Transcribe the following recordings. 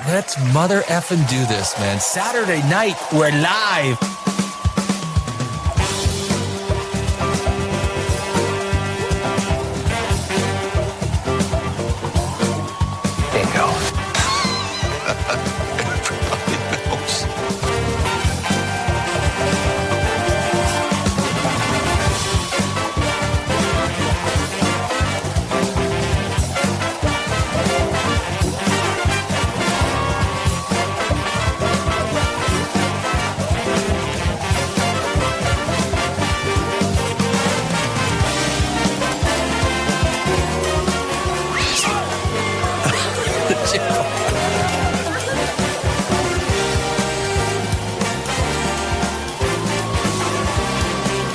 Let's mother effing do this, man. Saturday night, we're live. Bingo.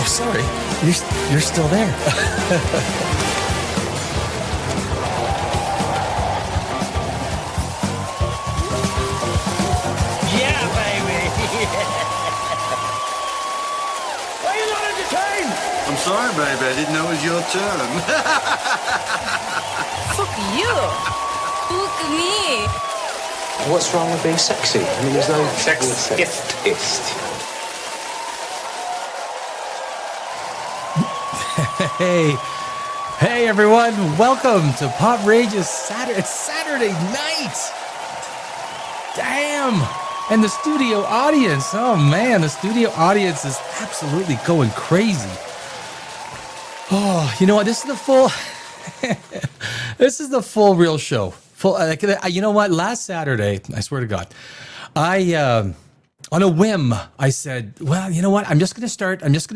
Oh, sorry. You're still there. Yeah, baby. Are you not entertained? I'm sorry, baby. I didn't know it was your turn. Fuck you. Look at me. What's wrong with being sexy? I mean, there's no Sexist. Hey everyone, welcome to POPRAGEOUS Saturday. It's Saturday night. Damn. And the studio audience, oh man, the studio audience is absolutely going crazy. Oh, you know what? This is the full this is the full real show. You know what? Last Saturday, I swear to God, I on a whim, I said, well, you know what? I'm just going to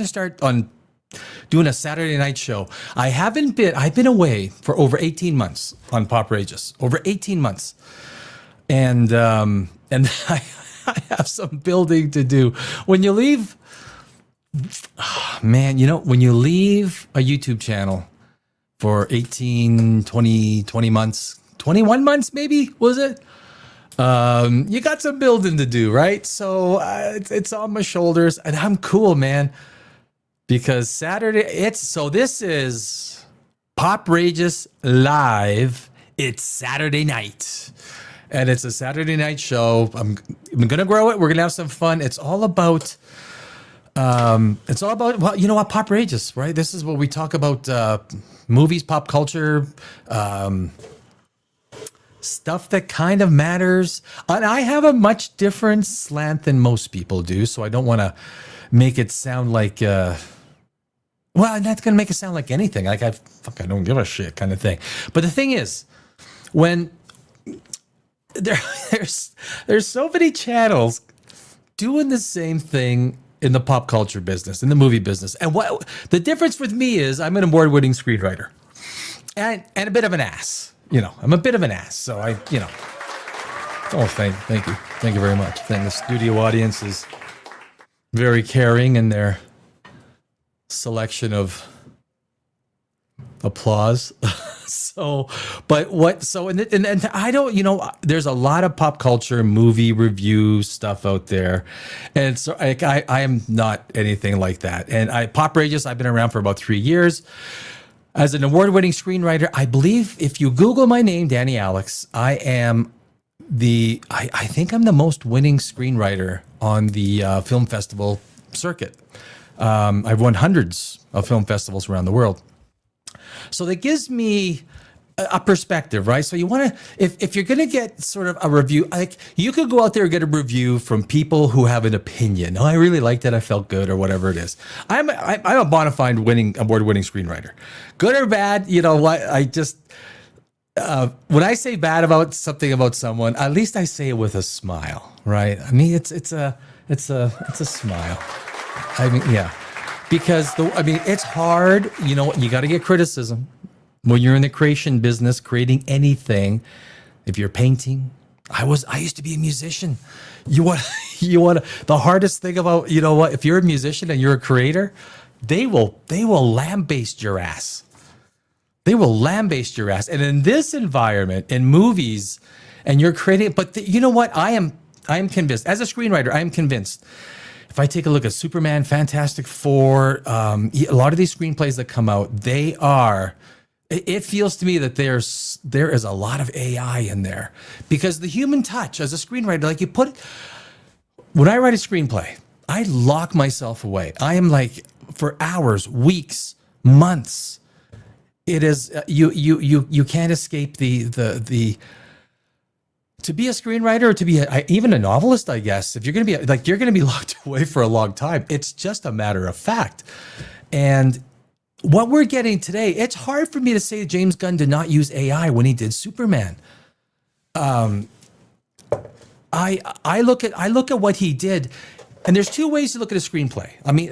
start on doing a Saturday night show. I've been away for over 18 months on POPRAGEOUS, over 18 months. And I have some building to do. When you leave, man, you know, when you leave a YouTube channel for 18, 20 months, 21 months, maybe, was it? You got some building to do, right? So it's on my shoulders and I'm cool, man. Because Saturday, this is POPRAGEOUS Live. It's Saturday night. And it's a Saturday night show. I'm going to grow it. We're going to have some fun. It's all about, well, you know what, POPRAGEOUS, right? This is what we talk about, movies, pop culture, stuff that kind of matters. And I have a much different slant than most people do, so I don't want to make it sound like, well, I'm not going to make it sound like anything. Like I don't give a shit kind of thing. But the thing is, when there's so many channels doing the same thing in the pop culture business, in the movie business. And what the difference with me is I'm an award-winning screenwriter and a bit of an ass. You know, I'm a bit of an ass. So oh, thank you. Thank you very much. I think the studio audience is very caring in their selection of applause. And I don't, you know, there's a lot of pop culture movie review stuff out there. And so I am not anything like that. And POPRAGEOUS, I've been around for about 3 years. As an award-winning screenwriter, I believe if you Google my name, Danny Alex, I think I'm the most winning screenwriter on the film festival circuit. I've won hundreds of film festivals around the world. So that gives me a perspective, right? So you want to, if you're going to get sort of a review, like you could go out there and get a review from people who have an opinion. Oh, I really liked it. I felt good, or whatever it is. I'm a bona fide award-winning screenwriter. Good or bad, you know what? I just, when I say bad about something about someone, at least I say it with a smile, right? I mean, it's a smile. I mean, yeah, because it's hard. You know, you got to get criticism when you're in the creation business, creating anything. If you're painting, I used to be a musician. You want the hardest thing about, you know what? If you're a musician and you're a creator, they will lambaste your ass. They will lambaste your ass. And in this environment, in movies, and you're creating, but you know what? I am convinced as a screenwriter. I am convinced. If I take a look at Superman, Fantastic Four, a lot of these screenplays that come out, they are it feels to me that there is a lot of AI in there, because the human touch as a screenwriter, like when I write a screenplay, I lock myself away. I am like, for hours, weeks, months. It is you can't escape the to be a screenwriter, or to be even a novelist, I guess. If you're going to be like, you're going to be locked away for a long time. It's just a matter of fact. And what we're getting today, it's hard for me to say James Gunn did not use AI when he did Superman. I look at what he did, and there's two ways to look at a screenplay. I mean,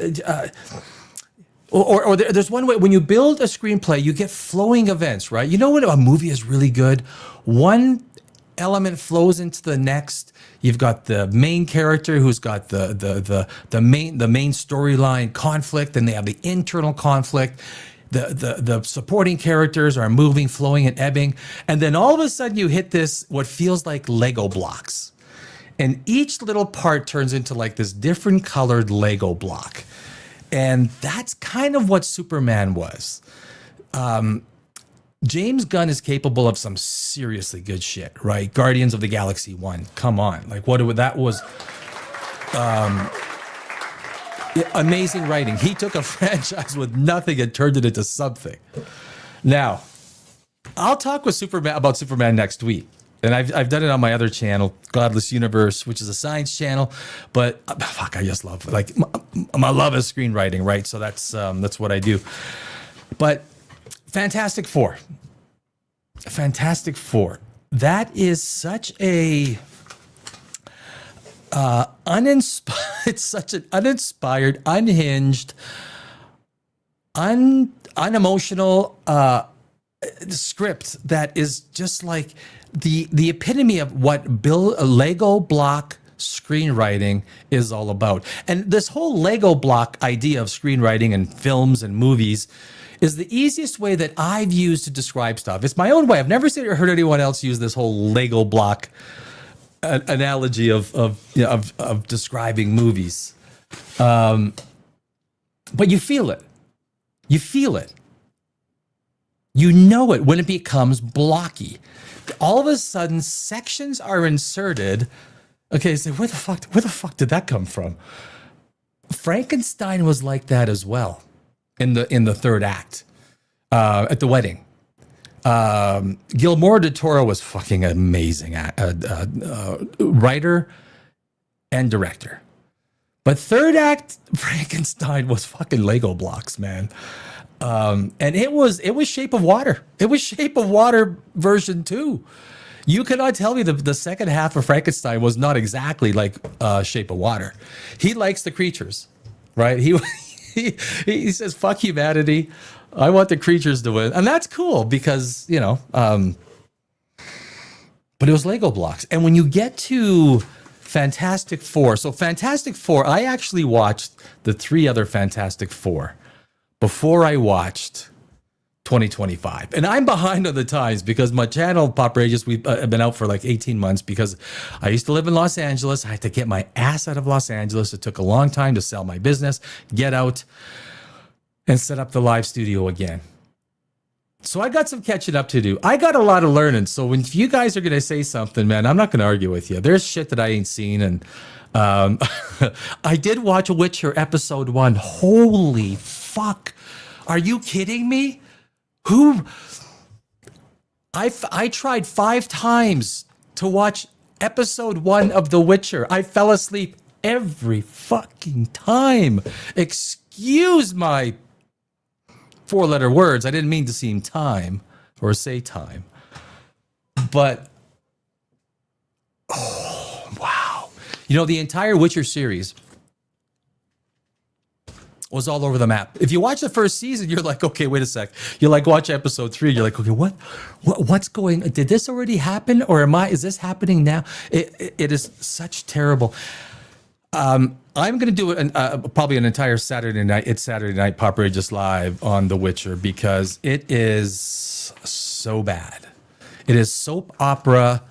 there's one way. When you build a screenplay, you get flowing events, right? You know when a movie is really good, one element flows into the next. You've got the main character who's got the main storyline conflict, and they have the internal conflict. The supporting characters are moving, flowing, and ebbing, and then all of a sudden you hit this what feels like Lego blocks, and each little part turns into like this different colored Lego block, and that's kind of what Superman was. James Gunn is capable of some seriously good shit, right? Guardians of the Galaxy 1, come on. Like, that was amazing writing. He took a franchise with nothing and turned it into something. Now, I'll talk with about Superman next week. And I've done it on my other channel, Godless Universe, which is a science channel. But fuck, I just love, like, my love is screenwriting, right? So that's what I do. But Fantastic Four. That is such a it's such an uninspired, unhinged, unemotional script that is just like the epitome of what Lego block screenwriting is all about. And this whole Lego block idea of screenwriting and films and movies is the easiest way that I've used to describe stuff. It's my own way. I've never seen or heard anyone else use this whole Lego block analogy of describing movies. But you feel it. You feel it. You know it when it becomes blocky. All of a sudden, sections are inserted. Okay, so where the fuck did that come from? Frankenstein was like that as well. In the third act, at the wedding, Guillermo del Toro was fucking amazing writer and director, but third act Frankenstein was fucking Lego blocks, man. And it was Shape of Water. It was Shape of Water version 2. You cannot tell me the second half of Frankenstein was not exactly like Shape of Water. He likes the creatures, right? He says, fuck humanity. I want the creatures to win. And that's cool because, but it was Lego blocks. And when you get to Fantastic Four, so Fantastic Four, I actually watched the 3 other Fantastic Four before I watched 2025. And I'm behind on the times because my channel, POPRAGEOUS, we've been out for like 18 months because I used to live in Los Angeles. I had to get my ass out of Los Angeles. It took a long time to sell my business, get out, and set up the live studio again. So I got some catching up to do. I got a lot of learning. So when you guys are going to say something, man, I'm not going to argue with you. There's shit that I ain't seen. And I did watch Witcher episode 1. Holy fuck. Are you kidding me? I tried 5 times to watch episode 1 of The Witcher. I fell asleep every fucking time. Excuse my 4-letter words. I didn't mean to seem time or say time. But, oh, wow. The entire Witcher series was all over the map. If you watch the first season, you're like, okay, wait a sec. You like watch episode 3, you're like, okay, what's going? Did this already happen, or is this happening now? It is such terrible. I'm going to do probably an entire Saturday night. It's Saturday night, POPRAGEOUS Live on The Witcher because it is so bad. It is soap opera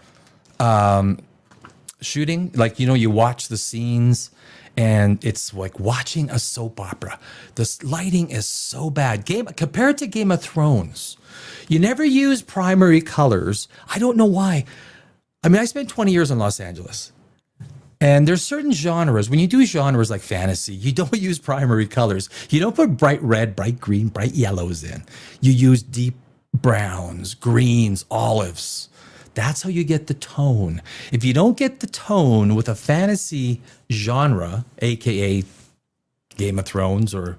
shooting. Like, you watch the scenes and it's like watching a soap opera. The lighting is so bad. Compared to Game of Thrones, you never use primary colors. I don't know why. I mean, I spent 20 years in Los Angeles. And there's certain genres, when you do genres like fantasy, you don't use primary colors. You don't put bright red, bright green, bright yellows in. You use deep browns, greens, olives. That's how you get the tone. If you don't get the tone with a fantasy genre, AKA Game of Thrones, or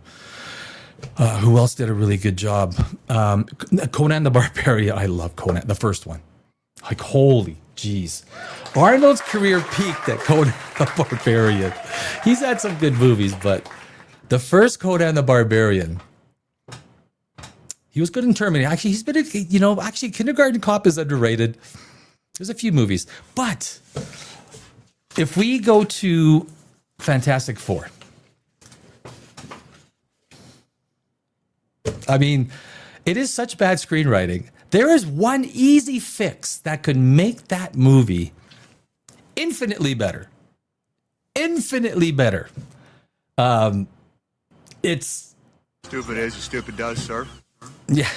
who else did a really good job? Conan the Barbarian. I love Conan, the first one. Like, holy jeez. Arnold's career peaked at Conan the Barbarian. He's had some good movies, but the first Conan the Barbarian, he was good in Terminator. Actually, he's been, actually, Kindergarten Cop is underrated. There's a few movies. But if we go to Fantastic Four, I mean, it is such bad screenwriting. There is one easy fix that could make that movie infinitely better. Infinitely better. It's Stupid is as stupid does, sir. Yeah,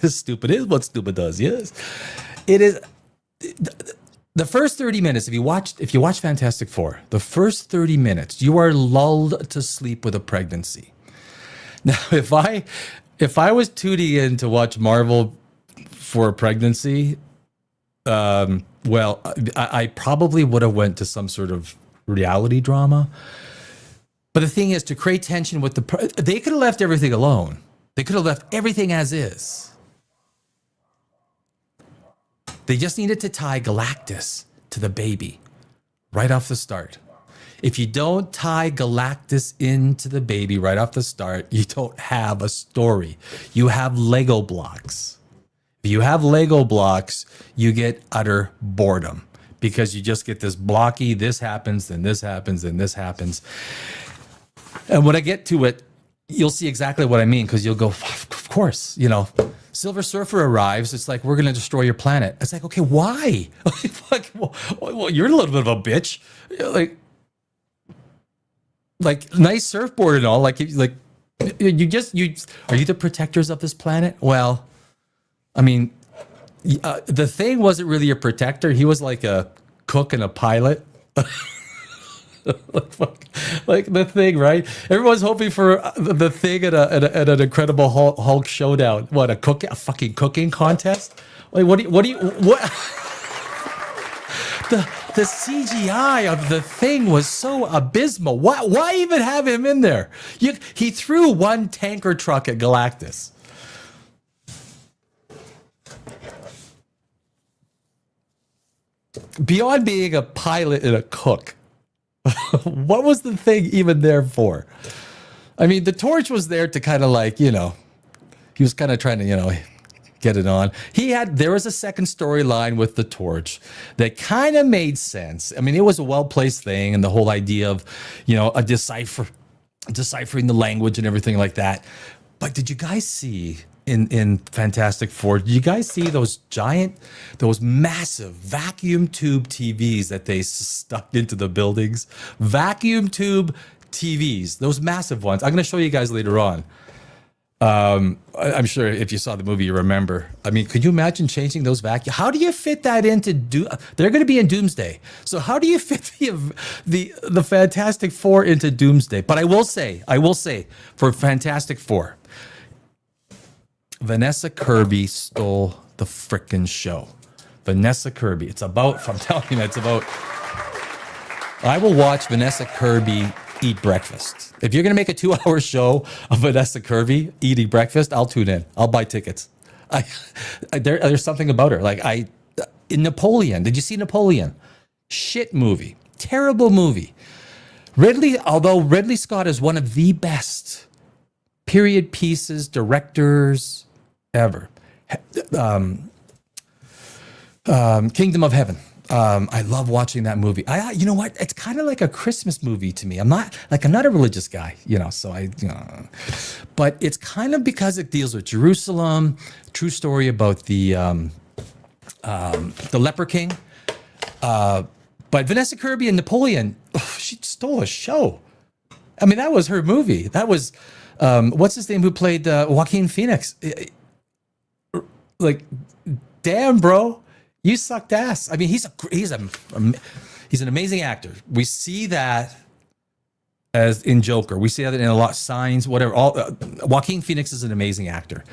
stupid is what stupid does. Yes, it is. The first 30 minutes, if you watch Fantastic Four, the first 30 minutes, you are lulled to sleep with a pregnancy. Now, if I was tuning in to watch Marvel for a pregnancy, well, I probably would have went to some sort of reality drama. But the thing is, to create tension with they could have left everything alone. They could have left everything as is. They just needed to tie Galactus to the baby right off the start. If you don't tie Galactus into the baby right off the start, you don't have a story. You have Lego blocks. If you have Lego blocks, you get utter boredom because you just get this blocky, this happens, then this happens, then this happens. And when I get to it, you'll see exactly what I mean, because you'll go, of course, Silver Surfer arrives. It's like, we're going to destroy your planet. It's like, okay, why? Well, you're a little bit of a bitch. Like nice surfboard and all. Are you the protectors of this planet? Well, I mean, the Thing wasn't really a protector. He was like a cook and a pilot. Like the Thing, right? Everyone's hoping for the Thing at an Incredible Hulk showdown. What, a fucking cooking contest? Like what? The CGI of the Thing was so abysmal. Why even have him in there? He threw one tanker truck at Galactus. Beyond being a pilot and a cook, what was the Thing even there for? I mean, the Torch was there to kind of like, he was kind of trying to, get it on. There was a second storyline with the Torch that kind of made sense. I mean, it was a well-placed thing, and the whole idea of, deciphering the language and everything like that. But did you guys see in Fantastic Four, did you guys see those massive vacuum tube TVs that they stuck into the buildings? Vacuum tube TVs, those massive ones. I'm going to show you guys later on. I'm sure if you saw the movie, you remember. I mean, could you imagine changing those vacuum? How do you fit that into They're going to be in Doomsday. So how do you fit the Fantastic Four into Doomsday? But I will say for Fantastic Four, Vanessa Kirby stole the frickin' show. Vanessa Kirby. I'm telling you, I will watch Vanessa Kirby eat breakfast. If you're going to make a 2-hour show of Vanessa Kirby eating breakfast, I'll tune in. I'll buy tickets. There's something about her. In Napoleon, did you see Napoleon? Shit movie. Terrible movie. Although Ridley Scott is one of the best period pieces directors ever. Kingdom of Heaven. I love watching that movie. You know what? It's kind of like a Christmas movie to me. I'm not a religious guy, but it's kind of because it deals with Jerusalem, true story about the leper king. But Vanessa Kirby and Napoleon, she stole a show. I mean, that was her movie. That was, what's his name who played Joaquin Phoenix? Like, damn, bro, you sucked ass. I mean, he's an amazing actor. We see that as in Joker. We see that in a lot of Signs, whatever. Joaquin Phoenix is an amazing actor.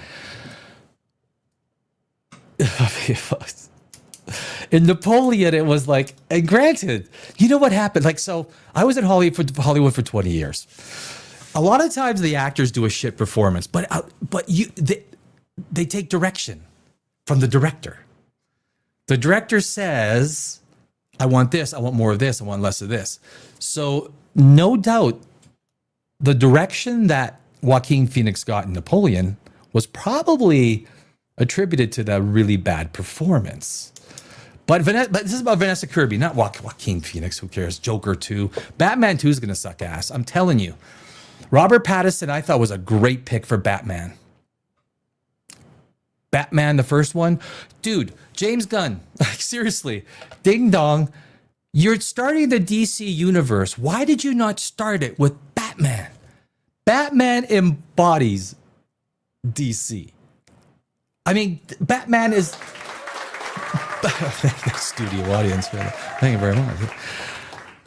In Napoleon, it was like, and granted, you know what happened? Like, so I was in Hollywood for 20 years. A lot of times the actors do a shit performance, but they take direction from the director. The director says, I want this, I want more of this, I want less of this. So no doubt the direction that Joaquin Phoenix got in Napoleon was probably attributed to that really bad performance. But this is about Vanessa Kirby, not Joaquin Phoenix. Who cares? Joker 2. Batman 2 is going to suck ass. I'm telling you. Robert Pattinson, I thought, was a great pick for Batman. Batman, the first one. Dude, James Gunn. Like, seriously. Ding dong. You're starting the DC universe. Why did you not start it with Batman? Batman embodies DC. I mean, Batman is... Studio audience, thank you very much.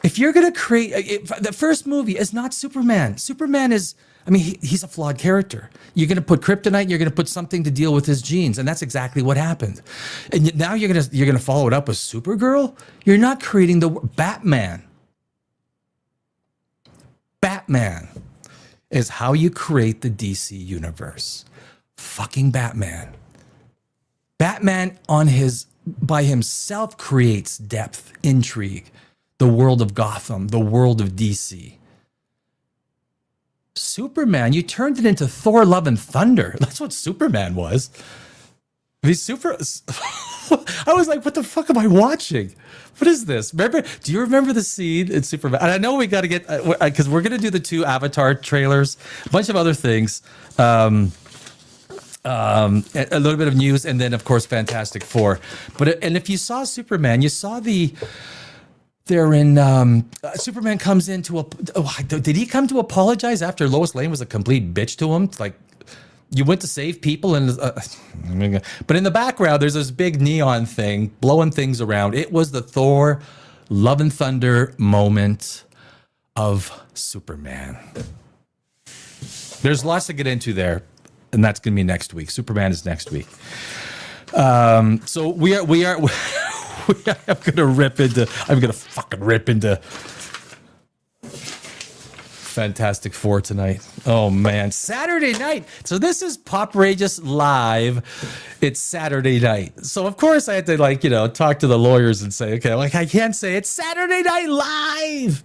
If you're going to create... the first movie is not Superman. Superman is... I mean, he's a flawed character. You're going to put kryptonite, you're going to put something to deal with his genes, and that's exactly what happened. And now you're going to follow it up with Supergirl? You're not creating the... Batman. Batman is how you create the DC universe. Fucking Batman. Batman by himself creates depth, intrigue, the world of Gotham, the world of DC. Superman, you turned it into Thor Love and Thunder. That's what Superman was. I was like, what the fuck am I watching? What is this? Do you remember the scene in Superman? And I know we got to get, because we're going to do the 2 Avatar trailers, a bunch of other things. A little bit of news, and then of course Fantastic Four. And if you saw Superman, you saw Superman comes in did he come to apologize after Lois Lane was a complete bitch to him? Like, you went to save people, and but in the background there's this big neon thing blowing things around. It was the Thor Love and Thunder moment of Superman. There's lots to get into there. And that's going to be next week. Superman is next week. So I'm going to fucking rip into Fantastic Four tonight. Oh man, Saturday night. So this is POPRAGEOUS Live. It's Saturday night. So of course I had to talk to the lawyers and say, okay, I can't say it's Saturday Night Live.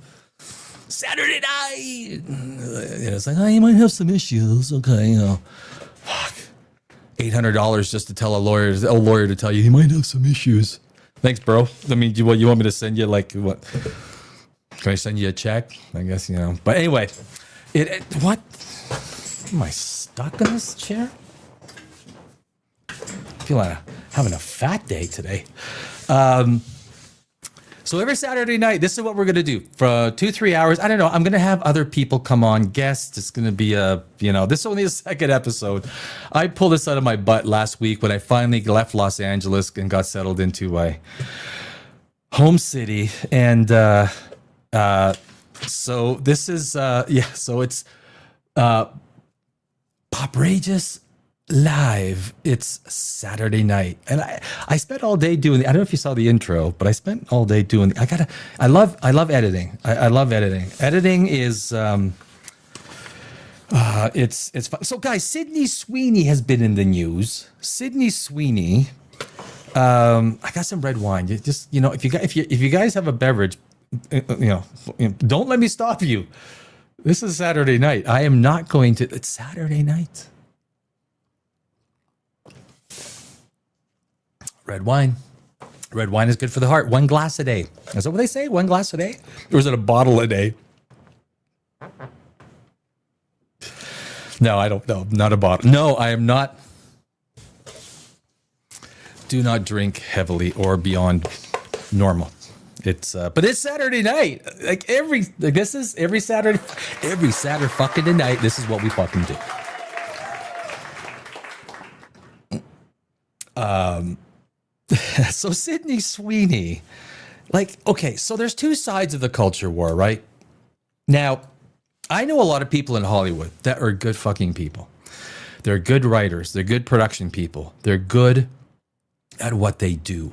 Saturday night. It's like, you might have some issues. Okay, fuck. $800 just to tell a lawyer to tell you he might have some issues. Thanks, bro. I mean, you want me to send you what? Can I send you a check? I guess, But anyway, what? Am I stuck in this chair? I feel like having a fat day today. So every Saturday night, this is what we're going to do for 2-3 hours. I don't know. I'm going to have other people come on, guests. It's going to be this is only the second episode. I pulled this out of my butt last week when I finally left Los Angeles and got settled into my home city. And so this is, so it's POPRAGEOUS Live. It's Saturday night, and I spent all day doing. I don't know if you saw the intro, but I spent all day doing. I love editing. I love editing. Editing is it's fun. So guys, Sydney Sweeney has been in the news. Sydney Sweeney. I got some red wine. You just if you guys have a beverage, don't let me stop you. This is Saturday night. I am not going to. It's Saturday night. Red wine. Red wine is good for the heart. 1 glass a day. Is that what they say? 1 glass a day? Or is it a bottle a day? No, I don't know. Not a bottle. No, I am not. Do not drink heavily or beyond normal. but it's Saturday night. This is every Saturday fucking night. This is what we fucking do. So Sydney Sweeney, okay, so there's two sides of the culture war, right? Now, I know a lot of people in Hollywood that are good fucking people. They're good writers. They're good production people. They're good at what they do.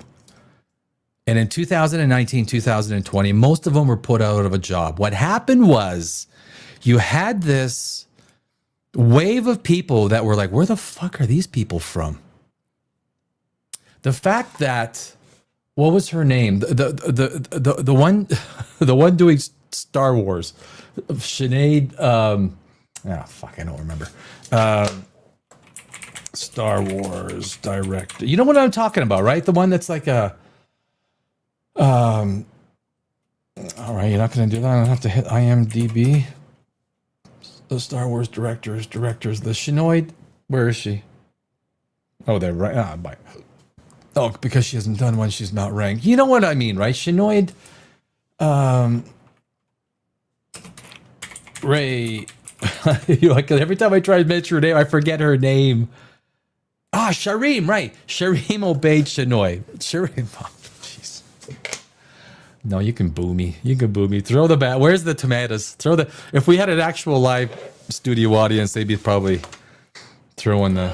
And in 2019, 2020, most of them were put out of a job. What happened was you had this wave of people that were like, where the fuck are these people from? The fact that, what was her name? The one the one doing Star Wars, Sinead, I don't remember. Star Wars director. You know what I'm talking about, right? The one that's like a all right, you're not going to do that. I don't have to hit IMDb. The Star Wars directors, the Shinoid. Where is she? Oh, they're right. Oh, because she hasn't done one, she's not ranked. You know what I mean, right? Shinoid. Ray. Every time I try to mention her name, I forget her name. Shareem, right? Shareem obeyed Shinoy. Shareem. Oh, jeez. No, you can boo me. Throw the bat. Where's the tomatoes? If we had an actual live studio audience, they'd be probably throwing the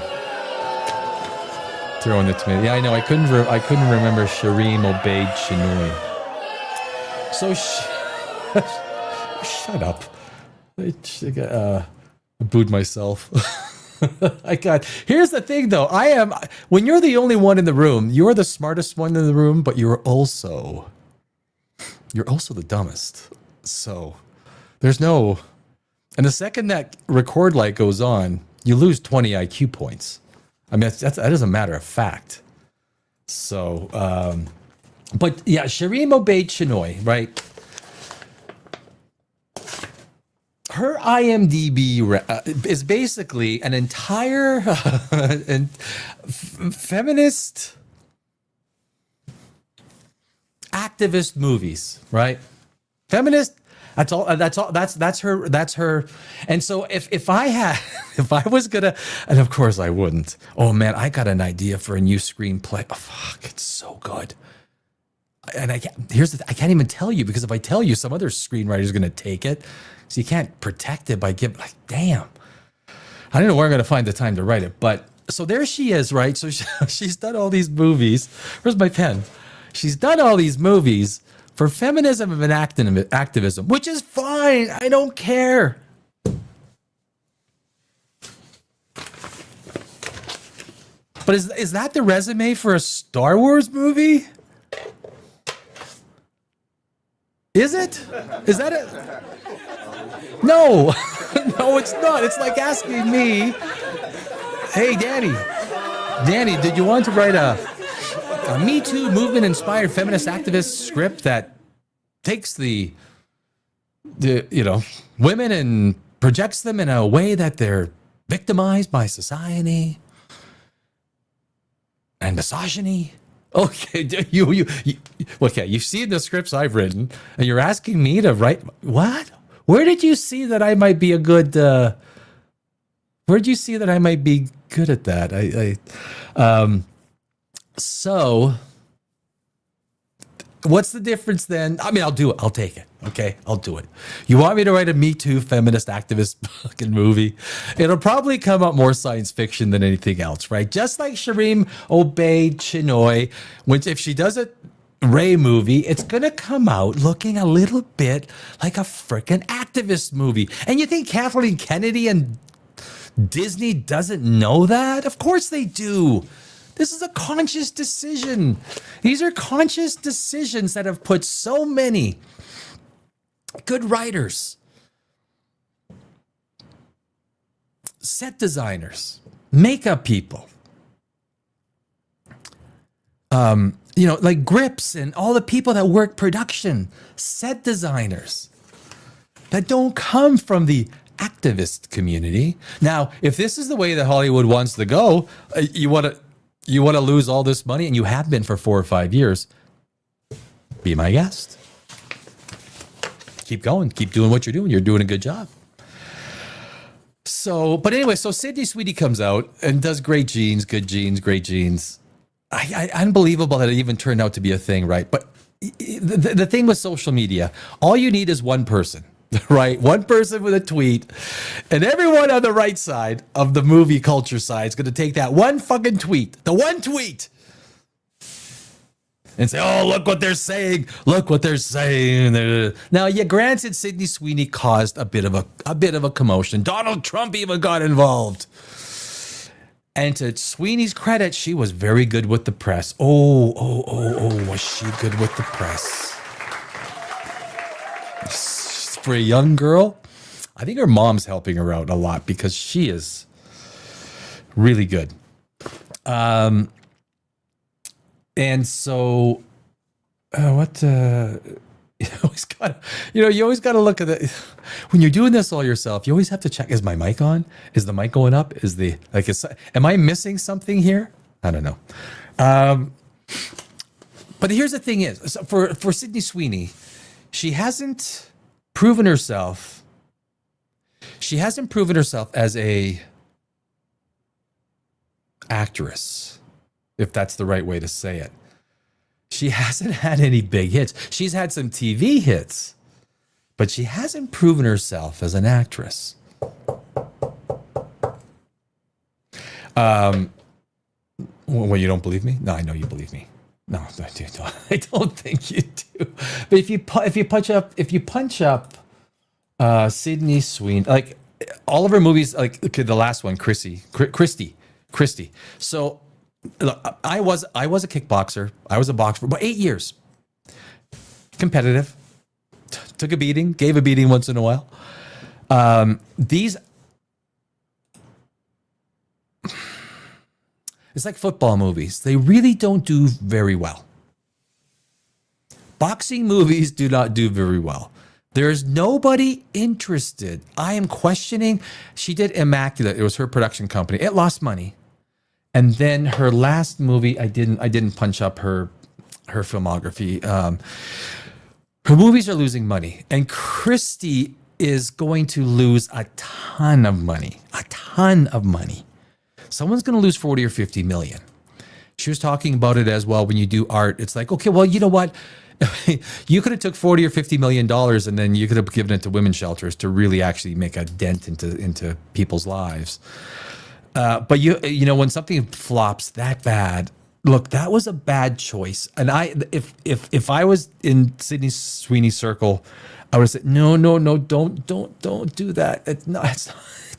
tomato. Yeah, I know. I couldn't remember Shareem obeyed Shinoy. So shut up. I booed myself. Here's the thing though. When you're the only one in the room, you're the smartest one in the room, but you're also the dumbest. So there's no, and the second that record light goes on, you lose 20 IQ points. I mean, that is a matter of fact. So, but yeah, Shareem obeyed Shinoy, right? Her IMDb is basically an entire feminist activist movies, right? Feminist. That's all. That's her. And so if I was gonna, and of course I wouldn't. Oh man, I got an idea for a new screenplay. Oh, fuck, it's so good. And I can't even tell you, because if I tell you, some other screenwriter's gonna take it. So you can't protect it by giving, damn. I don't know where I'm going to find the time to write it. But so there she is, right? So she's done all these movies. Where's my pen? She's done all these movies for feminism and activism, which is fine. I don't care. But is that the resume for a Star Wars movie? Is it? Is that it? No, no, it's not. It's like asking me, hey, Danny, did you want to write a Me Too movement-inspired feminist activist script that takes the women and projects them in a way that they're victimized by society and misogyny? Okay, you've seen the scripts I've written, and you're asking me to write what? Where did you see that I might be a good? Where did you see that I might be good at that? So, what's the difference then? I mean, I'll do it. I'll take it. Okay, I'll do it. You want me to write a Me Too feminist activist fucking movie? It'll probably come up more science fiction than anything else, right? Just like Shareem obeyed Shinoy, which if she does a Ray movie, it's gonna come out looking a little bit like a freaking activist movie. And you think Kathleen Kennedy and Disney doesn't know that? Of course they do. This is a conscious decision. These are conscious decisions that have put so many good writers, set designers, makeup people, like grips and all the people that work production, set designers that don't come from the activist community. Now, if this is the way that Hollywood wants to go, you want to lose all this money, and you have been for 4 or 5 years. be my guest. Keep going. Keep doing what you're doing. You're doing a good job. So, but anyway, so Sydney Sweeney comes out and does great genes, good genes, great genes. Unbelievable that it even turned out to be a thing, right? But the thing with social media, all you need is one person, right? One person with a tweet, and everyone on the right side of the movie culture side is going to take that one fucking tweet, the one tweet, and say, "Oh, look what they're saying! Look what they're saying!" Now, yeah, granted, Sydney Sweeney caused a bit of a commotion. Donald Trump even got involved. And to Sweeney's credit, she was very good with the press. Oh, was she good with the press? For a young girl, I think her mom's helping her out a lot because she is really good. And so, you always got to look at it. When you're doing this all yourself, you always have to check, is my mic on? Is the mic going up? Am I missing something here? I don't know. But here's the thing is, for Sydney Sweeney, she hasn't proven herself. She hasn't proven herself as a actress, if that's the right way to say it. She hasn't had any big hits. She's had some TV hits, but she hasn't proven herself as an actress. Well, you don't believe me? No, I know you believe me. No, I don't think you do. But if you punch up Sydney Sweeney, like all of her movies, like okay, the last one, Christy. So look, I was a kickboxer. I was a boxer for about 8 years. Competitive. Took a beating, gave a beating once in a while. It's like football movies. They really don't do very well. Boxing movies do not do very well. There's nobody interested. I am questioning. She did Immaculate. It was her production company. It lost money. And then her last movie, I didn't punch up her filmography. Her movies are losing money. And Christy is going to lose a ton of money. A ton of money. Someone's going to lose 40 or 50 million. She was talking about it as well. When you do art, it's like, okay, well, you know what? You could have took 40 or 50 million dollars and then you could have given it to women's shelters to really actually make a dent into people's lives. But you know, when something flops that bad, look, that was a bad choice. And if I was in Sydney Sweeney's circle, I would have said, no, don't do that. It's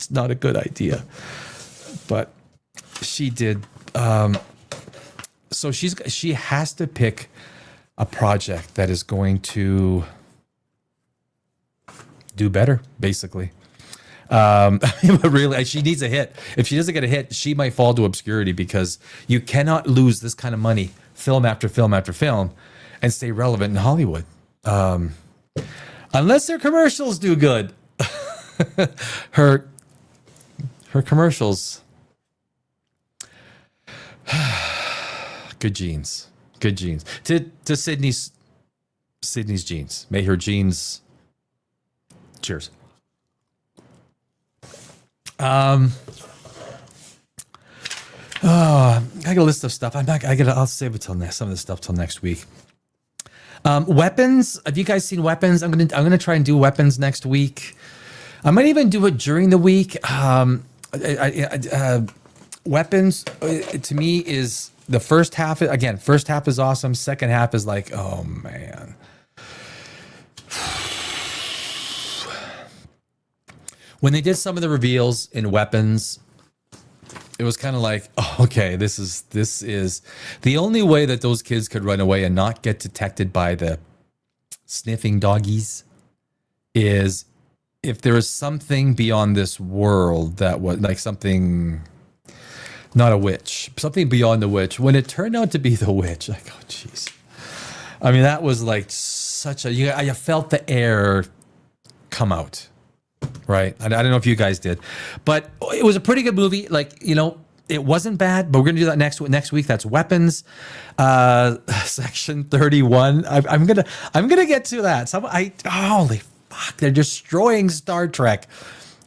not a good idea. But she did. So she has to pick a project that is going to do better, basically. But really, she needs a hit. If she doesn't get a hit, she might fall to obscurity because you cannot lose this kind of money, film after film after film, and stay relevant in Hollywood. Unless their commercials do good. Her commercials. Good genes. To Sydney's genes. May her genes. Cheers. I got a list of stuff. I'll save it till some of the stuff till next week. Weapons. Have you guys seen Weapons? I'm gonna try and do Weapons next week. I might even do it during the week. Weapons to me is the first half. Again, first half is awesome. Second half is like, oh man. When they did some of the reveals in Weapons, it was kind of like, oh, okay, this is the only way that those kids could run away and not get detected by the sniffing doggies is if there is something beyond this world that was like something, not a witch, something beyond the witch. When it turned out to be the witch, like, oh, jeez. I mean, that was like such a, you felt the air come out. Right. I don't know if you guys did, but it was a pretty good movie. Like, you know, it wasn't bad, but we're gonna do that next week. That's weapons, section 31. I'm gonna get to that. Holy fuck, they're destroying Star Trek.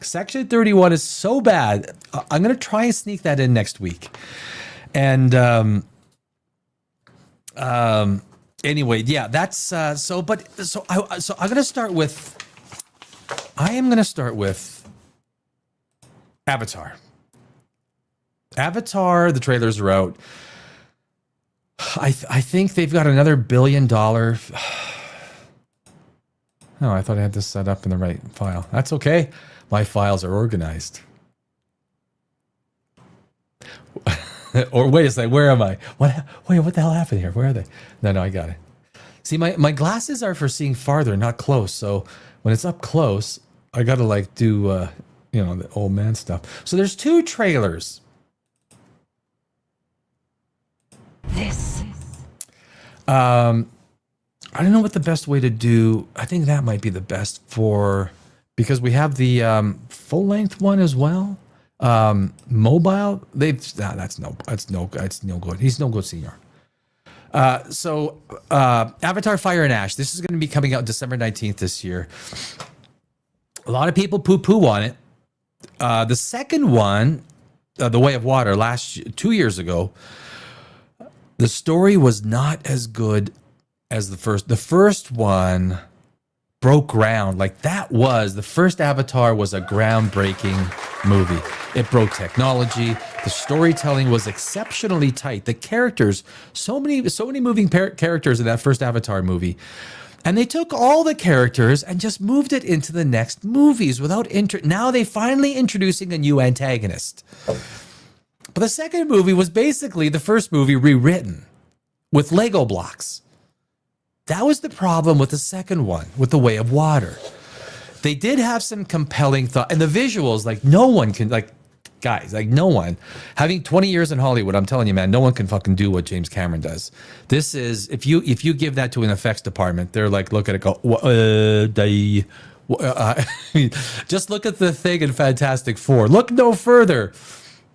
Section 31 is so bad. I'm gonna try and sneak that in next week. And anyway, yeah, that's I'm gonna start with. I am gonna start with Avatar. Avatar, the trailers are out. I think they've got another $1 billion. Oh, I thought I had this set up in the right file. That's okay. My files are organized. Or wait a second, where am I? What the hell happened here? Where are they? No, I got it. See, my glasses are for seeing farther, not close. So when it's up close, I got to like do, the old man stuff. So there's 2 trailers. This. I don't know what the best way to do. I think that might be the best because we have the full length one as well. Mobile. That's no good. He's no good, senior. So Avatar: Fire and Ash. This is going to be coming out December 19th this year. A lot of people poo-poo on it. The second one, The Way of Water, 2 years ago. The story was not as good as the first. The first one broke ground. Like the first Avatar was a groundbreaking movie. It broke technology. The storytelling was exceptionally tight. The characters, so many moving characters in that first Avatar movie. And they took all the characters and just moved it into the next movies without now they finally introducing a new antagonist. But the second movie was basically the first movie rewritten with Lego blocks. That was the problem with the second one, with The Way of Water. They did have some compelling thought, and the visuals, like no one can, like guys, like no one. Having 20 years in Hollywood, I'm telling you, man, no one can fucking do what James Cameron does. This is, if you give that to an effects department, they're like, look at it, go, just look at the Thing in Fantastic Four. Look no further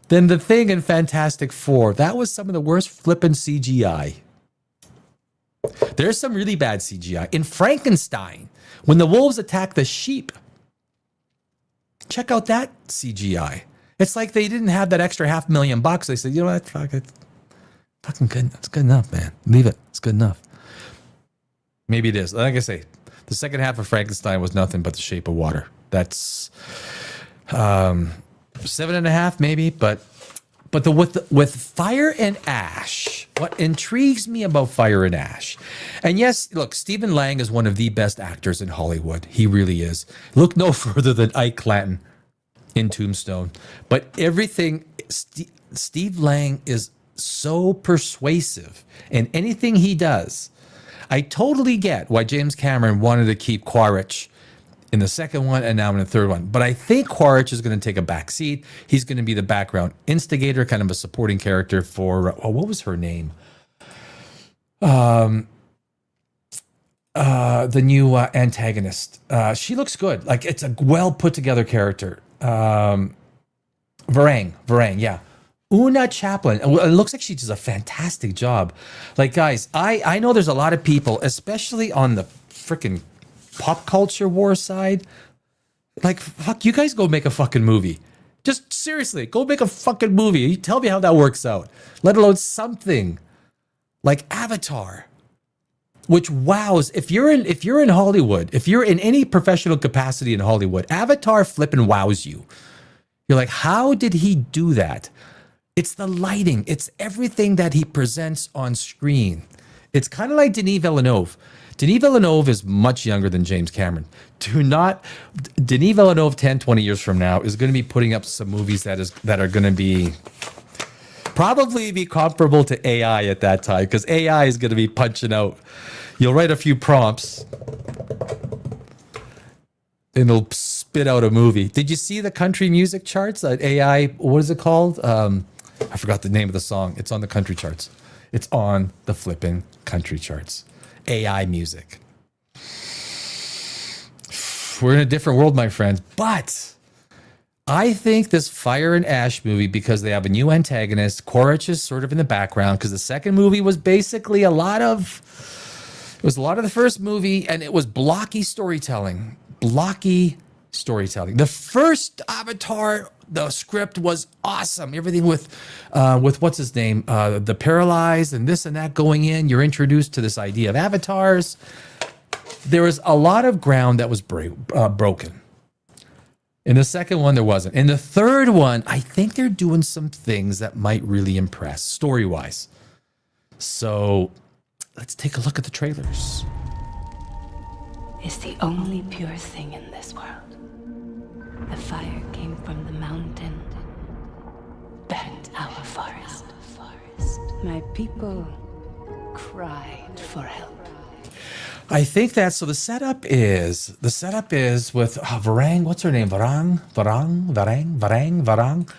than the Thing in Fantastic Four. That was some of the worst flippin' CGI. There's some really bad CGI. In Frankenstein, when the wolves attack the sheep, check out that CGI. It's like they didn't have that extra $500,000. They said, you know what, fuck it. Fucking good. That's good enough, man. Leave it. It's good enough. Maybe it is. Like I say, the second half of Frankenstein was nothing but The Shape of Water. That's 7.5 maybe, but with Fire and Ash, what intrigues me about Fire and Ash, and yes, look, Stephen Lang is one of the best actors in Hollywood. He really is. Look no further than Ike Clanton in Tombstone. But everything, Steve Lang is so persuasive in anything he does. I totally get why James Cameron wanted to keep Quaritch in the second one and now in the third one. But I think Quaritch is going to take a back seat. He's going to be the background instigator, kind of a supporting character for, what was her name? The new antagonist. She looks good. Like, it's a well put together character. Varang, yeah. Una Chaplin. It looks like she does a fantastic job. Like, guys, I know there's a lot of people, especially on the freaking pop culture war side. Like, fuck, you guys go make a fucking movie. Just seriously, go make a fucking movie. You tell me how that works out. Let alone something like Avatar, which wows. If you're in Hollywood, if you're in any professional capacity in Hollywood, Avatar flipping wows you. You're like, how did he do that? It's the lighting. It's everything that he presents on screen. It's kind of like Denis Villeneuve. Denis Villeneuve is much younger than James Cameron. Denis Villeneuve 10, 20 years from now is going to be putting up some movies that are going to be probably be comparable to AI at that time, because AI is going to be punching out. You'll write a few prompts and it'll spit out a movie. Did you see the country music charts? AI, what is it called? I forgot the name of the song. It's on the country charts. It's on the flipping country charts. AI music. We're in a different world, my friends. But I think this Fire and Ash movie, because they have a new antagonist, Korach is sort of in the background, because the second movie was basically a lot of the first movie, and it was blocky storytelling. The first Avatar, the script was awesome. Everything with what's his name, the paralyzed and this and that going in. You're introduced to this idea of avatars. There was a lot of ground that was broken. In the second one, there wasn't. In the third one, I think they're doing some things that might really impress story-wise. So let's take a look at the trailers. Is the only pure thing in this world. The fire came from the mountain, burnt our forest. My people cried for help. I think that's so. The setup is with Varang. What's her name? Varang.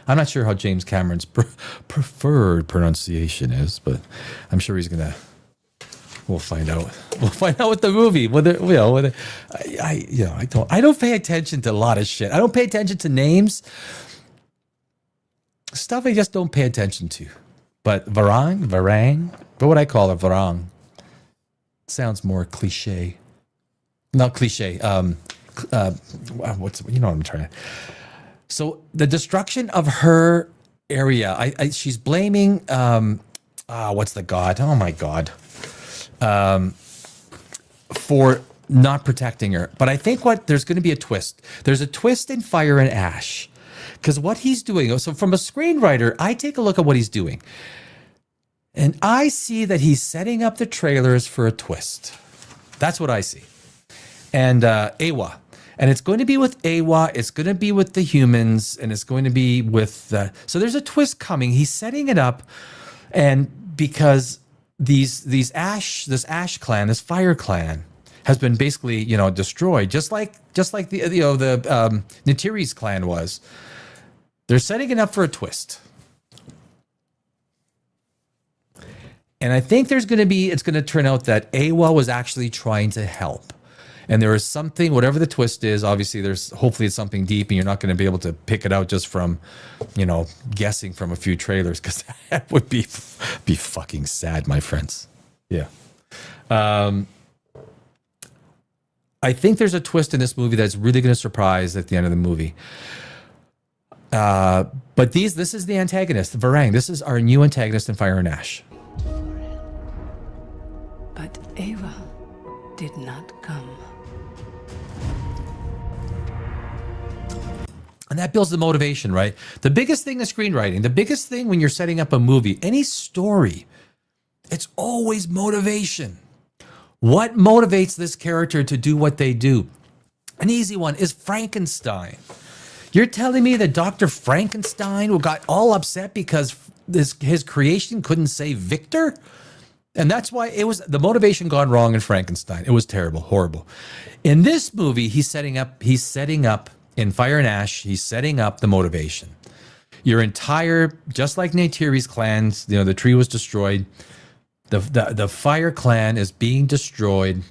I'm not sure how James Cameron's preferred pronunciation is, but I'm sure he's gonna. We'll find out. We'll find out with the movie. I don't pay attention to a lot of shit. I don't pay attention to names. Stuff I just don't pay attention to. But Varang. What would I call her? Varang. Sounds more cliche. Not cliche. What's you know what I'm trying to. So the destruction of her area. She's blaming. What's the god? Oh my god. For not protecting her. But I think there's going to be a twist. There's a twist in Fire and Ash. Because what he's doing, so from a screenwriter, I take a look at what he's doing. And I see that he's setting up the trailers for a twist. That's what I see. And Awa. And it's going to be with Awa. It's going to be with the humans. And it's going to be with... so there's a twist coming. He's setting it up. And because... This Ash clan, this Fire clan, has been basically destroyed, just like the Neytiri's clan was. They're setting it up for a twist, and I think it's going to turn out that Awa was actually trying to help, and there is something, whatever the twist is. Obviously, hopefully it's something deep, and you're not going to be able to pick it out just from, guessing from a few trailers, because that would be fucking sad, my friends. Yeah. I think there's a twist in this movie that's really going to surprise at the end of the movie. But this is the antagonist, Varang. This is our new antagonist in Fire and Ash. But Ava did not come. And that builds the motivation, right? The biggest thing is screenwriting. The biggest thing when you're setting up a movie, any story, it's always motivation. What motivates this character to do what they do? An easy one is Frankenstein. You're telling me that Dr. Frankenstein got all upset because his creation couldn't save Victor? And that's why it was the motivation gone wrong in Frankenstein. It was terrible, horrible. In this movie, he's setting up in Fire and Ash, he's setting up the motivation. Your entire, just like Neytiri's clans, the tree was destroyed. The Fire clan is being destroyed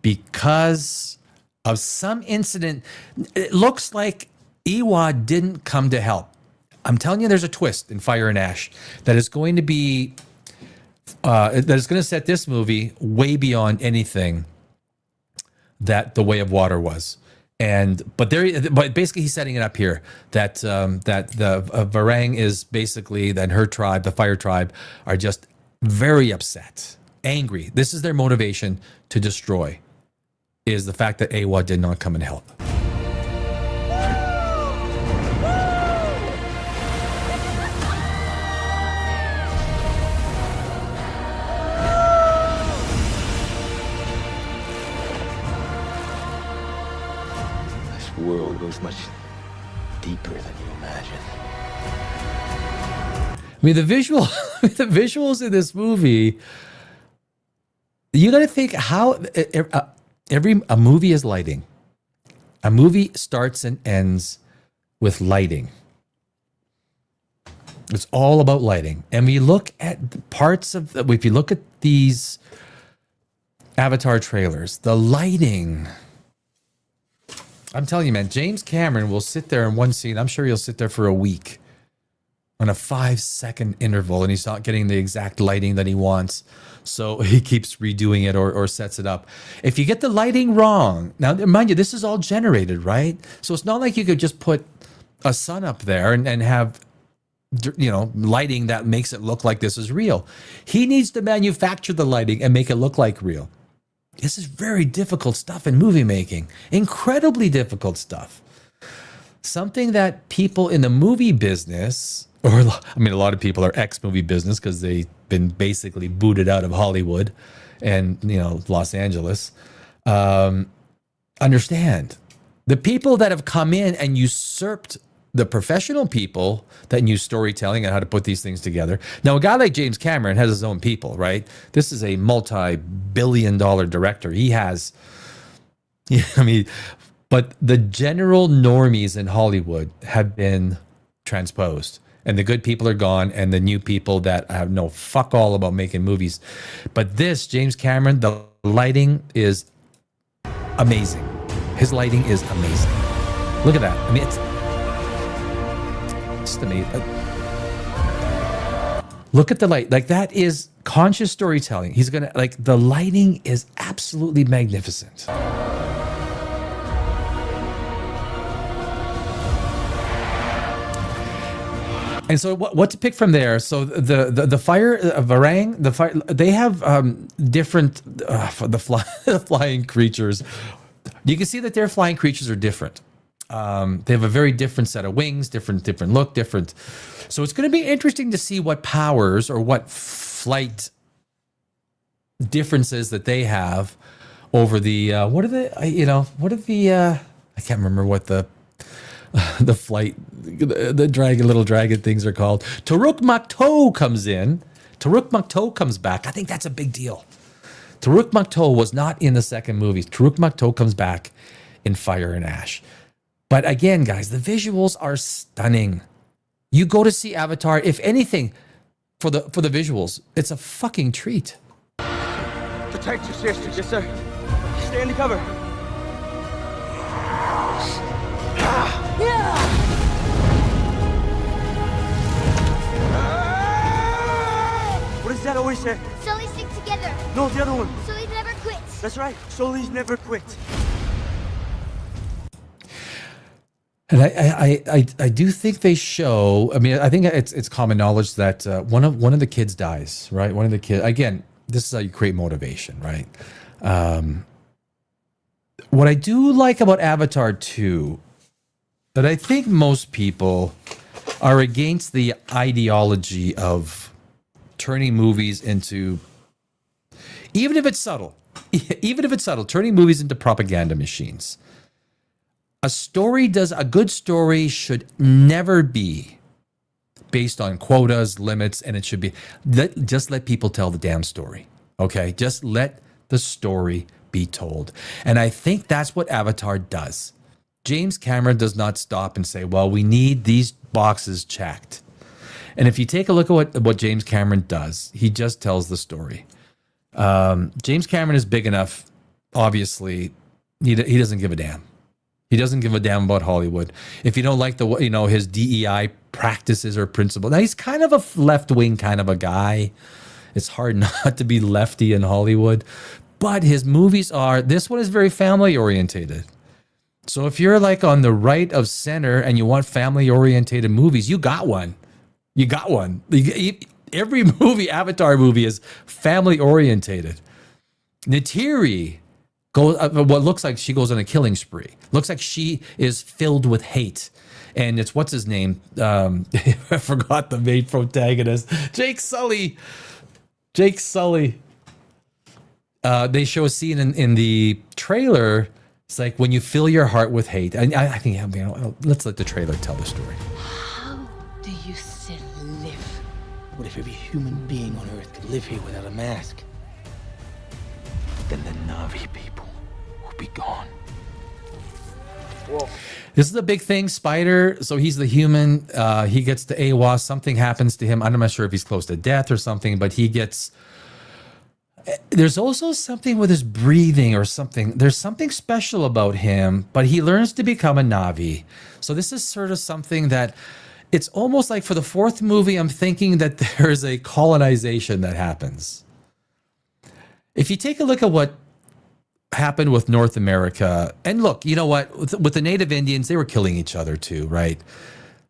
because of some incident. It looks like Iwa didn't come to help. I'm telling you, there's a twist in Fire and Ash that is going to be, that is going to set this movie way beyond anything that The Way of Water was. But basically he's setting it up here that the Varang is basically that her tribe, the Fire tribe, are just very upset, angry. This is their motivation to destroy, is the fact that Awa did not come and help. World goes much deeper than you imagine. I mean, the visuals in this movie, you got to think how a movie is lighting. A movie starts and ends with lighting. It's all about lighting. And we look at the parts of, if you look at these Avatar trailers, the lighting I'm telling you, man, James Cameron will sit there in one scene. I'm sure he'll sit there for a week on a 5-second interval, and he's not getting the exact lighting that he wants. So he keeps redoing it or sets it up. If you get the lighting wrong, now mind you, this is all generated, right? So it's not like you could just put a sun up there and have, you know, lighting that makes it look like this is real. He needs to manufacture the lighting and make it look like real. This is very difficult stuff in movie making. Incredibly difficult stuff. Something that people in the movie business, or I mean, a lot of people are ex-movie business because they've been basically booted out of Hollywood and, you know, Los Angeles, understand. The people that have come in and usurped the professional people that knew storytelling and how to put these things together. Now, a guy like James Cameron has his own people, right? This is a multi-billion-dollar director. He has, I mean, but the general normies in Hollywood have been transposed. And the good people are gone, and the new people that have no fuck all about making movies. But this, James Cameron, the lighting is amazing. His lighting is amazing. Look at that. I mean, it's just amazing. Look at the light. Like, that is conscious storytelling. He's gonna, like, the lighting is absolutely magnificent. And so what to pick from there? So the fire Varang, the fire, they have different the flying creatures. You can see that their flying creatures are different. They have a very different set of wings, different look, different. So it's going to be interesting to see what powers or what flight differences that they have over the what are the I can't remember what the flight, the dragon, little dragon things are called. Taruk Makto comes in. Taruk Makto comes back. I think that's a big deal. Taruk Makto was not in the second movie. Taruk Makto comes back in Fire and Ash. But again, guys, the visuals are stunning. You go to see Avatar, if anything, for the visuals, it's a fucking treat. Protect your sister. Yes, sir. Stay under cover. What does that always say? Sully stick together. No, the other one. Sully never quits. That's right. Sully's never quit. And I do think they show. I mean, I think it's common knowledge that one of the kids dies, right? One of the kids. Again, this is how you create motivation, right? What I do like about Avatar 2, that I think most people are against the ideology of turning movies into, even if it's subtle, turning movies into propaganda machines. A good story should never be based on quotas, limits, and it should be, just let people tell the damn story. Okay? Just let the story be told. And I think that's what Avatar does. James Cameron does not stop and say, well, we need these boxes checked. And if you take a look at what James Cameron does, he just tells the story. James Cameron is big enough, obviously, he doesn't give a damn. He doesn't give a damn about Hollywood. If you don't like his DEI practices or principles. Now, he's kind of a left-wing kind of a guy. It's hard not to be lefty in Hollywood. But his movies this one is very family-orientated. So if you're like on the right of center and you want family-orientated movies, you got one. You got one. Every Avatar movie is family-orientated. Neytiri goes, what looks like she goes on a killing spree. Looks like she is filled with hate. And it's, what's his name? I forgot the main protagonist. Jake Sully. They show a scene in the trailer. It's like when you fill your heart with hate. And I think, let's let the trailer tell the story. How do you still live? What if every human being on Earth could live here without a mask? Then the Na'vi people will be gone. Whoa. This is a big thing, Spider. So he's the human. He gets to AWAS. Something happens to him. I'm not sure if he's close to death or something, but he gets There's also something with his breathing or something. There's something special about him, but he learns to become a Navi. So this is sort of something that it's almost like for the fourth movie, I'm thinking that there's a colonization that happens. If you take a look at what happened with North America, and look, you know what, with the Native Indians, they were killing each other too, right?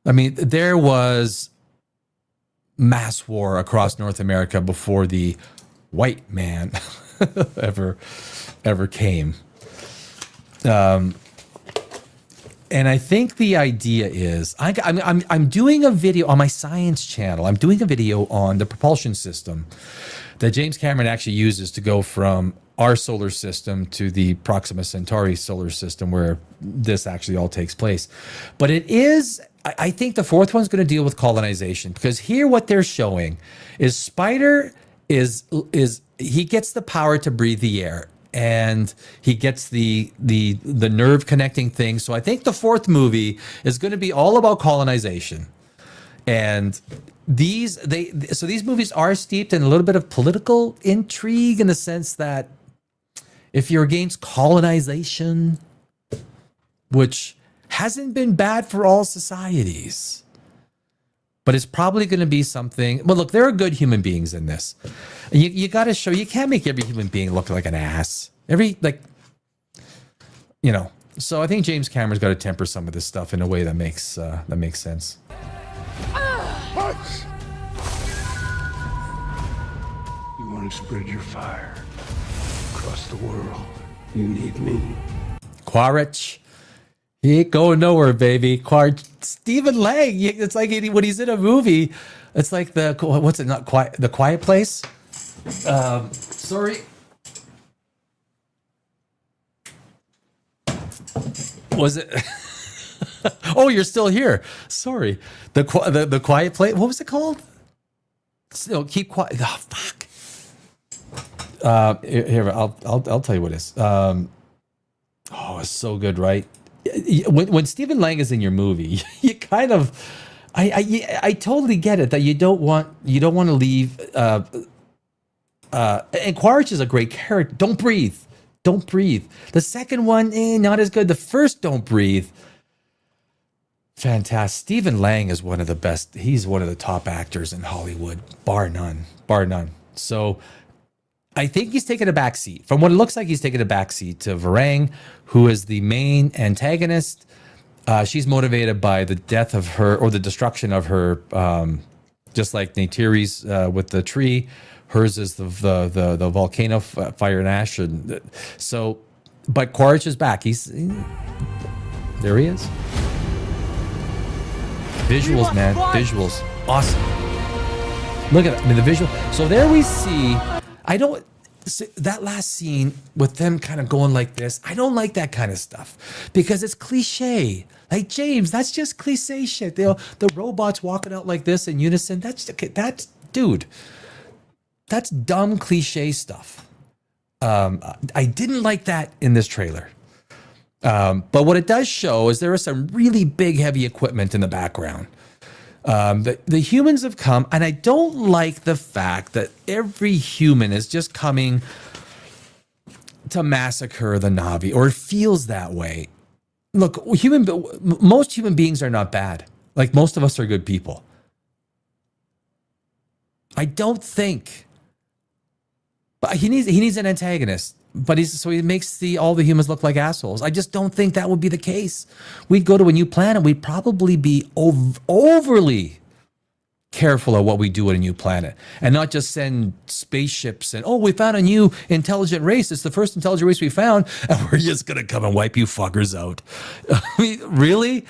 I mean, there was mass war across North America before the white man ever came. And I think the idea is, I'm doing a video on my science channel. I'm doing a video on the propulsion system that James Cameron actually uses to go from our solar system to the Proxima Centauri solar system, where this actually all takes place. But it is, I think the fourth one's going to deal with colonization, because here what they're showing is Spider is he gets the power to breathe the air, and he gets the nerve connecting thing. So I think the fourth movie is going to be all about colonization. And these movies are steeped in a little bit of political intrigue, in the sense that if you're against colonization, which hasn't been bad for all societies, but it's probably going to be something. Well, look, there are good human beings in this. You got to show, you can't make every human being look like an ass. So I think James Cameron's got to temper some of this stuff in a way that makes sense. You want to spread your fire across the world, you need me. Quaritch. He ain't going nowhere, baby. Stephen Lang. It's like when he's in a movie, it's like the Quiet Place. Sorry. Was it? Oh, you're still here. Sorry. The Quiet Place. What was it called? Still keep quiet. Oh, fuck. Here, I'll tell you what it is. It's so good, right? When Stephen Lang is in your movie, you kind of, I totally get it that you don't want to leave. And Quaritch is a great character. Don't breathe. The second one, not as good. The first, don't breathe. Fantastic. Stephen Lang is one of the best. He's one of the top actors in Hollywood, bar none. So I think he's taken a backseat. From what it looks like, he's taken a backseat to Varang, who is the main antagonist. She's motivated by the death of her, or the destruction of her, just like Neytiri's with the tree. Hers is the volcano fire and ash. And so, but Quaritch is back. There he is. Visuals, man. Visuals. Awesome. Look at that. I mean, the visual. So there we see, that last scene with them kind of going like this, I don't like that kind of stuff because it's cliche. Like, James, that's just cliche shit. The robots walking out like this in unison. That's dumb cliche stuff. I didn't like that in this trailer. But what it does show is there is some really big, heavy equipment in the background. The humans have come, and I don't like the fact that every human is just coming to massacre the Na'vi, or it feels that way. Look, most human beings are not bad. Like, most of us are good people. I don't think. But he needs an antagonist. But he makes all the humans look like assholes. I just don't think that would be the case. We'd go to a new planet. We'd probably be overly careful of what we do at a new planet, and not just send spaceships and, we found a new intelligent race. It's the first intelligent race we found, and we're just going to come and wipe you fuckers out. I mean, really?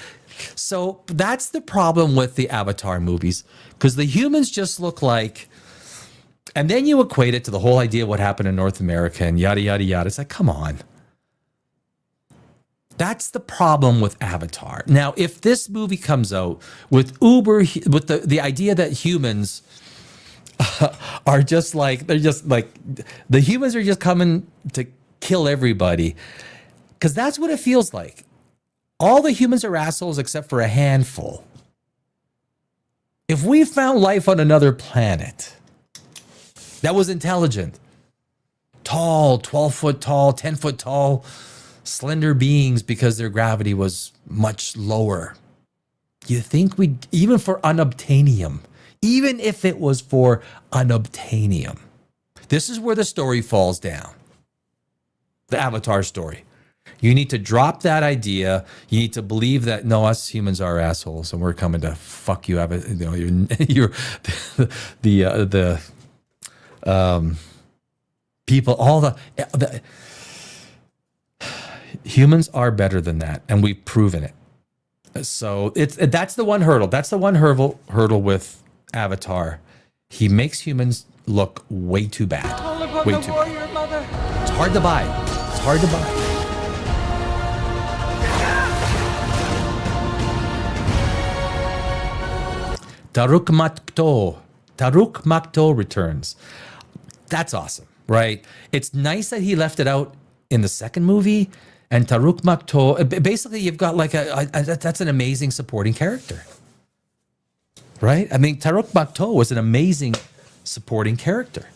So that's the problem with the Avatar movies, because the humans just look like. And then you equate it to the whole idea of what happened in North America and yada, yada, yada. It's like, come on. That's the problem with Avatar. Now, if this movie comes out with the idea that humans are just like, the humans are just coming to kill everybody, because that's what it feels like. All the humans are assholes except for a handful. If we found life on another planet that was intelligent, tall, 12 foot tall, 10 foot tall, slender beings because their gravity was much lower. You think even for unobtainium, even if it was for unobtainium, this is where the story falls down. The Avatar story. You need to drop that idea. You need to believe that no, us humans are assholes and we're coming to fuck you. You're the people. All the humans are better than that, and we've proven it. So that's the one hurdle. That's the one hurdle with Avatar. He makes humans look way too bad. Way too bad. It's hard to buy. It's hard to buy. Taruk Makto returns. That's awesome, right? It's nice that he left it out in the second movie. And Taruk Makto, basically, you've got like that's an amazing supporting character, right? I mean, Taruk Makto was an amazing supporting character.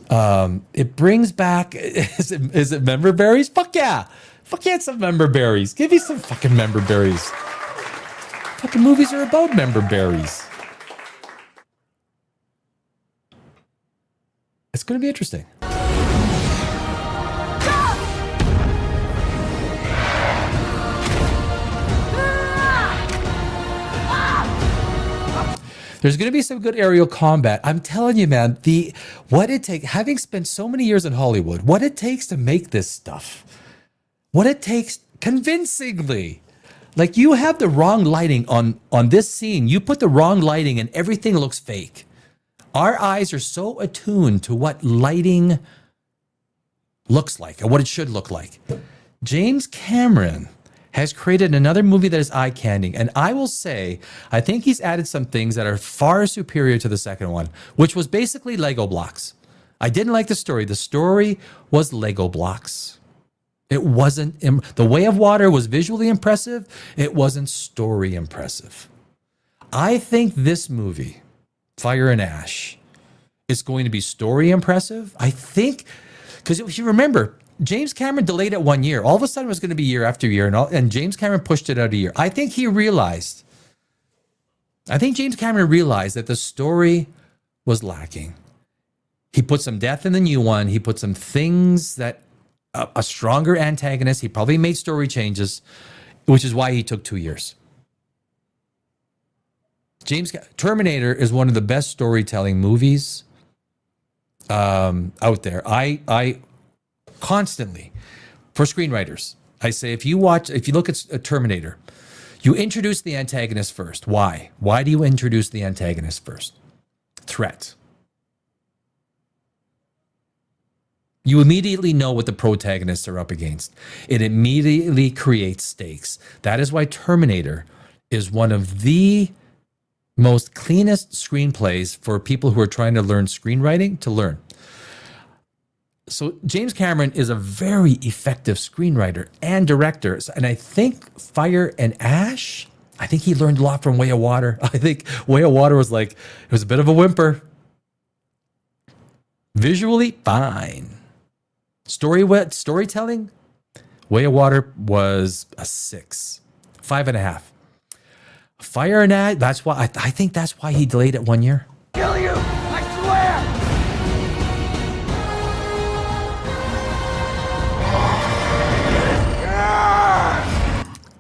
It brings back, is it member berries? Fuck yeah, it's some member berries. Give me some fucking member berries. Fucking movies are about member berries. It's going to be interesting. There's going to be some good aerial combat. I'm telling you, man, what it takes, having spent so many years in Hollywood, what it takes to make this stuff, what it takes convincingly. Like, you have the wrong lighting on this scene. You put the wrong lighting and everything looks fake. Our eyes are so attuned to what lighting looks like and what it should look like. James Cameron has created another movie that is eye-candy. And I will say, I think he's added some things that are far superior to the second one, which was basically Lego blocks. I didn't like the story. The story was Lego blocks. It wasn't, The Way of Water was visually impressive. It wasn't story impressive. I think this movie, Fire and Ash, is going to be story impressive. I think, because if you remember, James Cameron delayed it 1 year. All of a sudden it was going to be year after year, and James Cameron pushed it out a year. I think James Cameron realized that the story was lacking. He put some depth in the new one. He put some things that, a stronger antagonist. He probably made story changes, which is why he took 2 years. Terminator is one of the best storytelling movies out there. I constantly, for screenwriters, I say, if you look at Terminator, you introduce the antagonist first. Why? Why do you introduce the antagonist first? Threat. You immediately know what the protagonists are up against. It immediately creates stakes. That is why Terminator is one of the most cleanest screenplays for people who are trying to learn screenwriting to learn. So James Cameron is a very effective screenwriter and director. And I think Fire and Ash, I think he learned a lot from Way of Water. I think Way of Water was it was a bit of a whimper. Visually, fine. Storytelling, Way of Water was a 6, 5.5. Fire and Ash, that's why, I think that's why he delayed it 1 year. Kill you! I swear!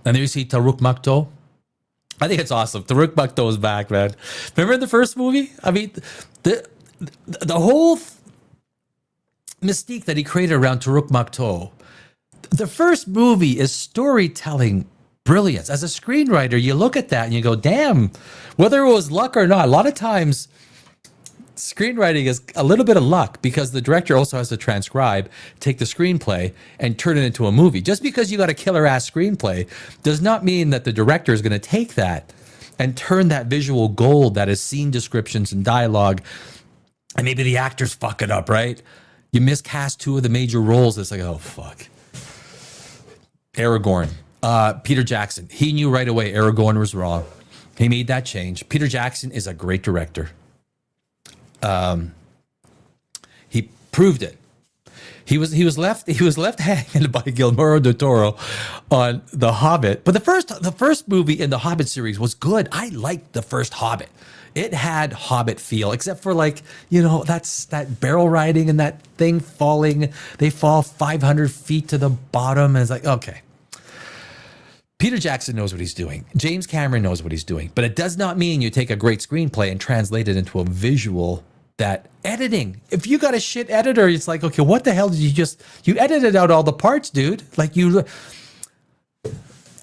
And there you see Taruk Makto. I think it's awesome. Taruk Makto is back, man. Remember in the first movie? I mean, the whole mystique that he created around Taruk Makto. The first movie is storytelling brilliance. As a screenwriter, you look at that and you go, damn, whether it was luck or not, a lot of times screenwriting is a little bit of luck because the director also has to transcribe, take the screenplay, and turn it into a movie. Just because you got a killer-ass screenplay does not mean that the director is going to take that and turn that visual gold that is scene descriptions and dialogue, and maybe the actors fuck it up, right? You miscast 2 of the major roles. It's like, oh, fuck. Aragorn. Peter Jackson. He knew right away Aragorn was wrong. He made that change. Peter Jackson is a great director. He proved it. He was left hanging by Guillermo del Toro on The Hobbit. But the first movie in the Hobbit series was good. I liked the first Hobbit. It had Hobbit feel, except for like, that's that barrel riding and that thing falling. They fall 500 feet to the bottom. And it's like, okay. Peter Jackson knows what he's doing. James Cameron knows what he's doing. But it does not mean you take a great screenplay and translate it into a visual. That editing, if you got a shit editor, it's like, okay, what the hell did you edited out all the parts, dude.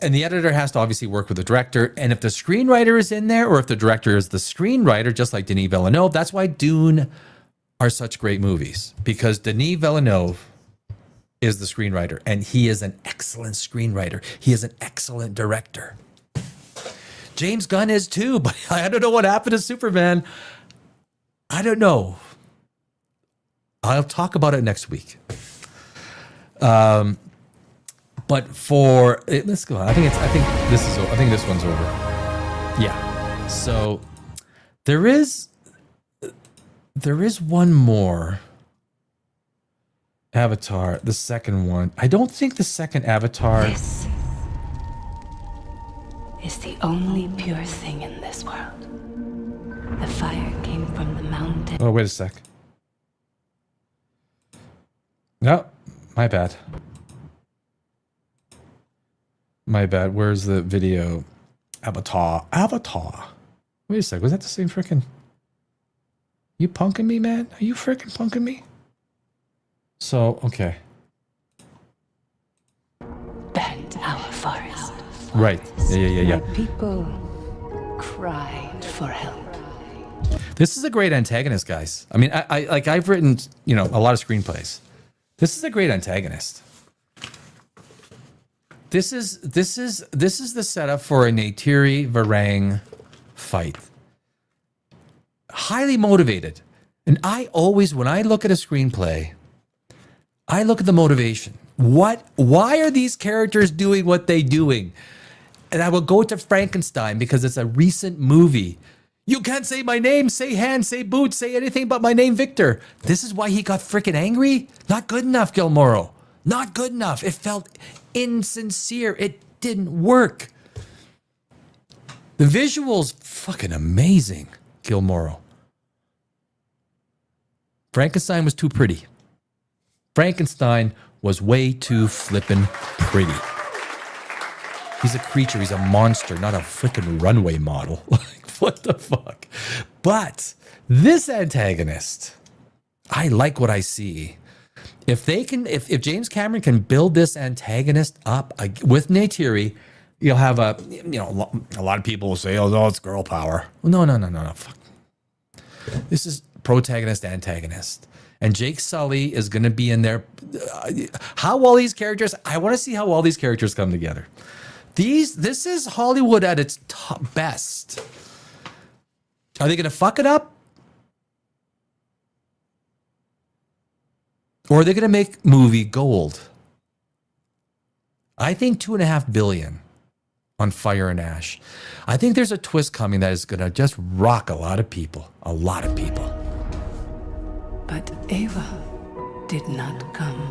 And the editor has to obviously work with the director. And if the screenwriter is in there, or if the director is the screenwriter, just like Denis Villeneuve, that's why Dune are such great movies, because Denis Villeneuve is the screenwriter, and he is an excellent screenwriter. He is an excellent director. James Gunn is too, but I don't know what happened to Superman. I don't know. I'll talk about it next week. But let's go on. I think this one's over. Yeah. So there is one more Avatar, the second one. I don't think the second Avatar. This is the only pure thing in this world. The fire came from the mountain. Oh, wait a sec. No, my bad. My bad. Where's the video? Avatar. Wait a sec. Was that the same frickin'? You punking me, man? Are you frickin' punking me? So, okay. Burnt our forest. Right. Yeah. My people cried for help. This is a great antagonist, guys. I mean, I've written, a lot of screenplays. This is a great antagonist. This is the setup for a Neytiri Varang fight. Highly motivated. And I always, when I look at a screenplay, I look at the motivation. Why are these characters doing what they're doing? And I will go to Frankenstein because it's a recent movie. You can't say my name, say hand, say boot, say anything but my name, Victor. This is why he got freaking angry? Not good enough, Gilmoro. Not good enough. It felt insincere. It didn't work. The visuals, fucking amazing, Gilmoro. Frankenstein was too pretty. Frankenstein was way too flippin' pretty. He's a creature. He's a monster, not a freaking runway model. What the fuck? But this antagonist, I like what I see. If James Cameron can build this antagonist up with Neytiri, you'll have a lot of people will say, oh, it's girl power. No. Fuck. This is protagonist, antagonist. And Jake Sully is going to be in there. I want to see how all these characters come together. This is Hollywood at its best. Are they going to fuck it up? Or are they going to make movie gold? I think $2.5 billion on Fire and Ash. I think there's a twist coming that is going to just rock a lot of people. A lot of people. But Ava did not come.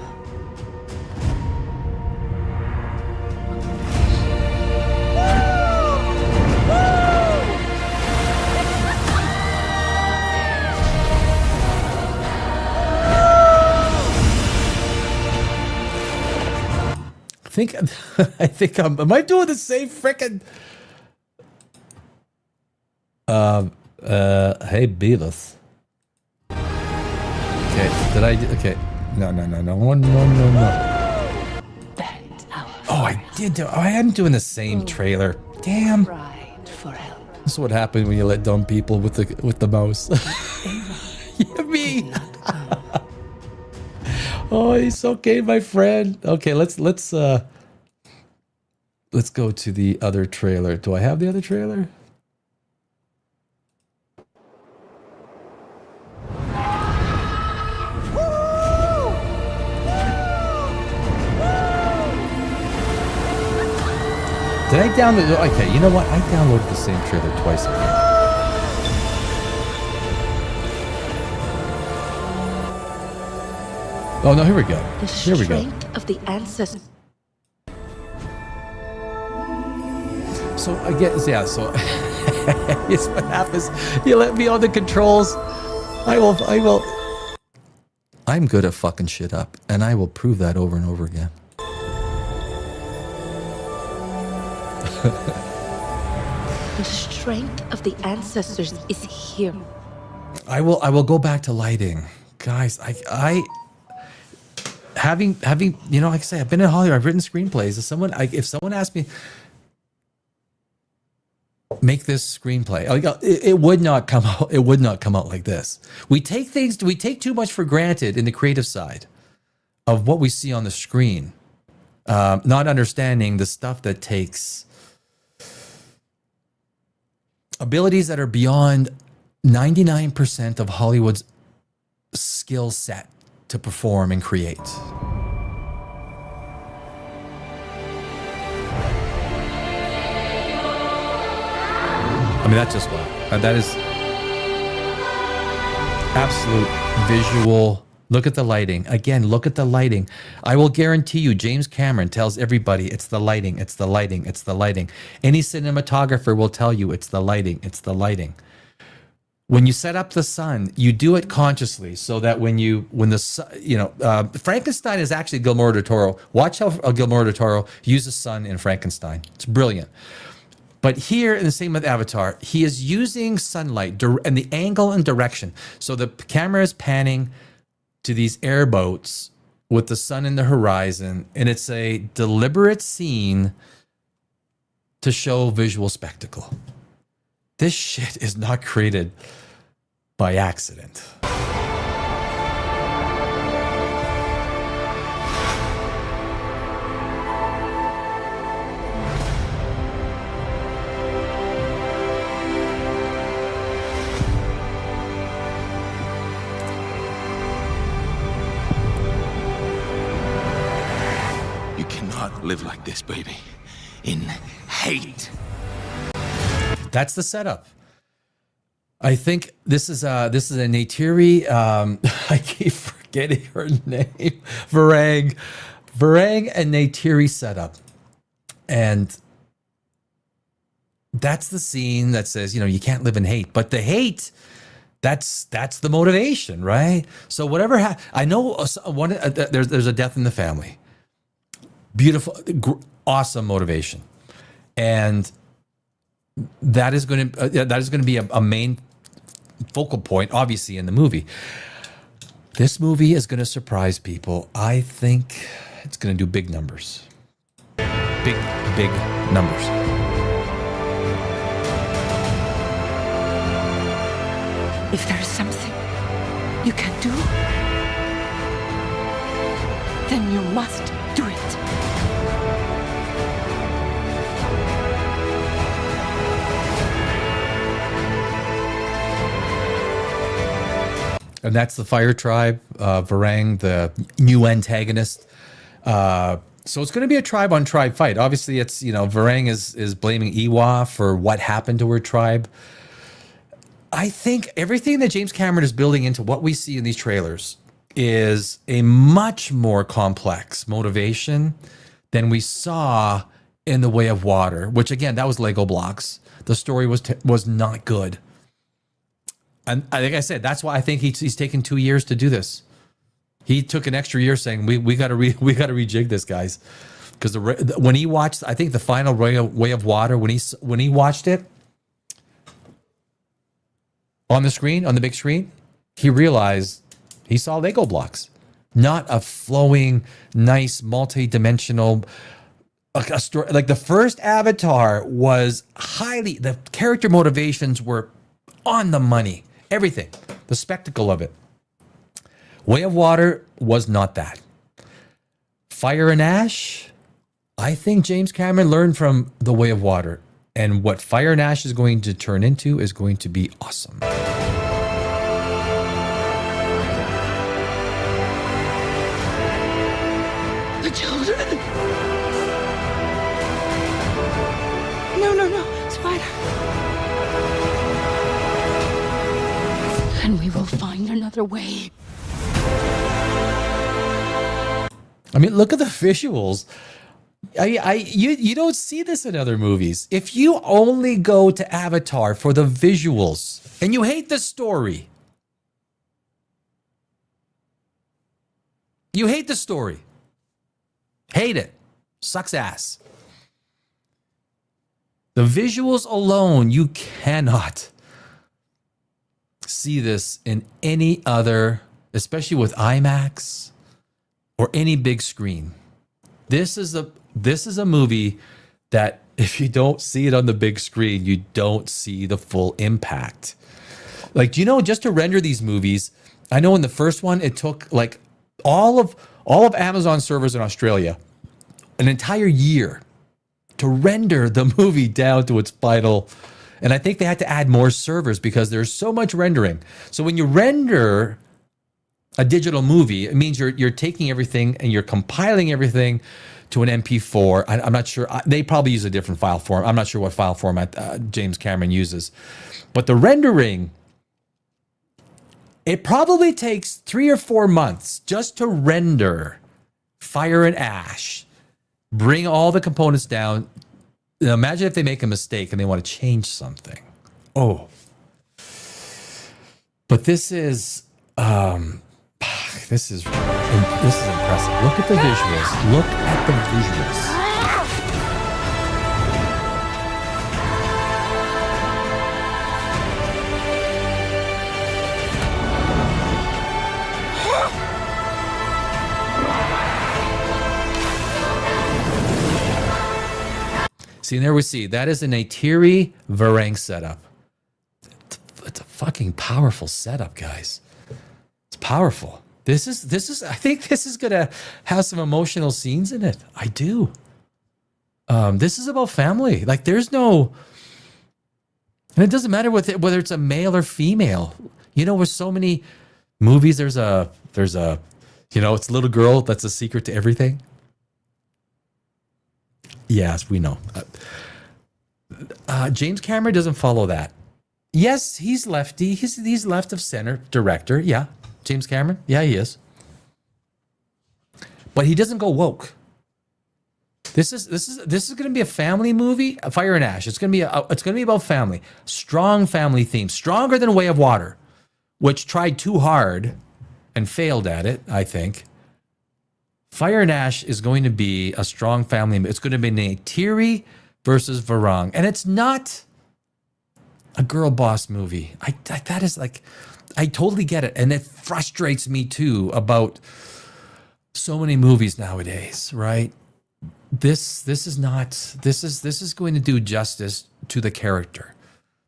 I think am I doing the same frickin'? Hey Beavis. Okay, no. Oh, I did. I am doing the same trailer. Damn. This is what happened when you let dumb people with the mouse. Yeah, me. Oh, it's okay, my friend. Okay, let's go to the other trailer. Do I have the other trailer? Did I download? Okay, you know what? I downloaded the same trailer twice again. Oh no, here we go. The Here we go. strength of the ancestors. So I guess, yeah, so here's what happens. You let me on the controls. I will. I'm good at fucking shit up, and I will prove that over and over again. The strength of the ancestors is here. I will go back to lighting. Guys, I having you know, like I say, I've been in Hollywood, I've written screenplays. If someone asked me make this screenplay, it would not come out. It would not come out like this. We take too much for granted in the creative side of what we see on the screen, not understanding the stuff that takes abilities that are beyond 99% of Hollywood's skill set to perform and create. I mean, that's just wow. That is absolute visual. Look at the lighting. Again, look at the lighting. I will guarantee you, James Cameron tells everybody it's the lighting, it's the lighting, it's the lighting. Any cinematographer will tell you it's the lighting, it's the lighting. When you set up the sun, you do it consciously so that Frankenstein is actually Guillermo del Toro. Watch how Guillermo del Toro uses sun in Frankenstein. It's brilliant. But here, in the same with Avatar, he is using sunlight and the angle and direction. So the camera is panning to these airboats with the sun in the horizon, and it's a deliberate scene to show visual spectacle. This shit is not created by accident. You cannot live like this, baby. In hate. That's the setup. I think this is a Neytiri. I keep forgetting her name. Varang and Neytiri setup, and that's the scene that says, you can't live in hate. But the hate, that's the motivation, right? So whatever I know, there's a death in the family. Beautiful, awesome motivation, and that is going to be a main focal point, obviously, in the movie. This movie is going to surprise people. I think it's going to do big numbers. Big numbers. If there is something you can do, then you must do it. And that's the Fire Tribe, Varang, the new antagonist. So it's going to be a tribe-on-tribe fight. Obviously, it's, Varang is blaming Iwa for what happened to her tribe. I think everything that James Cameron is building into what we see in these trailers is a much more complex motivation than we saw in The Way of Water, which, again, that was Lego blocks. The story was not good. And like I said, that's why I think he's taken 2 years to do this. He took an extra year saying we got to rejig this, guys, because when he watched, I think the final Way of Water, when he watched it on the big screen, he realized he saw Lego blocks, not a flowing, nice, multi-dimensional a story. Like the first Avatar was the character motivations were on the money. Everything, the spectacle of it. Way of Water was not that. Fire and Ash, I think James Cameron learned from The Way of Water. And what Fire and Ash is going to turn into is going to be awesome. The children. No, Spider. And we will find another way. I mean, look at the visuals. You don't see this in other movies. If you only go to Avatar for the visuals and you hate the story, you hate the story, hate it, sucks ass. The visuals alone, you cannot see this in any other, especially with IMAX or any big screen. This is a movie that if you don't see it on the big screen, you don't see the full impact. Like, do you know, just to render these movies, I know in the first one, it took like all of Amazon servers in Australia an entire year to render the movie down to its final. And I think they had to add more servers because there's so much rendering. So when you render a digital movie, it means you're taking everything and you're compiling everything to an MP4. I'm not sure. They probably use a different file form. I'm not sure what file format James Cameron uses. But the rendering, it probably takes 3 or 4 months just to render Fire and Ash, bring all the components down. Now imagine if they make a mistake and they want to change something. Oh. But this is impressive. Look at the visuals. Look at the visuals. See, and there we see. That is an Neytiri Varang setup. It's a fucking powerful setup, guys. It's powerful. This is. I think this is gonna have some emotional scenes in it. I do. This is about family. Like, there's no, and it doesn't matter whether it's a male or female. You know, with so many movies, there's a, it's a little girl that's a secret to everything. Yes, we know. James Cameron doesn't follow that. Yes, he's lefty. He's left of center director. Yeah, James Cameron. Yeah, he is. But he doesn't go woke. This is going to be a family movie. Fire and Ash. It's going to be about family. Strong family theme. Stronger than Way of Water, which tried too hard and failed at it, I think. Fire and Ash is going to be a strong family. It's going to be Neytiri versus Varang. And it's not a girl boss movie. That is like, I totally get it. And it frustrates me too about so many movies nowadays, right? This is going to do justice to the character.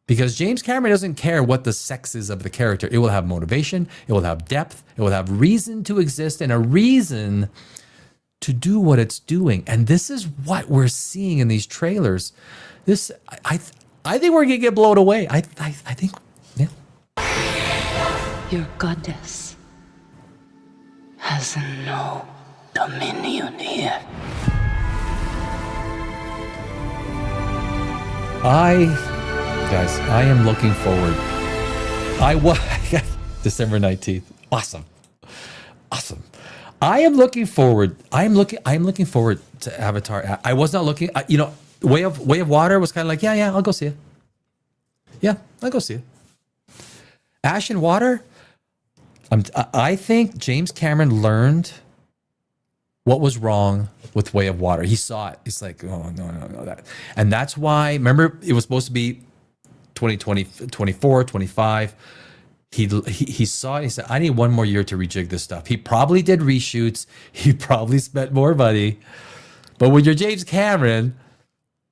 Because James Cameron doesn't care what the sex is of the character. It will have motivation. It will have depth. It will have reason to exist and a reason to do what it's doing. And this is what we're seeing in these trailers. I think we're gonna get blown away. I think, yeah. Your goddess has no dominion here. Guys, I am looking forward. December 19th. Awesome. I am looking forward to Avatar. I was not looking, Way of Water was kind of like, yeah, I'll go see it. Yeah, I'll go see it. Ash and Water, I think James Cameron learned what was wrong with Way of Water. He saw it. He's like, oh, no, that. And that's why, remember, it was supposed to be 2020, 24, 25. He saw it. He said, I need 1 more year to rejig this stuff. He probably did reshoots. He probably spent more money. But when you're James Cameron,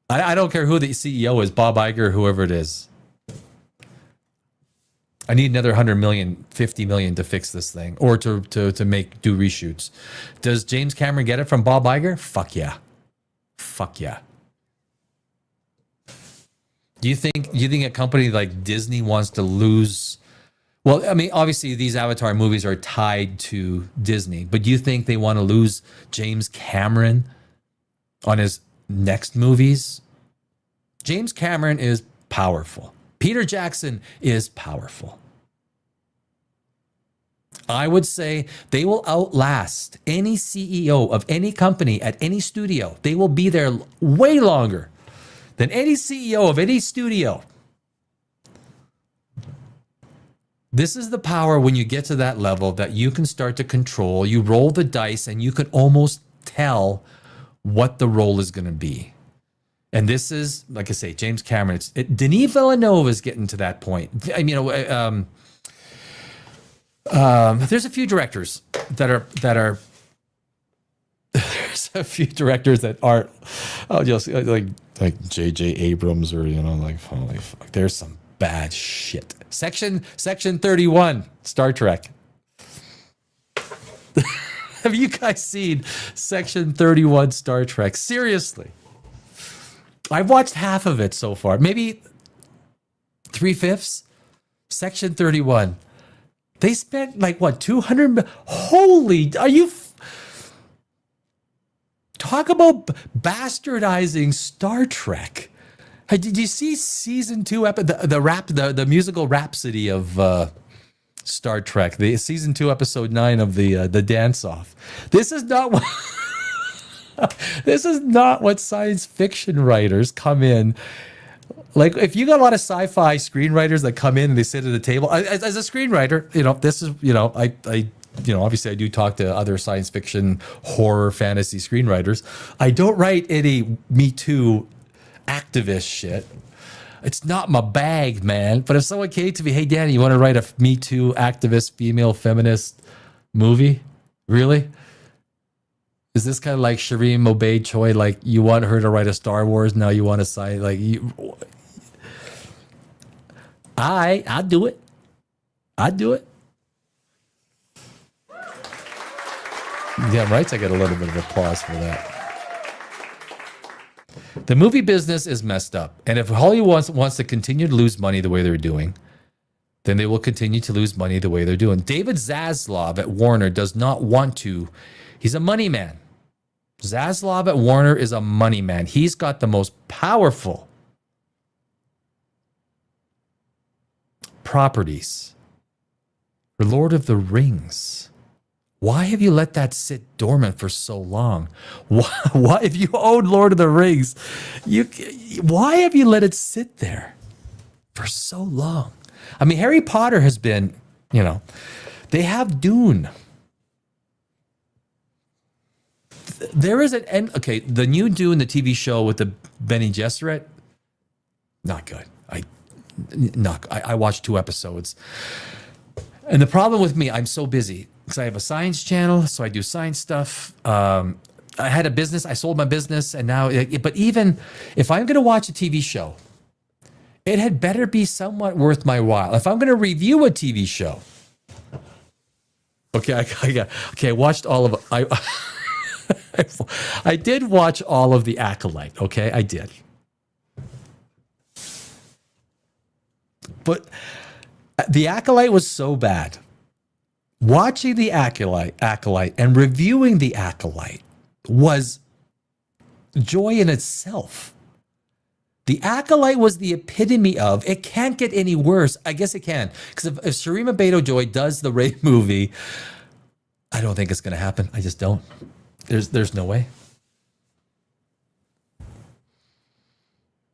I don't care who the CEO is, Bob Iger, whoever it is. I need another 100 million, 50 million to fix this thing or to do reshoots. Does James Cameron get it from Bob Iger? Fuck yeah. Do you think a company like Disney wants to lose? Well, I mean, obviously these Avatar movies are tied to Disney, but do you think they want to lose James Cameron on his next movies? James Cameron is powerful. Peter Jackson is powerful. I would say they will outlast any CEO of any company at any studio. They will be there way longer than any CEO of any studio. This is the power when you get to that level that you can start to control. You roll the dice and you can almost tell what the role is going to be. And this is, like I say, James Cameron. Denis Villeneuve is getting to that point. I mean, there's a few directors that are there's a few directors that aren't just like J.J. Abrams or like holy fuck. There's some bad shit. Section 31, Star Trek. Have you guys seen Section 31 Star Trek? Seriously. I've watched half of it so far. Maybe 3/5. Section 31. They spent like what, 200? Holy, are you talk about bastardizing Star Trek? Hey, did you see season 2 the musical Rhapsody of Star Trek, the season 2 episode 9 of the dance off? This is not what this is not what science fiction writers come in. Like, if you got a lot of sci-fi screenwriters that come in and they sit at the table, as a screenwriter, this is, I obviously I do talk to other science fiction, horror, fantasy screenwriters. I don't write any Me Too activist shit. It's not my bag, man. But if someone came to me, hey, Danny, you want to write a Me Too activist, female feminist movie? Really? Is this kind of like Shireen Obaid Choi? Like, you want her to write a Star Wars, now you want to sign, like, I'd do it. I'd do it. Yeah, right. I get a little bit of applause for that. The movie business is messed up. And if Hollywood wants to continue to lose money the way they're doing, then they will continue to lose money the way they're doing. David Zaslav at Warner does not want to. He's a money man. Zaslav at Warner is a money man. He's got the most powerful properties for Lord of the Rings. Why have you let that sit dormant for so long? Why if you own Lord of the Rings, why have you let it sit there for so long? I mean, Harry Potter has been, they have Dune. There is an end. Okay, the new Dune, the TV show with the Bene Gesserit, not good. I watched 2 episodes. And the problem with me, I'm so busy because I have a science channel, so I do science stuff. I had a business, I sold my business, and now, but even if I'm going to watch a TV show, it had better be somewhat worth my while. If I'm going to review a TV show, I watched all of I did watch all of The Acolyte, okay? I did. But The Acolyte was so bad. Watching The Acolyte and reviewing The Acolyte was joy in itself. The Acolyte was the epitome of, it can't get any worse. I guess it can. Because if Shireen Obaid-Choi does the Ray movie, I don't think it's going to happen. I just don't. There's no way.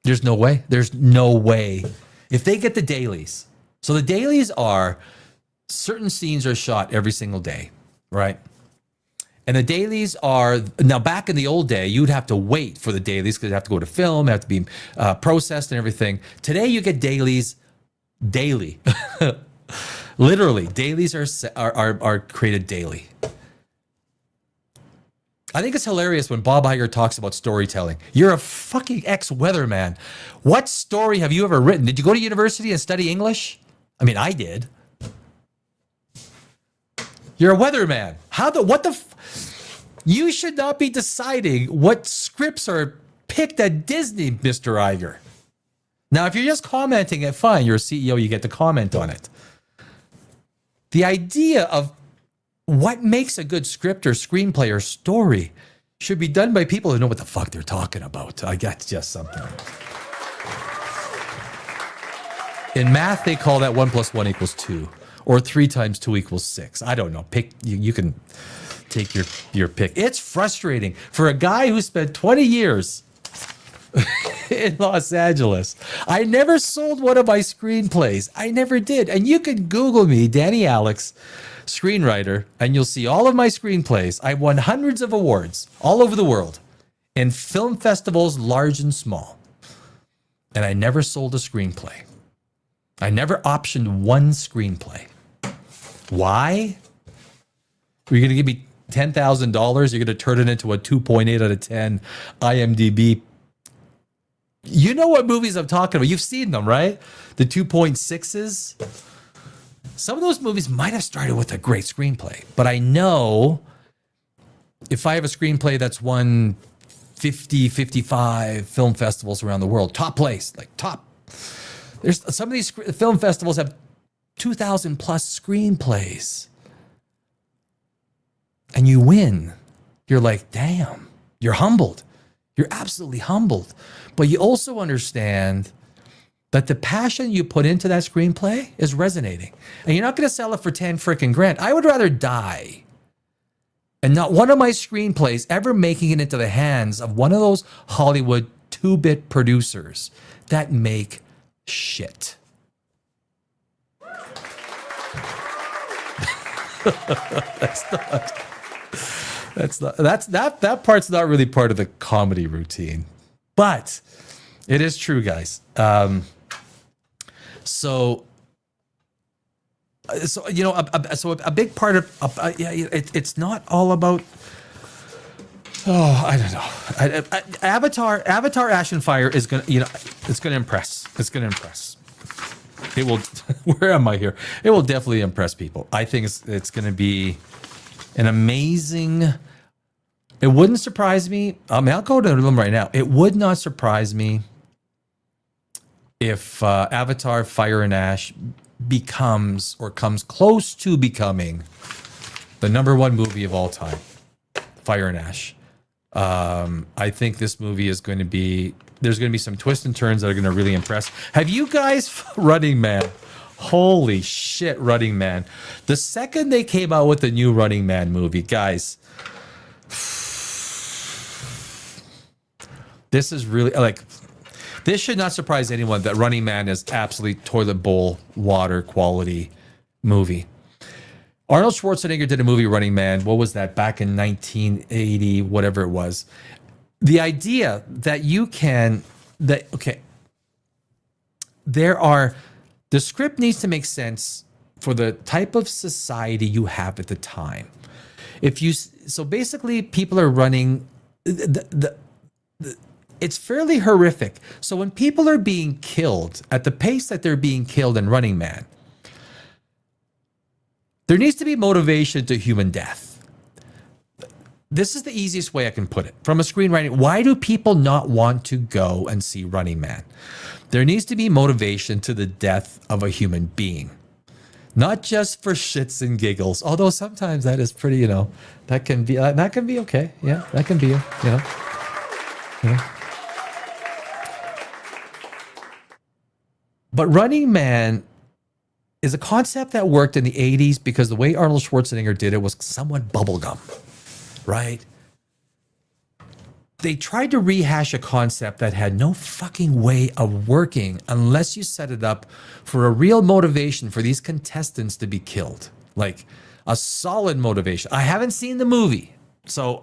There's no way. There's no way. If they get the dailies. So the dailies are certain scenes are shot every single day, right? And the dailies are, now back in the old day, you'd have to wait for the dailies because you have to go to film, they have to be processed and everything. Today you get dailies daily. Literally, dailies are created daily. I think it's hilarious when Bob Iger talks about storytelling. You're a fucking ex-weatherman. What story have you ever written? Did you go to university and study English? I mean, I did. You're a weatherman. You should not be deciding what scripts are picked at Disney, Mr. Iger. Now, if you're just commenting it, fine. You're a CEO, you get to comment on it. The idea of what makes a good script or screenplay or story should be done by people who know what the fuck they're talking about. That's just something. In math, they call that 1 + 1 = 2. or 3 times 2 equals 6. I don't know. Pick you can take your pick. It's frustrating for a guy who spent 20 years in Los Angeles. I never sold one of my screenplays. I never did. And you can Google me, Danny Alex, screenwriter, and you'll see all of my screenplays. I won hundreds of awards all over the world in film festivals, large and small. And I never sold a screenplay. I never optioned one screenplay. Why? You're going to give me $10,000. You're going to turn it into a 2.8 out of 10 IMDb. You know what movies I'm talking about. You've seen them, right? The 2.6s. Some of those movies might have started with a great screenplay, but I know if I have a screenplay that's won 50, 55 film festivals around the world, top place, like top. There's some of these film festivals have 2,000 plus screenplays. And you win. You're like, damn, you're humbled. You're absolutely humbled. But you also understand that the passion you put into that screenplay is resonating. And you're not going to sell it for 10 freaking grand. I would rather die and not one of my screenplays ever making it into the hands of one of those Hollywood 2-bit producers that make shit. That part's not really part of the comedy routine, but it is true, guys. So you know, a big part of it's not all about. Oh, I don't know. Avatar Ash and Fire is gonna, you know, it's gonna impress. It's gonna impress. It will. Where am I here? It will definitely impress people. I think it's gonna be an amazing. It wouldn't surprise me. I mean, I'll go to them right now. It would not surprise me if Avatar Fire and Ash becomes or comes close to becoming the #1 movie of all time. Fire and Ash. I think this movie is going to be, there's going to be some twists and turns that are going to really impress. Have you guys, Running Man? Holy shit, Running Man. The second they came out with the new Running Man movie, guys, this is really, like, this should not surprise anyone that Running Man is absolutely toilet bowl water quality movie. Arnold Schwarzenegger did a movie, Running Man. What was that? Back in 1980, whatever it was. The idea that you can, the script needs to make sense for the type of society you have at the time. So basically people are running, it's fairly horrific. So when people are being killed at the pace that they're being killed in Running Man, there needs to be motivation to human death. This is the easiest way I can put it. From a screenwriting, why do people not want to go and see Running Man? There needs to be motivation to the death of a human being. Not just for shits and giggles, although sometimes that is pretty, that can be okay. Yeah, that can be, But Running Man is a concept that worked in the 80s because the way Arnold Schwarzenegger did it was somewhat bubblegum, right? They tried to rehash a concept that had no fucking way of working unless you set it up for a real motivation for these contestants to be killed. Like a solid motivation. I haven't seen the movie. So,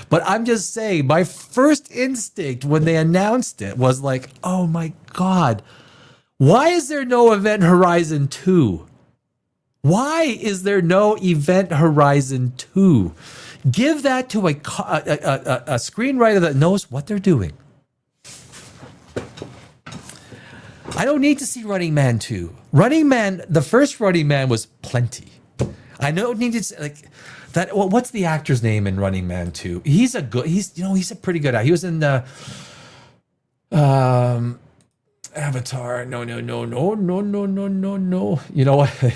but I'm just saying, my first instinct when they announced it was like, oh my God, why is there no Event Horizon 2? Why is there no Event Horizon 2? Give that to a screenwriter that knows what they're doing. I don't need to see Running Man 2. Running Man, the first Running Man was plenty. I don't need to like that. What's the actor's name in Running Man 2? He's a pretty good actor. He was in the Avatar. No. You know what?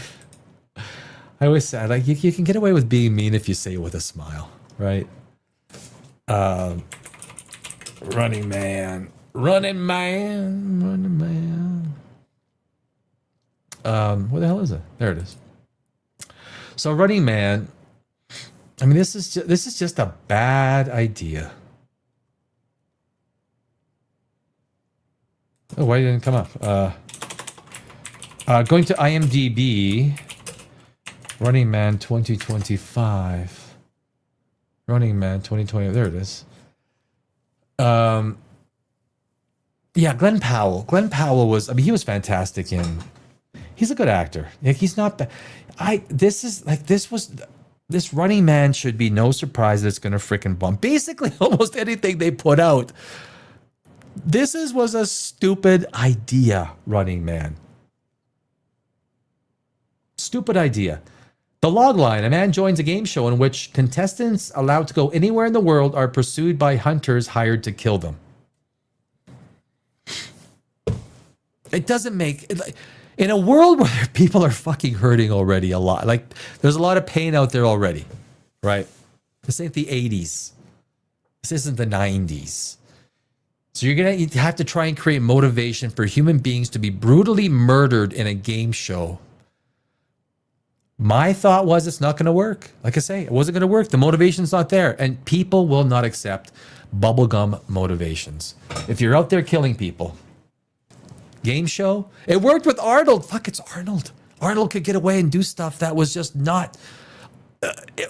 I always say, like, you can get away with being mean if you say it with a smile, right? Running Man. Where the hell is it? There it is. So Running Man, I mean, this is just a bad idea. Oh, why didn't it come up? Going to IMDb, Running Man 2025. Running Man 2020. There it is. Yeah, Glenn Powell. Glenn Powell was, I mean, he was fantastic in, he's a good actor. Like, he's not bad. This Running Man should be no surprise that it's going to freaking bump. Basically, almost anything they put out. Was a stupid idea, Running Man. Stupid idea. The logline, a man joins a game show in which contestants allowed to go anywhere in the world are pursued by hunters hired to kill them. It doesn't make... In a world where people are fucking hurting already a lot, like there's a lot of pain out there already, right? This ain't the 80s. This isn't the 90s. So you're going to have to try and create motivation for human beings to be brutally murdered in a game show. My thought was it's not going to work. Like I say, it wasn't going to work. The motivation's not there. And people will not accept bubblegum motivations. If you're out there killing people, game show, it worked with Arnold. Fuck, it's Arnold. Arnold could get away and do stuff that was just not...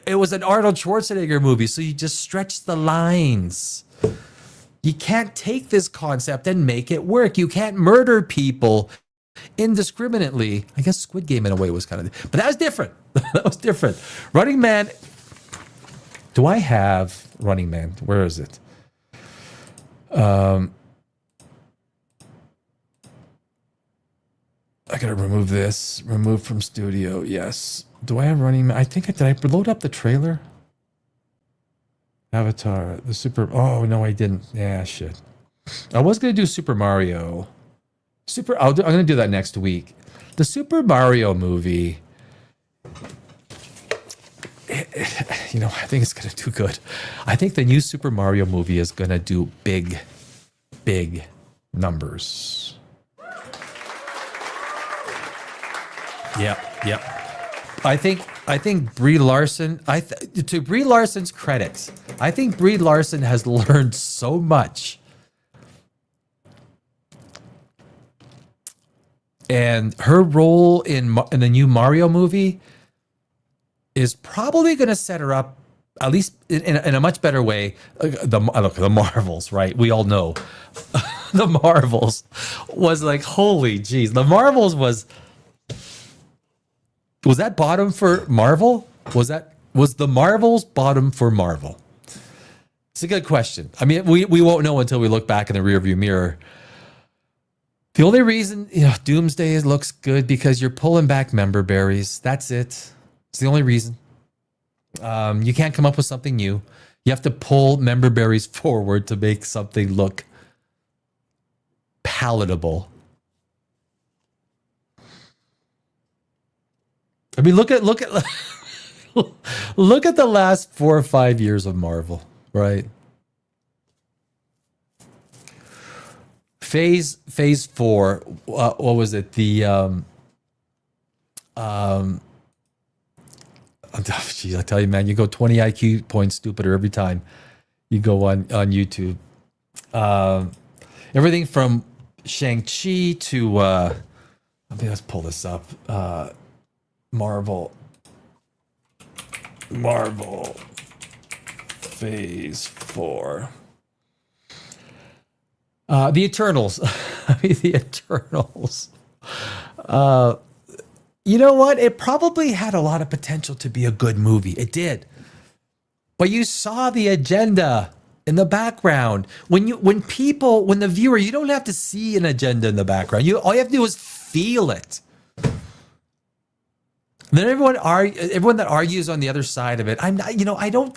it was an Arnold Schwarzenegger movie, so you just stretch the lines. You can't take this concept and make it work. You can't murder people indiscriminately. I guess Squid Game in a way was kind of... But that was different. That was different. Running Man... Do I have Running Man? Where is it? I gotta remove this. Remove from studio. Yes. Do I have Running Man? I think did I load up the trailer? Avatar, the Super... Oh, no, I didn't. Yeah, shit. I was going to do Super Mario. I'm going to do that next week. The Super Mario movie... I think it's going to do good. I think the new Super Mario movie is going to do big, big numbers. Yep. I think Brie Larson, to Brie Larson's credit, I think Brie Larson has learned so much. And her role in the new Mario movie is probably going to set her up, at least in a much better way. The Marvels, right? We all know. The Marvels was like, holy jeez. The Marvels was that bottom for Marvel? Was the Marvels bottom for Marvel? It's a good question. I mean, we won't know until we look back in the rearview mirror. The only reason, Doomsday looks good because you're pulling back member berries. That's it. It's the only reason. You can't come up with something new. You have to pull member berries forward to make something look palatable. I mean, look at look at the last 4 or 5 years of Marvel, right? Phase 4. What was it? Geez, I tell you, man, you go 20 IQ points stupider every time you go on YouTube. Everything from Shang-Chi to let's pull this up. Marvel Phase 4. The Eternals. The Eternals. You know what? It probably had a lot of potential to be a good movie. It did. But you saw the agenda in the background. When the viewer, you don't have to see an agenda in the background. All you have to do is feel it. Then everyone that argues on the other side of it, I'm not, I don't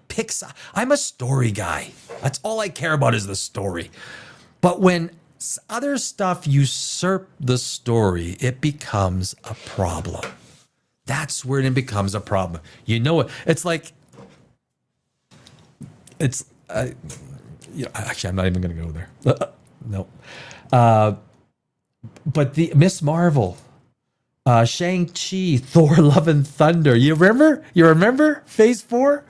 pick. I'm a story guy. That's all I care about is the story. But when other stuff usurp the story, it becomes a problem. That's where it becomes a problem. It's like, actually, I'm not even going to go there. No. But the Miss Marvel, Shang-Chi, Thor, Love and Thunder. You remember? You remember Phase 4?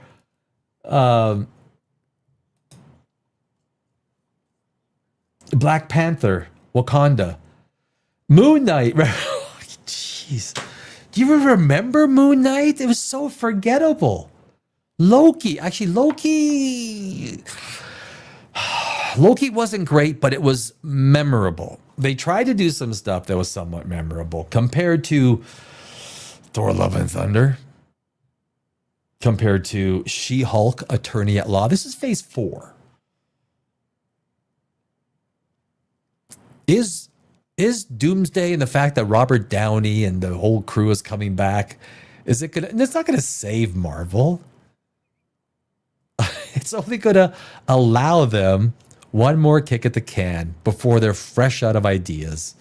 Black Panther, Wakanda. Moon Knight. Jeez. Do you remember Moon Knight? It was so forgettable. Loki. Actually, Loki wasn't great, but it was memorable. They tried to do some stuff that was somewhat memorable compared to Thor, Love and Thunder, compared to She-Hulk, Attorney at Law. This is Phase 4. Is Doomsday and the fact that Robert Downey and the whole crew is coming back, is it gonna? It's not gonna save Marvel. It's only gonna allow them one more kick at the can before they're fresh out of ideas,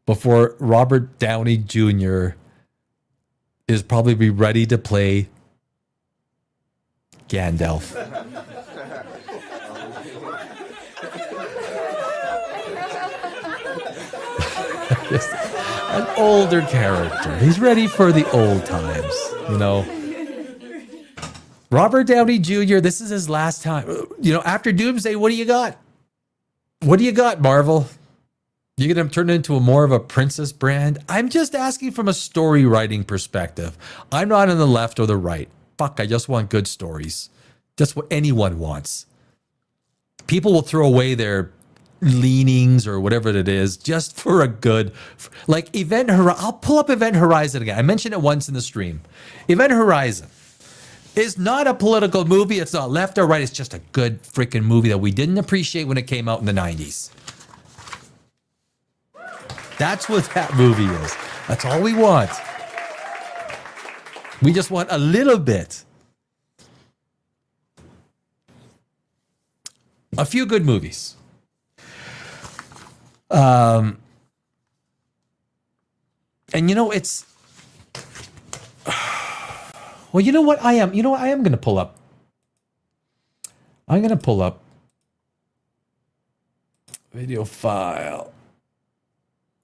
before Robert Downey Jr. is probably be ready to play Gandalf. An older character. He's ready for the old times, you know. Robert Downey Jr., this is his last time. You know, after Doomsday, what do you got? What do you got, Marvel? You going to turn it into more of a princess brand? I'm just asking from a story writing perspective. I'm not on the left or the right. Fuck, I just want good stories. Just what anyone wants. People will throw away their leanings or whatever it is just for a good, like I'll pull up Event Horizon again. I mentioned it once in the stream. Event Horizon is not a political movie. It's not left or right. It's just a good freaking movie that we didn't appreciate when it came out in the 90s. That's what that movie is. That's all we want. We just want a little bit. A few good movies. And you know, it's, well, you know what I am going to pull up. I'm going to pull up video file.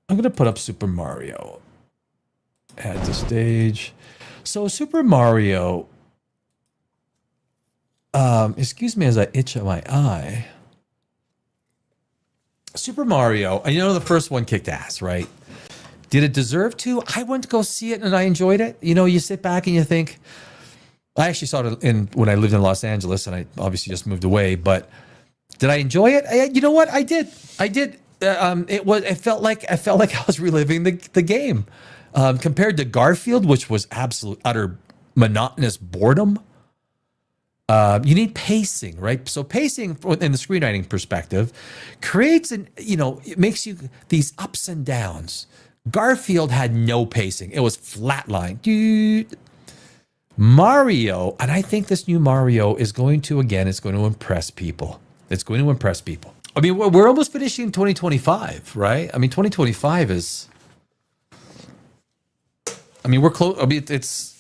I'm going to put up Super Mario. Add to stage. So Super Mario, excuse me as I itch at my eye. Super Mario, you know, the first one kicked ass, right? Did it deserve to? I went to go see it and I enjoyed it. You know, you sit back and you think, I actually saw it when I lived in Los Angeles and I obviously just moved away, but did I enjoy it? You know what? I did. It felt like I was reliving the game. Compared to Garfield, which was absolute utter monotonous boredom. You need pacing, right? So pacing in the screenwriting perspective creates it makes you these ups and downs. Garfield had no pacing. It was flatline. Dude. Mario, and I think this new Mario is going to impress people. It's going to impress people. I mean, we're almost finishing 2025, right? I mean, 2025 is, I mean, we're close. I mean, it's,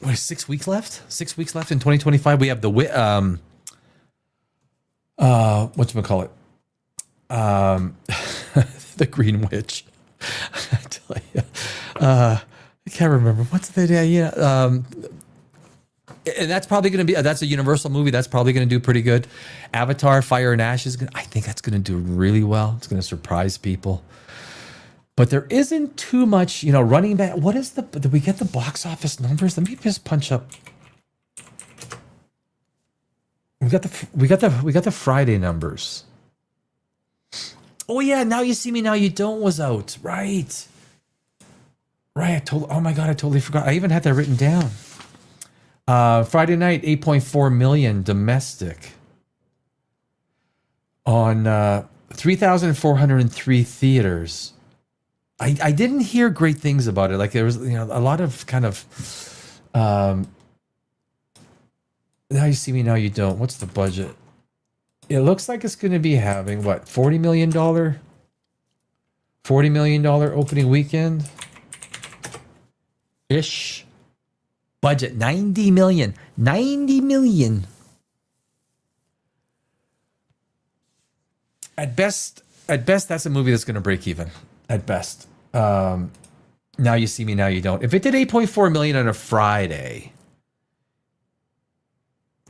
what, 6 weeks left? 6 weeks left in 2025. We have the whatchamacallit? The Green Witch. I tell you, I can't remember what's the day. Yeah, and that's probably going to be that's a Universal movie. That's probably going to do pretty good. Avatar: Fire and Ash I think that's going to do really well. It's going to surprise people. But there isn't too much, running back. What is did we get the box office numbers? Let me just punch up. We got the Friday numbers. Oh yeah, Now You See Me, Now You Don't was out. Right. Oh my God, I totally forgot. I even had that written down. Friday night, 8.4 million domestic. On 3,403 theaters. I didn't hear great things about it. Like there was, a lot of kind of, Now You See Me, Now You Don't. What's the budget? It looks like it's going to be having what, $40 million opening weekend ish. Budget 90 million. 90 million. At best, that's a movie that's going to break even. At best. Now You See Me, Now You Don't. If it did 8.4 million on a Friday,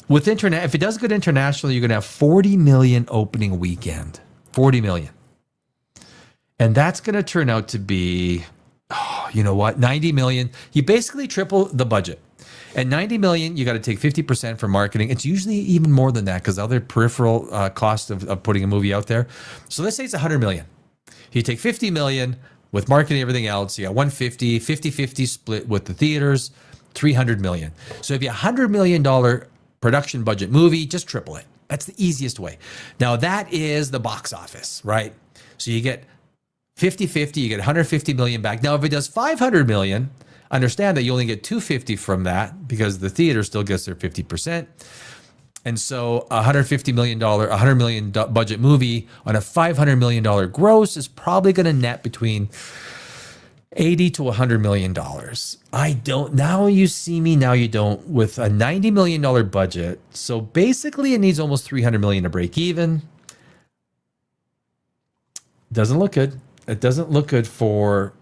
with internet, if it does good internationally, you're going to have 40 million opening weekend. 40 million. And that's going to turn out to be, you know what, 90 million. You basically triple the budget. At 90 million, you got to take 50% for marketing. It's usually even more than that because other peripheral cost of putting a movie out there. So let's say it's 100 million. You take 50 million with marketing, everything else. You got 150, 50-50 split with the theaters, 300 million. So if you $100 million production budget movie, just triple it. That's the easiest way. Now that is the box office, right? So you get 50-50, you get 150 million back. Now if it does 500 million, understand that you only get 250 from that because the theater still gets their 50%. And so $150 million, $100 million budget movie on a $500 million gross is probably going to net between 80 to $100 million. I don't, Now You See Me, Now You Don't, with a $90 million budget. So basically it needs almost 300 million to break even. Doesn't look good. It doesn't look good for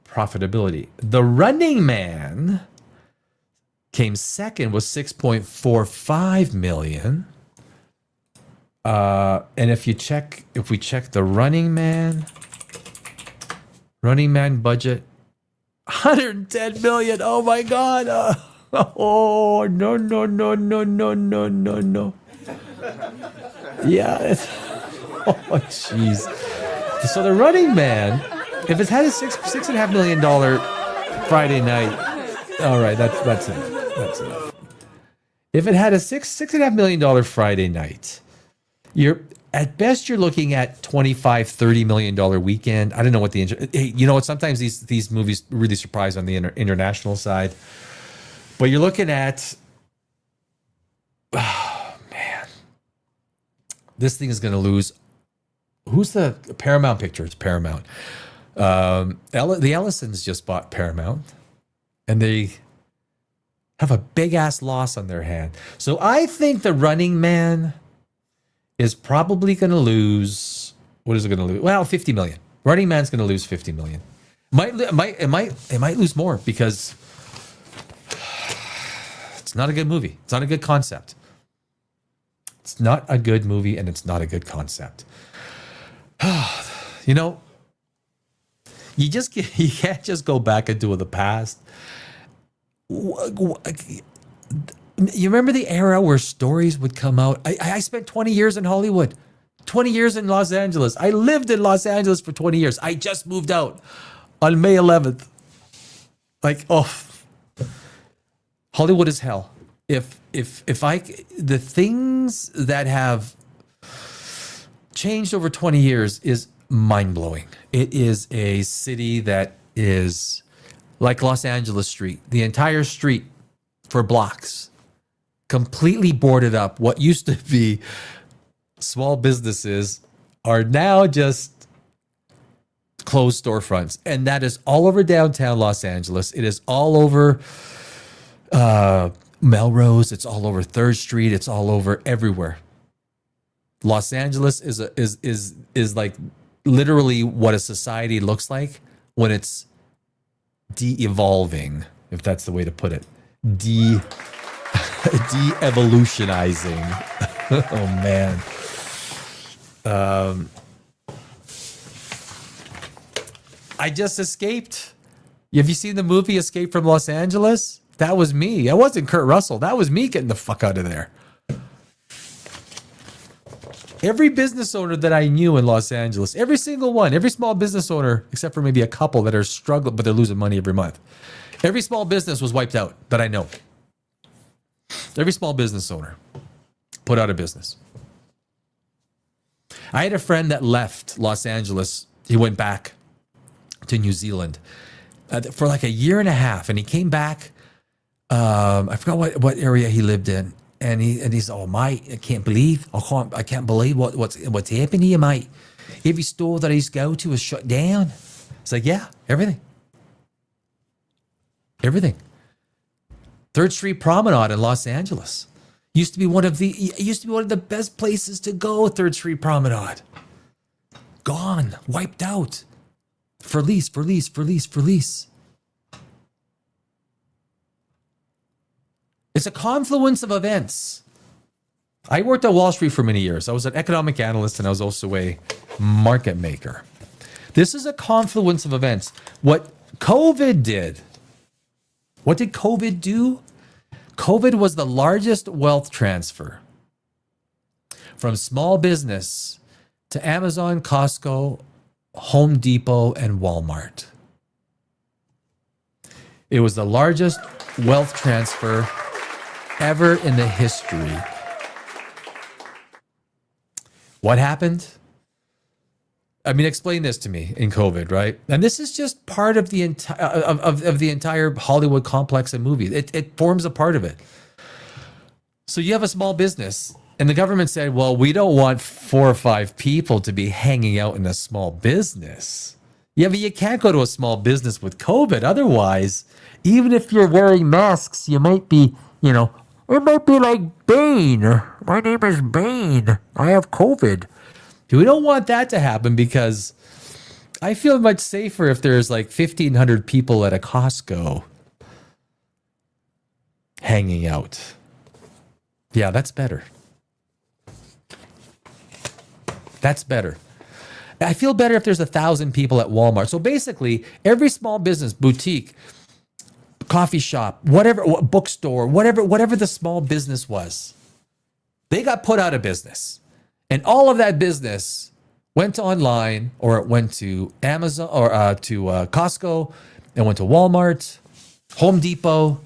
profitability. The Running Man came second with 6.45 million. And if we check the Running Man budget, 110 million. Oh my God. Oh, no. Yeah. Oh, jeez. So the Running Man, if it's had a $6.5 million Friday night, all right, that's enough. That's enough. If it had a $6.5 million Friday night, at best you're looking at $25-30 million weekend. I don't know what hey, you know what? Sometimes these movies really surprise on the international side, but you're looking at, oh man, this thing is going to lose. Who's the Paramount Picture? It's Paramount. The Ellisons just bought Paramount, and they have a big ass loss on their hand. So I think the Running Man is probably going to lose. What is it going to lose? Well, 50 million. Running Man's going to lose 50 million. It might lose more because it's not a good movie. It's not a good concept. It's not a good movie, and it's not a good concept. You know, you can't just go back into the past. You remember the era where stories would come out? I spent 20 years in Hollywood, 20 years in Los Angeles. I lived in Los Angeles for 20 years. I just moved out on May 11th. Hollywood is hell. The things that have changed over 20 years is mind-blowing. It is a city that is like Los Angeles Street. The entire street for blocks completely boarded up. What used to be small businesses are now just closed storefronts. And that is all over downtown Los Angeles. It is all over Melrose. It's all over 3rd Street. It's all over everywhere. Los Angeles is like literally what a society looks like when it's de-evolving, if that's the way to put it. De-evolutionizing. Oh man. I just escaped. Have you seen the movie Escape from Los Angeles? That was me. That wasn't Kurt Russell. That was me getting the fuck out of there. Every business owner that I knew in Los Angeles, every single one, every small business owner, except for maybe a couple that are struggling, but they're losing money every month. Every small business was wiped out that I know. Every small business owner put out of business. I had a friend that left Los Angeles. He went back to New Zealand for like a year and a half, and he came back. I forgot what area he lived in. And he's, oh mate, I can't believe what's happened here, mate. Every store that I used to go to was shut down. It's like, yeah, everything. 3rd Street Promenade in Los Angeles used to be one of the best places to go. 3rd Street Promenade, gone, wiped out. For lease, for lease, for lease, for lease. It's a confluence of events. I worked at Wall Street for many years. I was an economic analyst and I was also a market maker. This is a confluence of events. What COVID did, what did COVID do? COVID was the largest wealth transfer from small business to Amazon, Costco, Home Depot, and Walmart. It was the largest wealth transfer ever in the history. What happened? I mean, explain this to me in COVID, right? And this is just part of the entire of the entire Hollywood complex and movie. It forms a part of it. So you have a small business, and the government said, "Well, we don't want 4 or 5 people to be hanging out in a small business." Yeah, but you can't go to a small business with COVID. Otherwise, even if you're wearing masks, you might be, you know, it might be like Bane. My name is Bane. I have COVID. We don't want that to happen because I feel much safer if there's like 1,500 people at a Costco hanging out. Yeah, that's better. That's better. I feel better if there's 1,000 people at Walmart. So basically, every small business, boutique, coffee shop, whatever, bookstore, whatever the small business was, they got put out of business. And all of that business went to online, or it went to Amazon, or to Costco, and went to Walmart, Home Depot.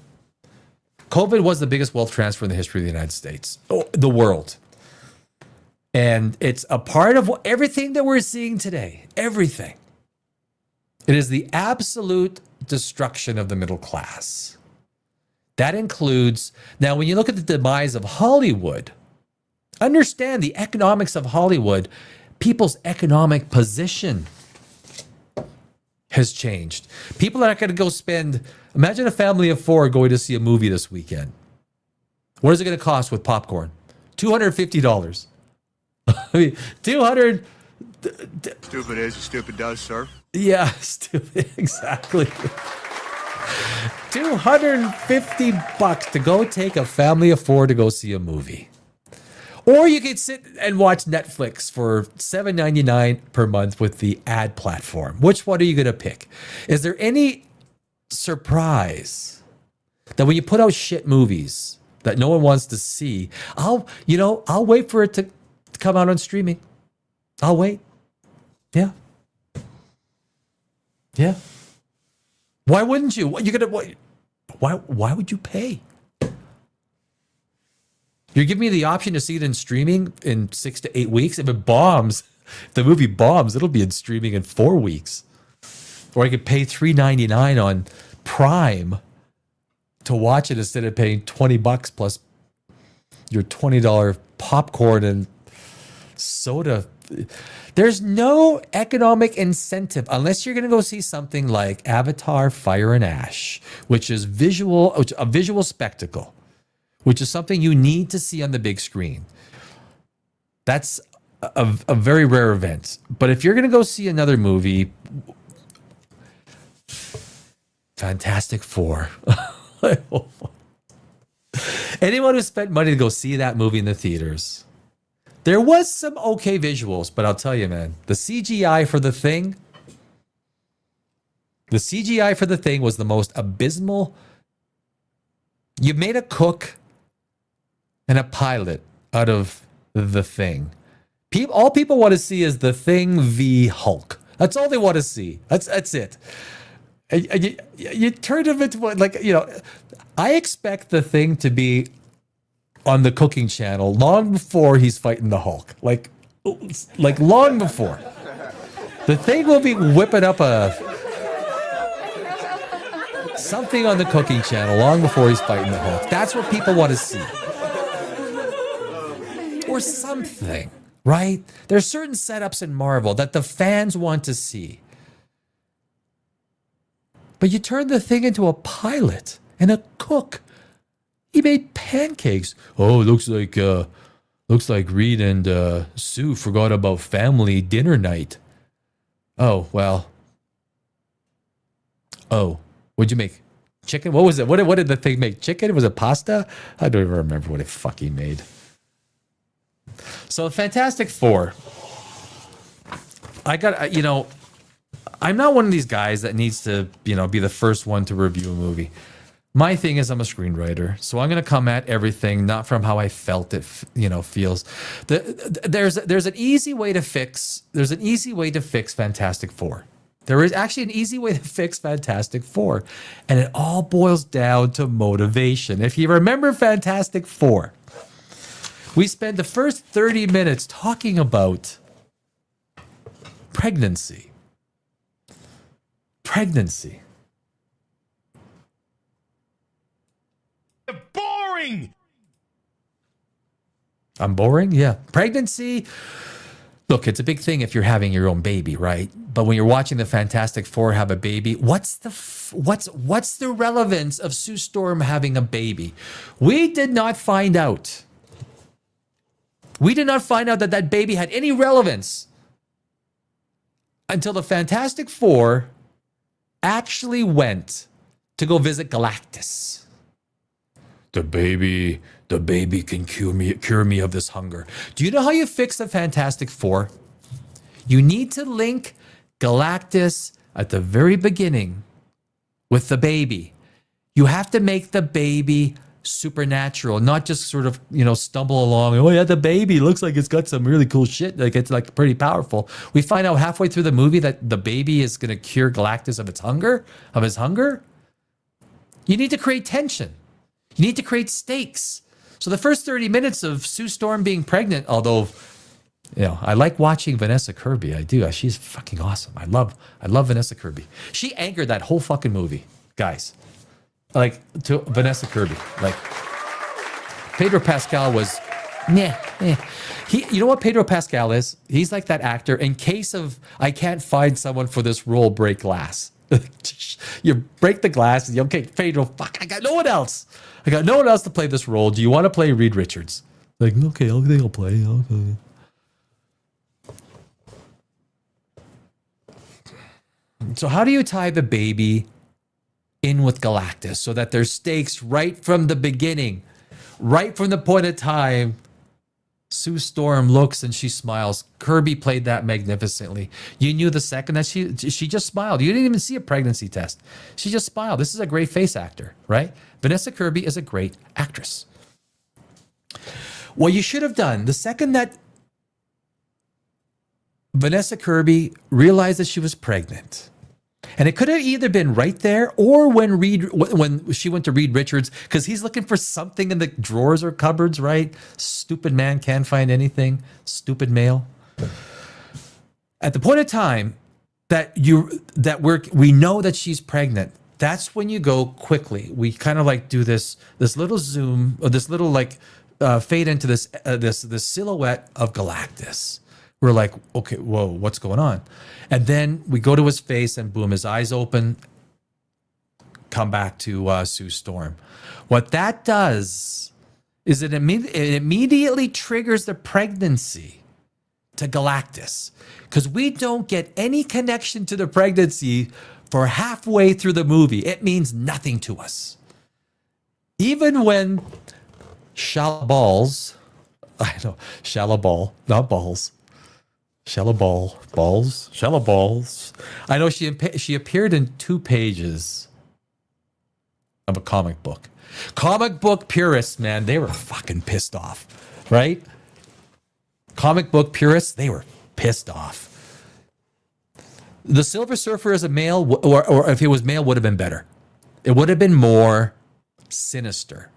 COVID was the biggest wealth transfer in the history of the United States, the world. And it's a part of everything that we're seeing today. Everything. It is the absolute destruction of the middle class. That includes, now when you look at the demise of Hollywood, understand the economics of Hollywood, people's economic position has changed. People are not going to go spend, imagine a family of 4 going to see a movie this weekend. What is it going to cost with popcorn? $250. I mean, 200. Stupid is, stupid does, sir. Yeah, stupid. Exactly. $250 to go take a family of 4 to go see a movie. Or you could sit and watch Netflix for $7.99 per month with the ad platform. Which one are you going to pick? Is there any surprise that when you put out shit movies that no one wants to see, I'll wait for it to come out on streaming. I'll wait. Yeah. Yeah. Why wouldn't you? Why would you pay? You're giving me the option to see it in streaming in 6 to 8 weeks. If it bombs, if the movie bombs, it'll be in streaming in 4 weeks. Or I could pay $3.99 on Prime to watch it instead of paying $20 plus your $20 popcorn and soda. There's no economic incentive unless you're going to go see something like Avatar: Fire and Ash, which is a visual spectacle, which is something you need to see on the big screen. That's a very rare event. But if you're going to go see another movie, Fantastic Four. Anyone who spent money to go see that movie in the theaters, there was some okay visuals, but I'll tell you, man, the CGI for the thing was the most abysmal. You made a cook and a pilot out of the thing. All people want to see is the Thing v Hulk. That's all they want to see. That's it. You turn him into I expect the Thing to be on the cooking channel long before he's fighting the Hulk. Like long before. The Thing will be whipping up something on the cooking channel long before he's fighting the Hulk. That's what people want to see. Or something, right? There's certain setups in Marvel that the fans want to see. But you turn the Thing into a pilot and a cook. He made pancakes. Oh, looks like Reed and Sue forgot about family dinner night. Oh, well. Oh, what'd you make? Chicken? What was it? What did the thing make? Chicken? Was it pasta? I don't even remember what it fucking made. So Fantastic Four. I got, I'm not one of these guys that needs to, be the first one to review a movie. My thing is I'm a screenwriter, so I'm going to come at everything not from how I felt it, feels. There's an easy way to fix. There's an easy way to fix Fantastic Four. There is actually an easy way to fix Fantastic Four, and it all boils down to motivation. If you remember Fantastic Four, we spent the first 30 minutes talking about pregnancy. Pregnancy. Boring! I'm boring? Yeah. Pregnancy. Look, it's a big thing if you're having your own baby, right? But when you're watching the Fantastic Four have a baby, what's the relevance of Sue Storm having a baby? We did not find out. We did not find out that that baby had any relevance until the Fantastic Four actually went to go visit Galactus. The baby can cure me of this hunger. Do you know how you fix the Fantastic Four? You need to link Galactus at the very beginning with the baby. You have to make the baby supernatural, not just sort of, stumble along. Oh yeah, the baby looks like it's got some really cool shit. Like it's like pretty powerful. We find out halfway through the movie that the baby is going to cure Galactus of his hunger. You need to create tension. You need to create stakes. So the first 30 minutes of Sue Storm being pregnant, although, I like watching Vanessa Kirby. I do. She's fucking awesome. I love Vanessa Kirby. She anchored that whole fucking movie, guys. Like, to Vanessa Kirby. Like, Pedro Pascal was, you know what Pedro Pascal is? He's like that actor. In case of, I can't find someone for this role, break glass. You break the glass. And okay, Pedro, fuck, I got no one else. I got no one else to play this role. Do you want to play Reed Richards? Like, okay, I think I'll play. Okay. So how do you tie the baby in with Galactus so that there's stakes right from the beginning, right from the point of time? Sue Storm looks and she smiles. Kirby played that magnificently. You knew the second that she just smiled. You didn't even see a pregnancy test. She just smiled. This is a great face actor, right? Vanessa Kirby is a great actress. What you should have done, the second that Vanessa Kirby realized that she was pregnant, and it could have either been right there or when she went to Reed Richards, because he's looking for something in the drawers or cupboards, right? Stupid man can't find anything. Stupid male. At the point of time that we know that she's pregnant, that's when you go quickly. We kind of like do this little zoom, or this little like fade into this silhouette of Galactus. We're like, okay, whoa, what's going on? And then we go to his face and boom, his eyes open, come back to Sue Storm. What that does is it immediately triggers the pregnancy to Galactus, because we don't get any connection to the pregnancy for halfway through the movie. It means nothing to us. Even when shallow balls, shallow ball, not balls. Shallow balls. I know she appeared in 2 pages of a comic book. Comic book purists, man, they were fucking pissed off, right? Comic book purists, they were pissed off. The Silver Surfer as a male, or if he was male, would have been better. It would have been more sinister.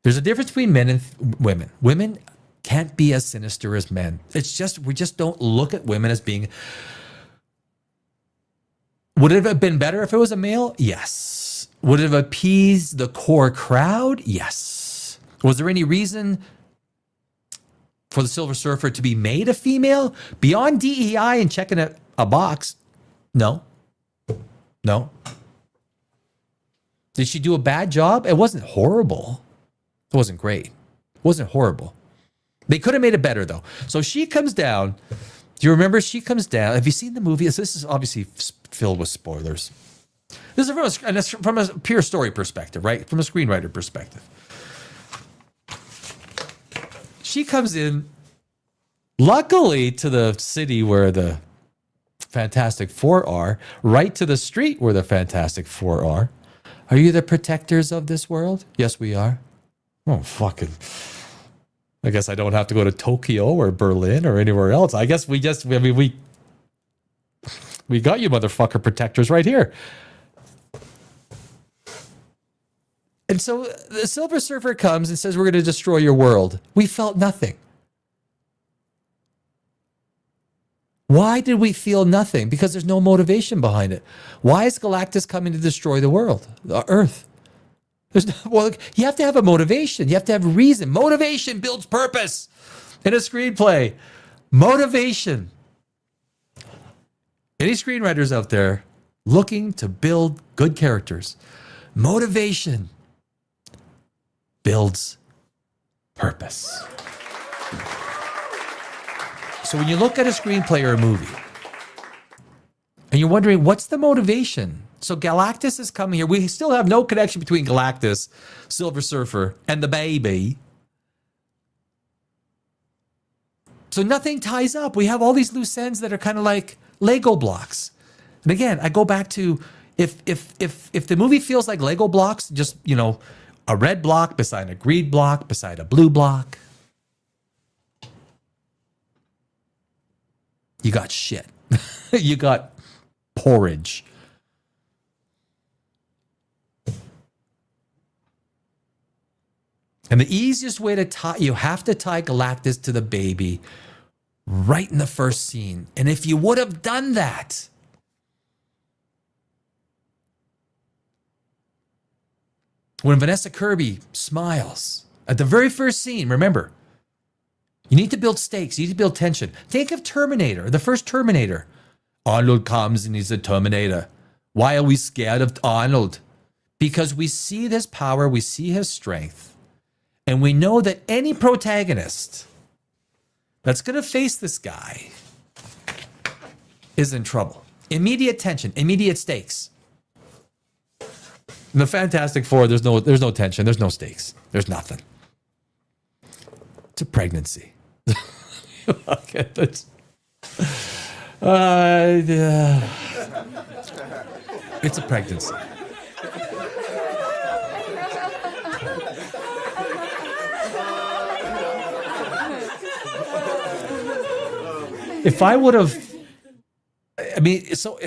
There's a difference between men and women. Women can't be as sinister as men. It's just, we just don't look at women as being. Would it have been better if it was a male? Yes. Would it have appeased the core crowd? Yes. Was there any reason for the Silver Surfer to be made a female beyond DEI and checking a box? No. Did she do a bad job? It wasn't horrible. It wasn't great. It wasn't horrible. They could have made it better, though. So she comes down Do you remember she comes down? Have you seen the movie? This is obviously filled with spoilers. This is from a pure story perspective, right? From a screenwriter perspective. She comes in, luckily, to the city where the Fantastic Four are, right to the street where the Fantastic Four are. Are you the protectors of this world? Yes, we are. Oh, fucking. I guess I don't have to go to Tokyo or Berlin or anywhere else. I guess we got you motherfucker protectors right here. And so the Silver Surfer comes and says, we're going to destroy your world. We felt nothing. Why did we feel nothing? Because there's no motivation behind it. Why is Galactus coming to destroy the world, the Earth? Well, you have to have a motivation. You have to have a reason. Motivation builds purpose in a screenplay. Motivation. Any screenwriters out there looking to build good characters? Motivation builds purpose. So when you look at a screenplay or a movie, and you're wondering, what's the motivation? So Galactus is coming here. We still have no connection between Galactus, Silver Surfer, and the baby. So nothing ties up. We have all these loose ends that are kind of like Lego blocks. And again, I go back to if the movie feels like Lego blocks, just, you know, a red block beside a green block beside a blue block, you got shit. You got porridge. And the easiest way to tie, you have to tie Galactus to the baby right in the first scene. And if you would have done that, when Vanessa Kirby smiles at the very first scene, remember, you need to build stakes. You need to build tension. Think of Terminator, the first Terminator. Arnold comes and he's a Terminator. Why are we scared of Arnold? Because we see this power, we see his strength. And we know that any protagonist that's going to face this guy is in trouble. Immediate tension, immediate stakes. In the Fantastic Four, there's no tension, there's no stakes, there's nothing. It's a pregnancy. Okay, it's a pregnancy. If I would have, I mean, so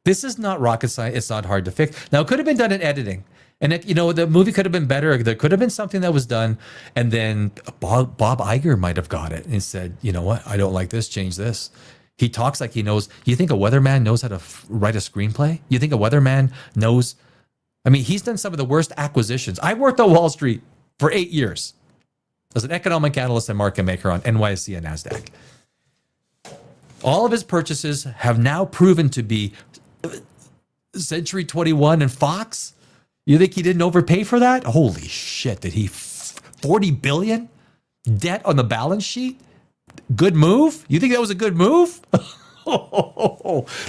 this is not rocket science. It's not hard to fix. Now, it could have been done in editing. And, the movie could have been better. There could have been something that was done. And then Bob Iger might have got it and said, you know what? I don't like this. Change this. He talks like he knows. You think a weatherman knows how to write a screenplay? You think a weatherman knows? I mean, he's done some of the worst acquisitions. I worked on Wall Street for 8 years as an economic analyst and market maker on NYSE and NASDAQ. All of his purchases have now proven to be Century 21 and Fox. You think he didn't overpay for that? Holy shit, did he? 40 billion debt on the balance sheet? Good move? You think that was a good move?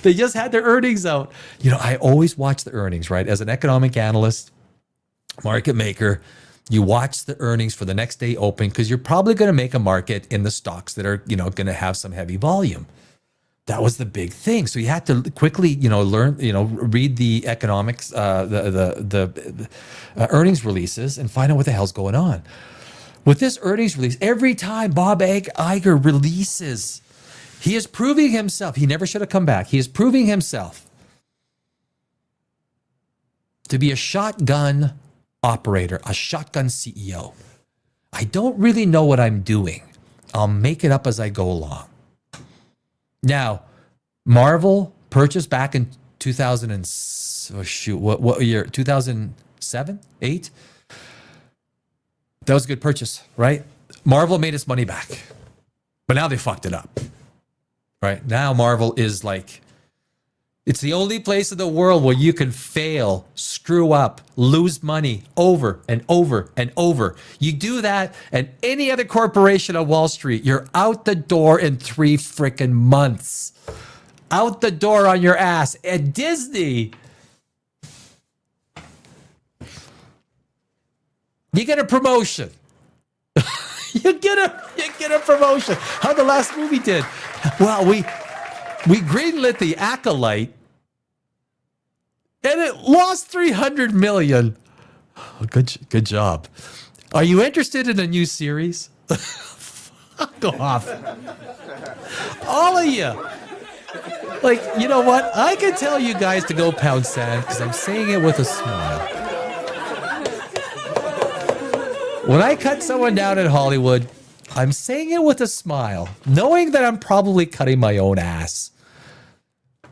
They just had their earnings out. I always watch the earnings, right? As an economic analyst, market maker, you watch the earnings for the next day open because you're probably going to make a market in the stocks that are, going to have some heavy volume. That was the big thing. So you had to quickly, learn, read the economics, the earnings releases and find out what the hell's going on. With this earnings release, every time Bob Iger releases, he is proving himself. He never should have come back. He is proving himself to be a shotgun operator, a shotgun CEO. I don't really know what I'm doing. I'll make it up as I go along. Now, Marvel purchased back in 2000 and what year? 2007, 8. That was a good purchase, right? Marvel made its money back, but now they fucked it up, right? Now Marvel is like It's the only place in the world where you can fail, screw up, lose money over and over and over. You do that and any other corporation on Wall Street, you're out the door in 3 freaking months. Out the door on your ass. At Disney, you get a promotion. you get a promotion. How the last movie did. Well, we greenlit The Acolyte, and it lost $300 million. Oh, good job. Are you interested in a new series? Fuck off. All of you. Like, you know what? I can tell you guys to go pound sand because I'm saying it with a smile. When I cut someone down in Hollywood, I'm saying it with a smile, knowing that I'm probably cutting my own ass.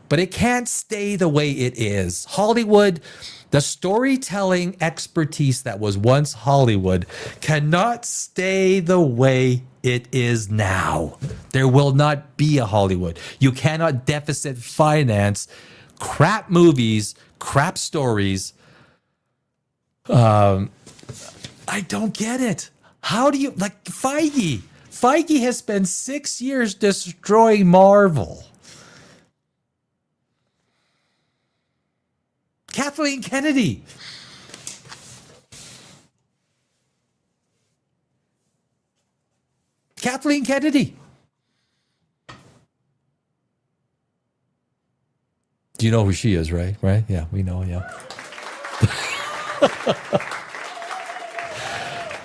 But it can't stay the way it is. Hollywood, the storytelling expertise that was once Hollywood, cannot stay the way it is now. There will not be a Hollywood. You cannot deficit finance crap movies, crap stories. I don't get it. How do you, like Feige? Feige has spent 6 years destroying Marvel. Kathleen Kennedy. Kathleen Kennedy. Do you know who she is, right? Right? Yeah, we know, yeah.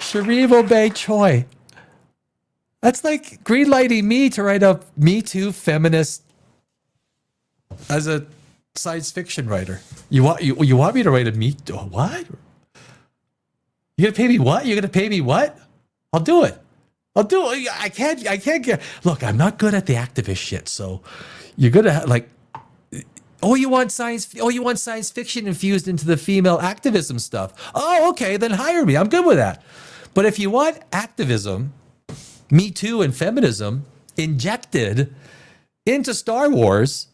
Sharif Obey Choi. That's like greenlighting me to write a Me Too feminist as a science fiction writer. You want me to write a Me Too? What? You gonna pay me what? You're gonna pay me what? I'll do it. I can't get. Look, I'm not good at the activist shit. So you're gonna like. Oh, you want science fiction infused into the female activism stuff. Oh, okay, then hire me. I'm good with that. But if you want activism, Me Too and feminism injected into Star Wars,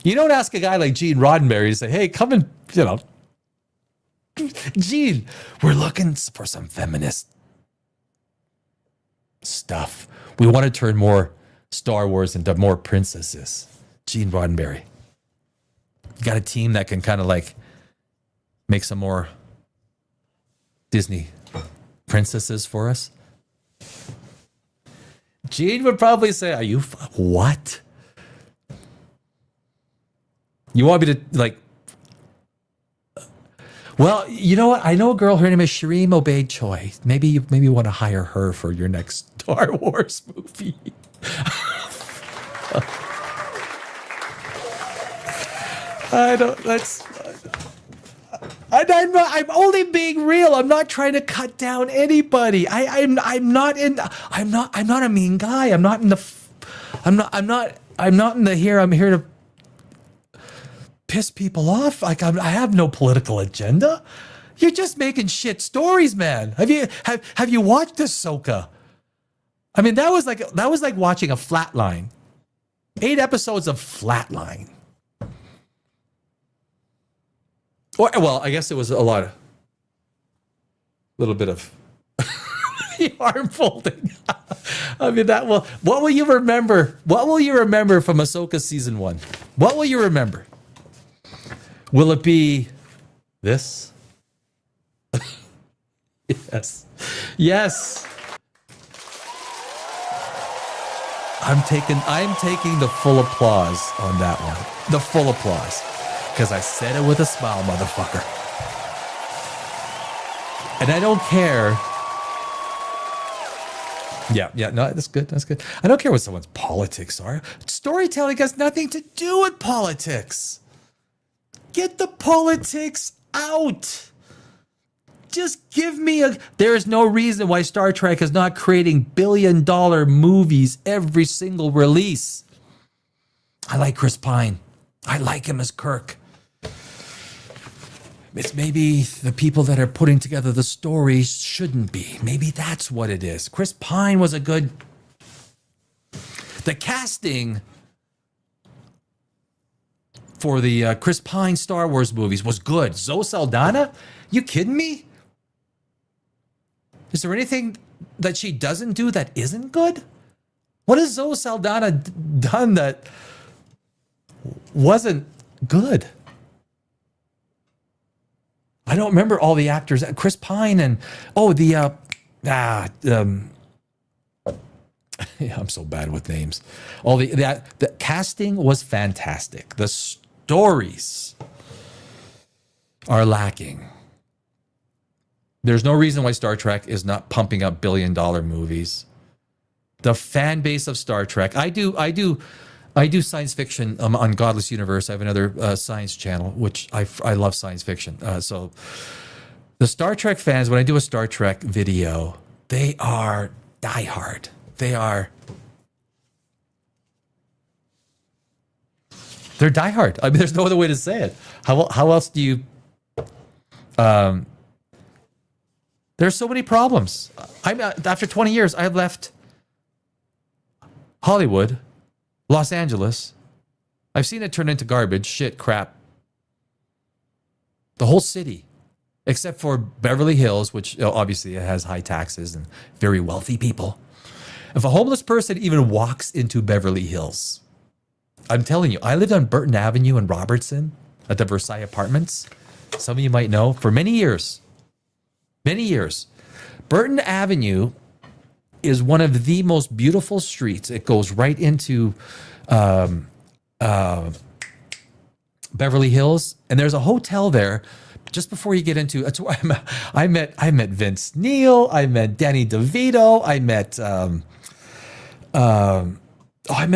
you don't ask a guy like Gene Roddenberry to say, hey, come and, Gene, we're looking for some feminist stuff. We want to turn more Star Wars into more princesses. Gene Roddenberry. You got a team that can kind of like make some more Disney princesses for us? Gene would probably say, are you, what? You want me to like, well, you know what? I know a girl, her name is Shireen Obey Choi. Maybe you want to hire her for your next Star Wars movie. I'm only being real. I'm not trying to cut down anybody. I'm not a mean guy. I'm not in the here. I'm here to piss people off. Like I have no political agenda. You're just making shit stories, man. Have you watched Ahsoka? I mean, that was like watching a Flatline. 8 episodes of Flatline. Or, well, I guess it was a little bit of the arm folding. I mean, what will you remember? What will you remember from Ahsoka season 1? What will you remember? Will it be this? Yes. I'm taking the full applause on that one. The full applause. Because I said it with a smile, motherfucker. And I don't care. Yeah, no, that's good. I don't care what someone's politics are. Storytelling has nothing to do with politics. Get the politics out. Just give me there is no reason why Star Trek is not creating billion-dollar movies every single release. I like Chris Pine. I like him as Kirk. It's maybe the people that are putting together the stories shouldn't be. Maybe that's what it is. Chris Pine was a good... The casting for the Chris Pine Star Wars movies was good. Zoe Saldana? You kidding me? Is there anything that she doesn't do that isn't good? What has Zoe Saldana done that wasn't good? I don't remember all the actors. Chris Pine and yeah, I'm so bad with names. All the casting was fantastic. The stories are lacking. There's no reason why Star Trek is not pumping up billion-dollar movies. The fan base of Star Trek. I do science fiction on Godless Universe. I have another science channel, which I love science fiction. So the Star Trek fans, when I do a Star Trek video, they are diehard. They're diehard. I mean, there's no other way to say it. How else do you? There's so many problems. After 20 years, I've left Hollywood, Los Angeles. I've seen it turn into garbage, shit, crap. The whole city, except for Beverly Hills, which obviously it has high taxes and very wealthy people. If a homeless person even walks into Beverly Hills, I'm telling you, I lived on Burton Avenue in Robertson at the Versailles Apartments. Some of you might know, for many years. Many years. Burton Avenue is one of the most beautiful streets. It goes right into Beverly Hills, and there's a hotel there just before you get into. That's where I met Vince Neil. I met Danny DeVito. I met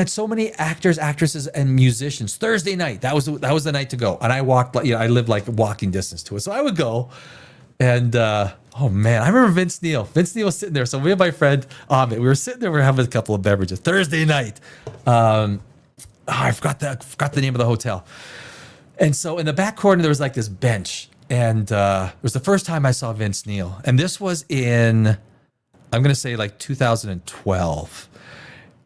so many actors, actresses, and musicians. Thursday night, that was the night to go, and I walked. I lived like walking distance to it, so I would go. And oh man, I remember Vince Neil. Vince Neil was sitting there. So me and my friend Amit, we were sitting there. We were having a couple of beverages. Thursday night. I forgot the name of the hotel. And so in the back corner there was like this bench, and it was the first time I saw Vince Neil. And this was in, I'm gonna say like 2012.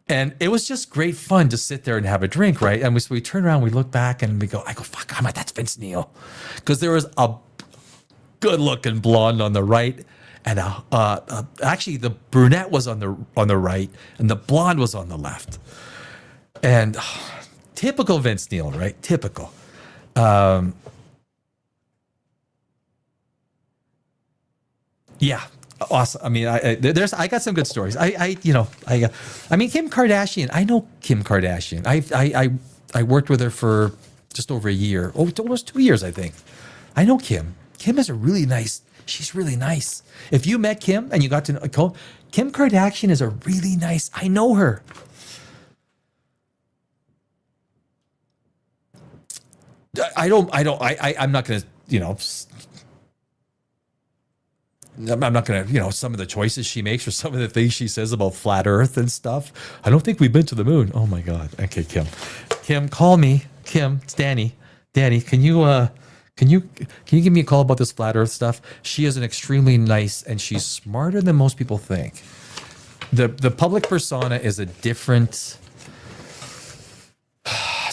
And it was just great fun to sit there and have a drink, right? And we turn around, we look back, and I go, fuck, that's Vince Neil, because there was a good-looking blonde on the right, and actually the brunette was on the right, and the blonde was on the left. And typical Vince Neil, right? Typical. Yeah, awesome. I mean, I got some good stories. I mean, Kim Kardashian. I know Kim Kardashian. I worked with her for just over a year. Oh, almost 2 years, I think. I know Kim. Kim is she's really nice. If you met Kim and you got to know Kim Kardashian is I know her. I'm not going to, I'm not going to, some of the choices she makes or some of the things she says about flat earth and stuff. I don't think we've been to the moon. Oh my God. Okay, Kim, call me. Kim, it's Danny. Danny, can you give me a call about this flat earth stuff? She is an extremely nice, and she's smarter than most people think. The public persona is it's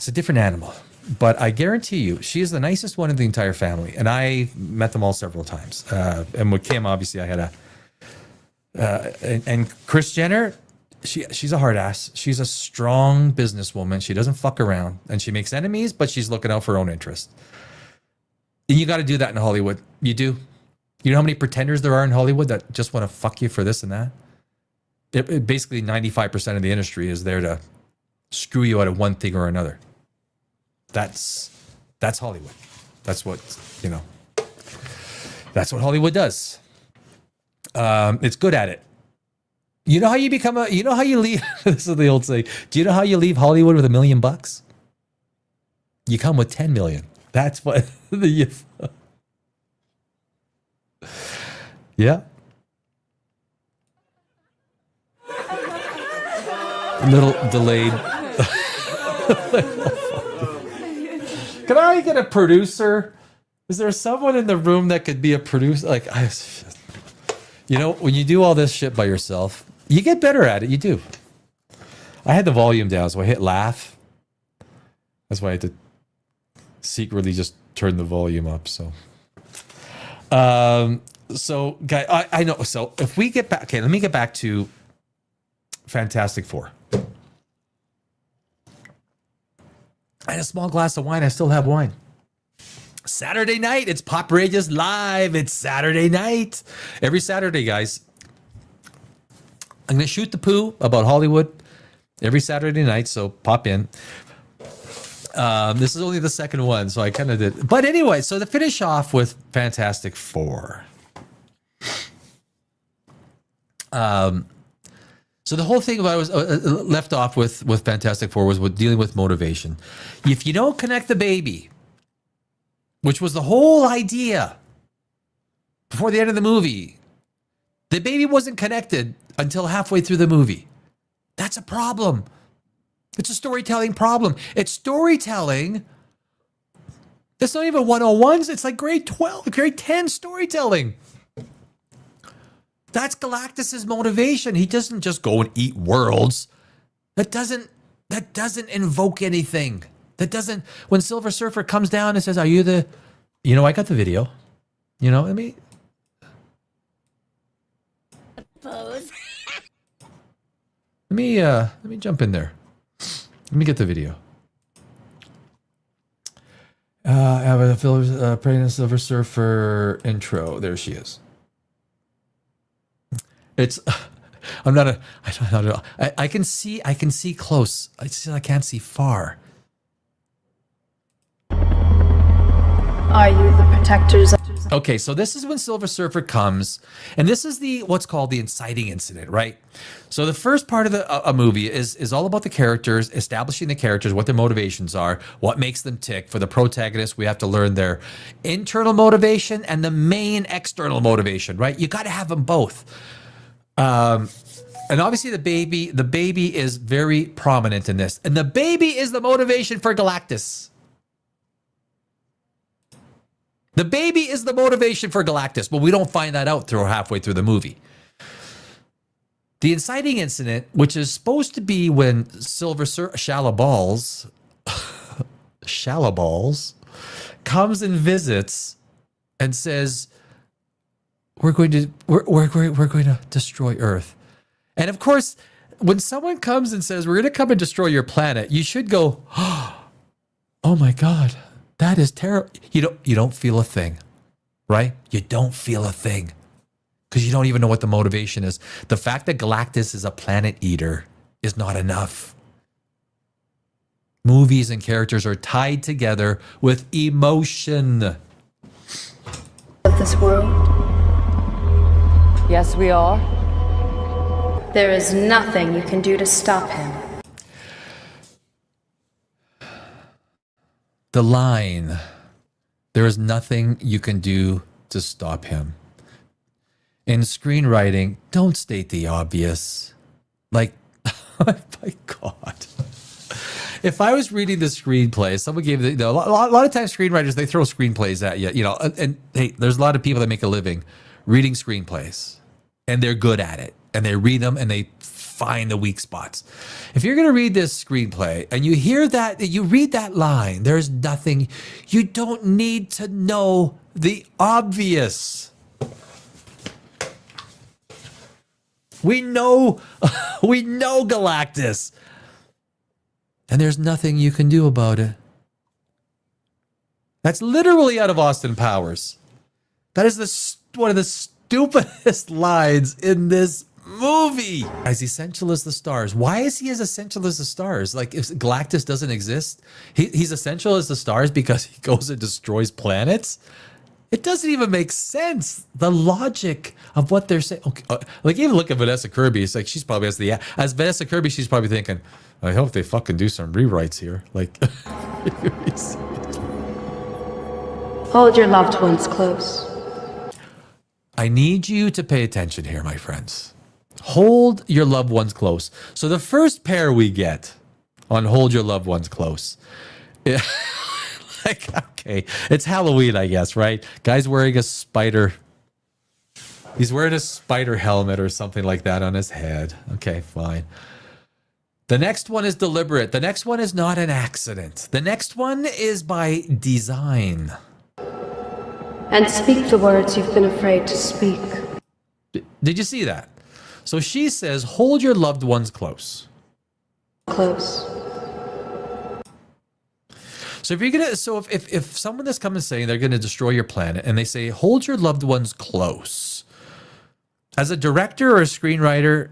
a different animal. But I guarantee you, she is the nicest one in the entire family. And I met them all several times. And with Kim, obviously, I had and Kris Jenner, she's a hard ass. She's a strong businesswoman. She doesn't fuck around. And she makes enemies, but she's looking out for her own interest. And you got to do that in Hollywood. You do. You know how many pretenders there are in Hollywood that just want to fuck you for this and that? Basically, 95% of the industry is there to screw you out of one thing or another. That's Hollywood. That's what Hollywood does. It's good at it. You know how you leave, this is the old saying. Do you know how you leave Hollywood with $1 million? You come with 10 million. That's what yeah. A little delayed. Can I get a producer? Is there someone in the room that could be a producer? When you do all this shit by yourself, you get better at it. You do. I had the volume down, so I hit laugh. That's why I had to secretly just turned the volume up. So, guy, I know. So if we get back, okay, let me get back to Fantastic Four. I had a small glass of wine. I still have wine. Saturday night, it's POPRAGEOUS live. It's Saturday night. Every Saturday, guys. I'm going to shoot the poo about Hollywood every Saturday night, so pop in. This is only the second one, so I kind of did. But anyway, so to finish off with Fantastic Four. So the whole thing about was left off with Fantastic Four was with dealing with motivation. If you don't connect the baby, which was the whole idea before the end of the movie, the baby wasn't connected until halfway through the movie. That's a problem. It's a storytelling problem. It's storytelling. It's not even 101s. It's like grade 12, grade 10 storytelling. That's Galactus's motivation. He doesn't just go and eat worlds. That doesn't invoke anything. That doesn't, when Silver Surfer comes down and says, are you the, I got the video. Let me Pose. let me jump in there. Let me get the video. I have a pregnant Silver Surfer intro. There she is. It's, I don't know. I can see close. I can't see far. Are you the protectors of... Okay, so this is when Silver Surfer comes, and this is what's called the inciting incident, right? So the first part of a movie is all about the characters, establishing the characters, what their motivations are, what makes them tick. For the protagonist, we have to learn their internal motivation and the main external motivation, right? You got to have them both. And obviously the baby is very prominent in this, and the baby is the motivation for Galactus. The baby is the motivation for Galactus, but we don't find that out halfway through the movie. The inciting incident, which is supposed to be when Silver Surfer Shalaballs comes and visits and says, we're going to destroy Earth. And of course, when someone comes and says, we're going to come and destroy your planet, you should go, oh my God. That is terrible. You don't feel a thing, right? You don't feel a thing because you don't even know what the motivation is. The fact that Galactus is a planet eater is not enough. Movies and characters are tied together with emotion. of this world? Yes, we are. There is nothing you can do to stop him. The line, there is nothing you can do to stop him. In screenwriting, don't state the obvious. Like, oh my God. If I was reading the screenplay, someone gave a lot of times screenwriters, they throw screenplays at you, and hey, there's a lot of people that make a living reading screenplays, and they're good at it, and they read them and they find the weak spots. If you're going to read this screenplay and you hear that, you read that line, there's nothing, you don't need to know the obvious. We know Galactus. And there's nothing you can do about it. That's literally out of Austin Powers. That is one of the stupidest lines in this movie. As essential as the stars. Why is he as essential as the stars? Like, if Galactus doesn't exist, he's essential as the stars because he goes and destroys planets? It doesn't even make sense. The logic of what they're saying. Okay, like, even look at Vanessa Kirby. It's like she's probably as Vanessa Kirby, she's probably thinking, I hope they fucking do some rewrites here. Like, Hold your loved ones close. I need you to pay attention here, my friends. Hold your loved ones close. So the first pair we get on Hold Your Loved Ones Close. Like, okay, it's Halloween, I guess, right? Guy's wearing a spider. He's wearing a spider helmet or something like that on his head. Okay, fine. The next one is deliberate. The next one is not an accident. The next one is by design. And speak the words you've been afraid to speak. Did you see that? So she says, hold your loved ones close. Close. So if you're gonna, so if someone is coming saying they're gonna destroy your planet, and they say hold your loved ones close, as a director or a screenwriter,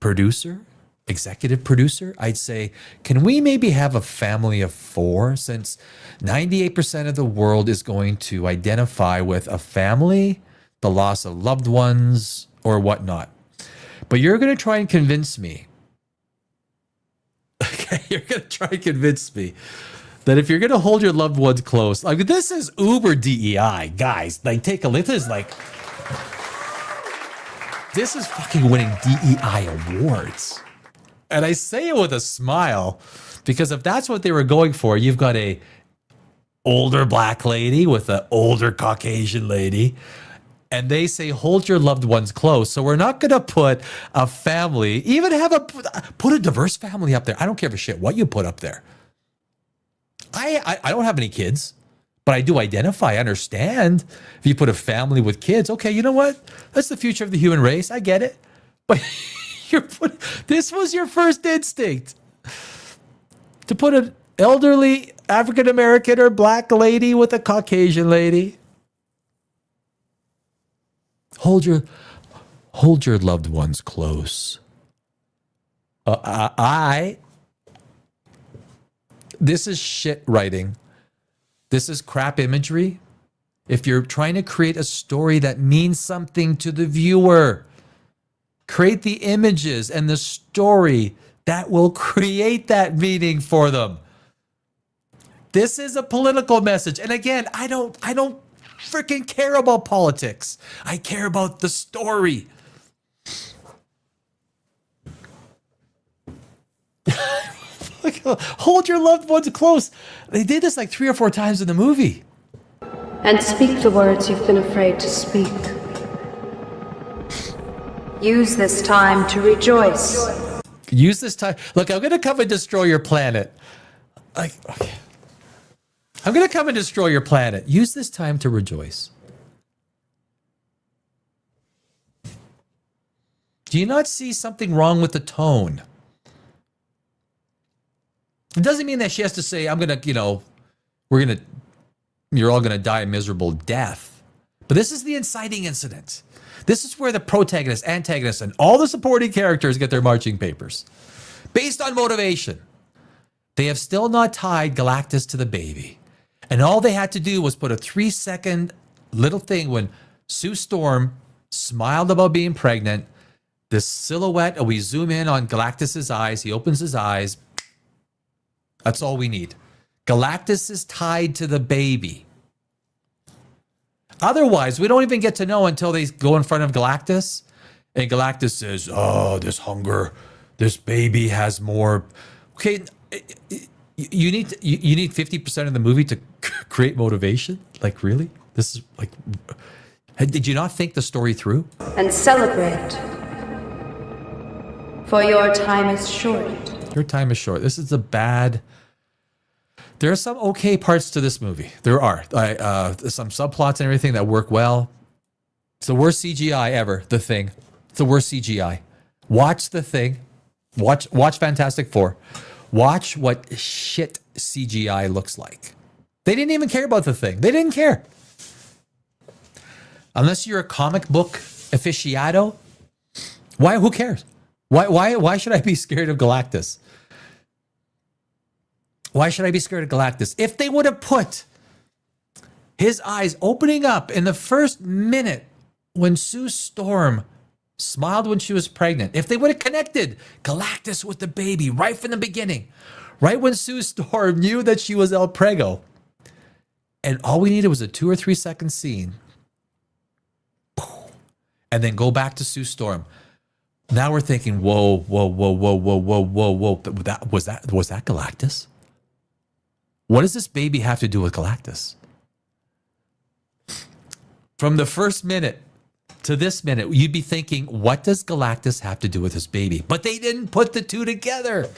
producer, executive producer, I'd say, can we maybe have a family of 4, since 98% of the world is going to identify with a family, the loss of loved ones, or whatnot. But you're gonna try and convince me. Okay, you're gonna try and convince me that if you're going to hold your loved ones close, like this is uber DEI, guys. Like, take a look. This is fucking winning DEI awards. And I say it with a smile because if that's what they were going for, you've got a older black lady with an older Caucasian lady, and they say hold your loved ones close. So we're not going to put a family, even put a diverse family up there. I don't care for shit what you put up there. I don't have any kids, but I do identify, I understand. If you put a family with kids, okay, you know what? That's the future of the human race. I get it. But this was your first instinct. To put an elderly African-American or black lady with a Caucasian lady. Hold your loved ones close. This is shit writing. This is crap imagery. If you're trying to create a story that means something to the viewer, create the images and the story that will create that meaning for them. This is a political message. And again, I don't freaking care about politics. I care about the story. Hold your loved ones close. They did this like 3 or 4 times in the movie. And speak the words you've been afraid to speak. Use this time to rejoice. Use this time. Look, I'm going to come and destroy your planet. I'm going to come and destroy your planet. Use this time to rejoice. Do you not see something wrong with the tone? It doesn't mean that she has to say, I'm going to, you're all going to die a miserable death. But this is the inciting incident. This is where the protagonist, antagonist, and all the supporting characters get their marching papers. Based on motivation. They have still not tied Galactus to the baby. And all they had to do was put a 3-second little thing when Sue Storm smiled about being pregnant. This silhouette, and we zoom in on Galactus's eyes. He opens his eyes. That's all we need. Galactus is tied to the baby. Otherwise, we don't even get to know until they go in front of Galactus. And Galactus says, oh, this hunger, this baby has more. Okay, you need 50% of the movie to create motivation? Like, really? This is like, did you not think the story through? And celebrate. For your time is short. Your time is short. This is a bad. There are some okay parts to this movie. There are some subplots and everything that work well. It's the worst CGI ever. The Thing. It's the worst CGI. Watch The Thing. Watch Fantastic Four. Watch what shit CGI looks like. They didn't even care about The Thing. They didn't care. Unless you're a comic book aficionado, why? Who cares? Why should I be scared of Galactus? Why should I be scared of Galactus? If they would have put his eyes opening up in the first minute when Sue Storm smiled when she was pregnant, if they would have connected Galactus with the baby right from the beginning, right when Sue Storm knew that she was El Prego, and all we needed was a 2 or 3 second scene, and then go back to Sue Storm. Now we're thinking, whoa. Was that Galactus? What does this baby have to do with Galactus? From the first minute, to this minute, you'd be thinking, what does Galactus have to do with his baby? But they didn't put the two together.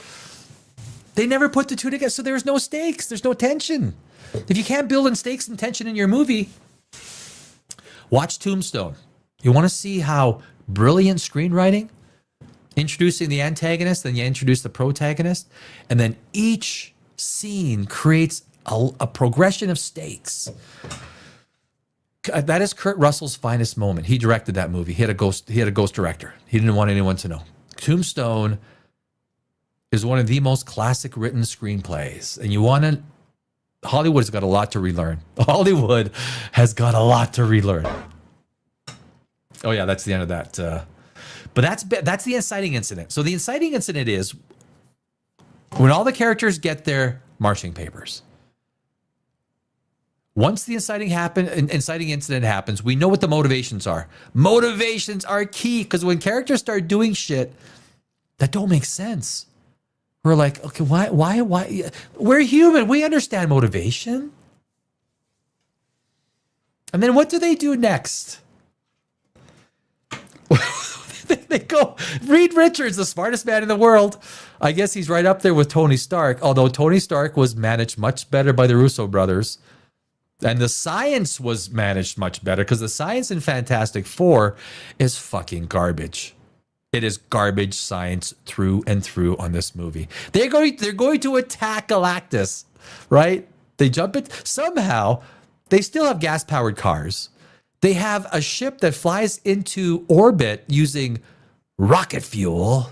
They never put the two together, so there's no stakes. There's no tension. If you can't build in stakes and tension in your movie, watch Tombstone. You want to see how brilliant screenwriting, introducing the antagonist, then you introduce the protagonist, and then each scene creates a progression of stakes. That is Kurt Russell's finest moment. He directed that movie. He had a ghost director. He didn't want anyone to know. Tombstone is one of the most classic written screenplays. And you want to, Hollywood has got a lot to relearn. Hollywood has got a lot to relearn. Oh yeah, that's the end of that. But that's the inciting incident. So the inciting incident is when all the characters get their marching papers. Once the inciting incident happens, we know what the motivations are. Motivations are key, because when characters start doing shit that don't make sense, we're like, okay, why? We're human. We understand motivation. And then what do they do next? They go, Reed Richards, the smartest man in the world. I guess he's right up there with Tony Stark, although Tony Stark was managed much better by the Russo brothers. And the science was managed much better, because the science in Fantastic Four is fucking garbage. It is garbage science through and through on this movie. They're going to attack Galactus, right? They jump it. Somehow, they still have gas-powered cars. They have a ship that flies into orbit using rocket fuel.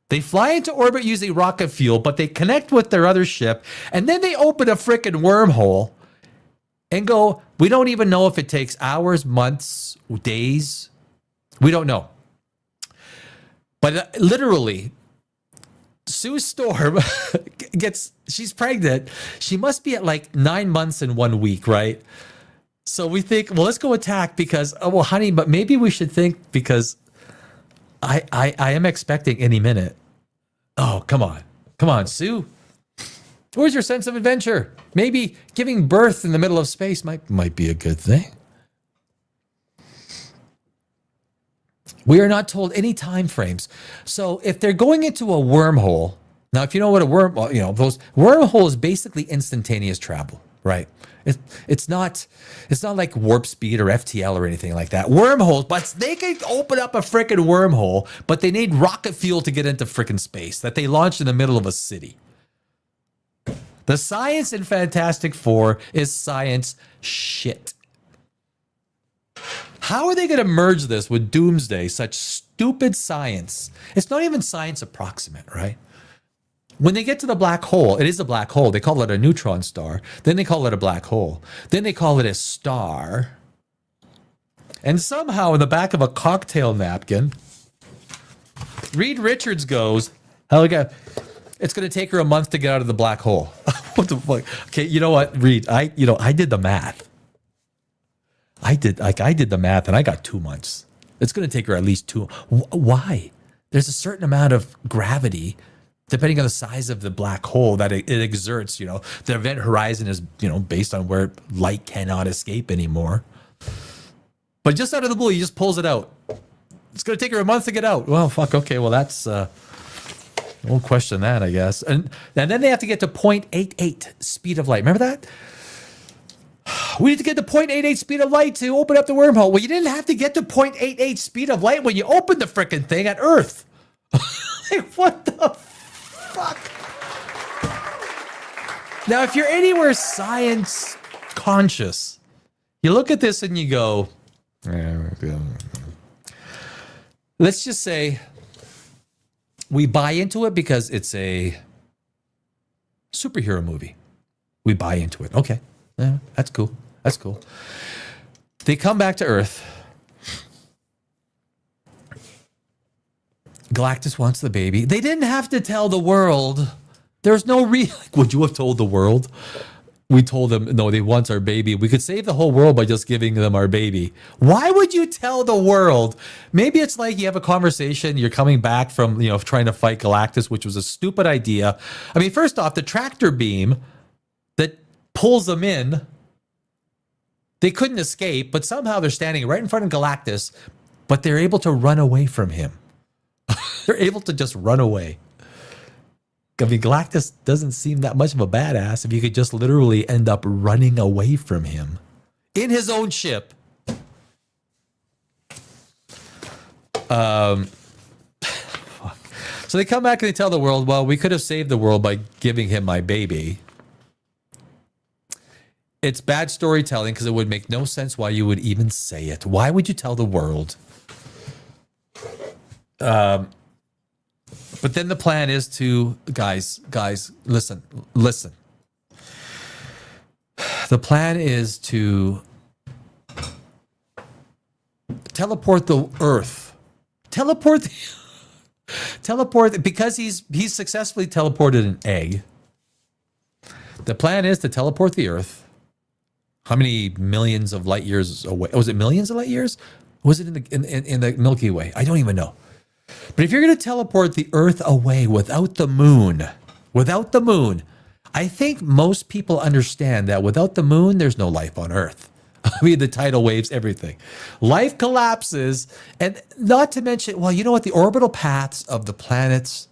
They fly into orbit using rocket fuel, but they connect with their other ship, and then they open a frickin' wormhole and go, we don't even know if it takes hours, months, days. We don't know. But literally, Sue Storm she's pregnant. She must be at like 9 months and 1 week, right? So we think, well, let's go attack because, oh, well, honey, but maybe we should think, because I am expecting any minute. Oh, come on, Sue. Where's your sense of adventure? Maybe giving birth in the middle of space might be a good thing. We are not told any time frames. So if they're going into a wormhole, now if you know what a those wormhole is basically instantaneous travel, right? It's not like warp speed or FTL or anything like that. Wormholes, but they can open up a frickin' wormhole, but they need rocket fuel to get into frickin' space that they launched in the middle of a city. The science in Fantastic Four is science shit. How are they going to merge this with Doomsday, such stupid science? It's not even science approximate, right? When they get to the black hole, it is a black hole. They call it a neutron star. Then they call it a black hole. Then they call it a star. And somehow in the back of a cocktail napkin, Reed Richards goes, okay, it's going to take her a month to get out of the black hole. What the fuck? Okay, you know what, Reed? I did the math. I did the math, and I got 2 months. It's going to take her at least 2. Why? There's a certain amount of gravity, depending on the size of the black hole, that it exerts. The event horizon is, based on where light cannot escape anymore. But just out of the blue, he just pulls it out. It's going to take her a month to get out. Well, fuck. Okay, well, that's... won't question that, I guess. And then they have to get to 0.88 speed of light. Remember that? We need to get to 0.88 speed of light to open up the wormhole. Well, you didn't have to get to 0.88 speed of light when you opened the frickin' thing at Earth. Like, what the fuck? Now, if you're anywhere science conscious, you look at this and you go, let's just say we buy into it because it's a superhero movie. We buy into it. Okay. Yeah, that's cool. That's cool. They come back to Earth. Galactus wants the baby. They didn't have to tell the world. There's no would you have told the world? We told them, no, they want our baby. We could save the whole world by just giving them our baby. Why would you tell the world? Maybe it's like you have a conversation, you're coming back from, trying to fight Galactus, which was a stupid idea. I mean, first off, the tractor beam that pulls them in, They couldn't escape, but somehow they're standing right in front of Galactus, but they're able to run away from him. They're able to just run away. I mean, Galactus doesn't seem that much of a badass if you could just literally end up running away from him in his own ship. So they come back and they tell the world, well, we could have saved the world by giving him my baby. It's bad storytelling because it would make no sense why you would even say it. Why would you tell the world? But then the plan is to, guys, listen. The plan is to teleport the Earth. Teleport, because he's successfully teleported an egg. The plan is to teleport the Earth. How many millions of light years away? Was it millions of light years? Was it in the Milky Way? I don't even know. But if you're going to teleport the Earth away without the moon, I think most people understand that without the moon, there's no life on Earth. I mean, the tidal waves, everything. Life collapses, and not to mention, well, you know what? The orbital paths of the planets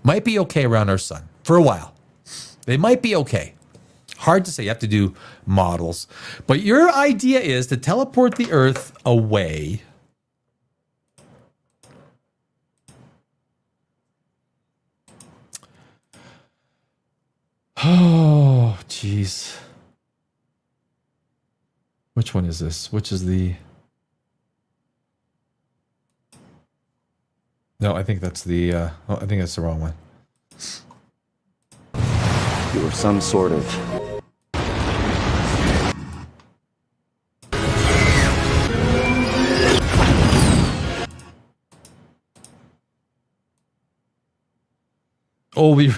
might be okay around our sun for a while. They might be okay. Hard to say. You have to do models. But your idea is to teleport the Earth away. Oh, jeez. Which one is this? Which is the... No, I think that's the... I think that's the wrong one. You're some sort of... Oh, you